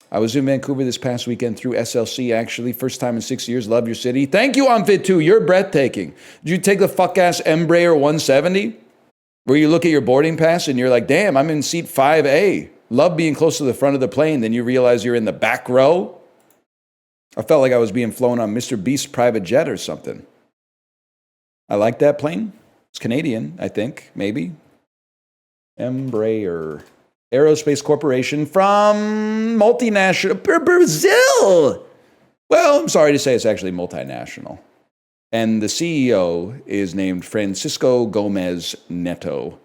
I was in Vancouver this past weekend through SLC, actually. First time in 6 years. Love your city. Thank you, Unfit2. You're breathtaking. Did you take the fuck-ass Embraer 170? Where you look at your boarding pass and you're like, damn, I'm in seat 5A. Love being close to the front of the plane. Then you realize you're in the back row. I felt like I was being flown on Mr. Beast's private jet or something. I like that plane. It's Canadian, I think, maybe. Embraer. Aerospace Corporation from multinational Brazil. Well, I'm sorry to say it's actually multinational. And the CEO is named Francisco Gomez Neto,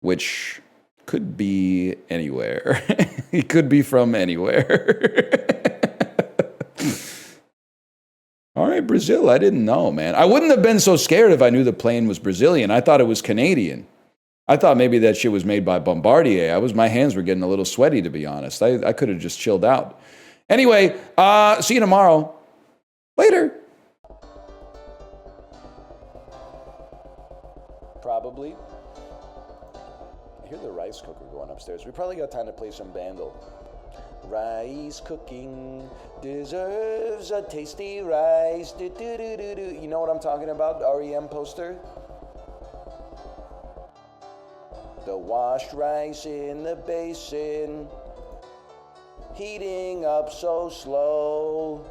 which could be anywhere. He could be from anywhere. All right, Brazil. I didn't know, man. I wouldn't have been so scared if I knew the plane was Brazilian. I thought it was Canadian. I thought maybe that shit was made by Bombardier. My hands were getting a little sweaty, to be honest. I could have just chilled out. Anyway, see you tomorrow. Later. Probably. I hear the rice cooker going upstairs. We probably got time to play some Bandle. Rice cooking deserves a tasty rice. Do, do, do, do, do. You know what I'm talking about? REM poster? The washed rice in the basin, heating up so slow.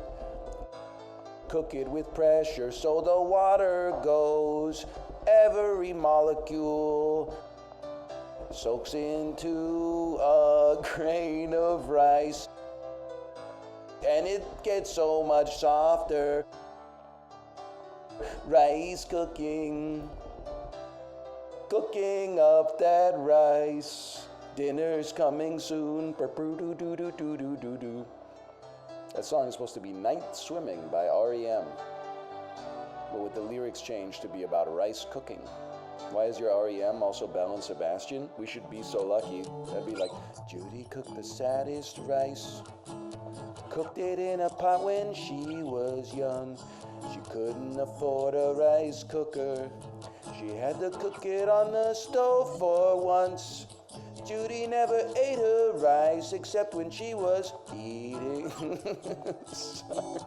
Cook it with pressure so the water goes. Every molecule soaks into a grain of rice, and it gets so much softer. Rice cooking. Cooking up that rice. Dinner's coming soon. That song is supposed to be Night Swimming by REM, but with the lyrics changed to be about rice cooking. Why is your REM also Belle and Sebastian? We should be so lucky. That'd be like, Judy cooked the saddest rice. Cooked it in a pot when she was young. She couldn't afford a rice cooker. She had to cook it on the stove for once. Judy never ate her rice except when she was eating. Sorry.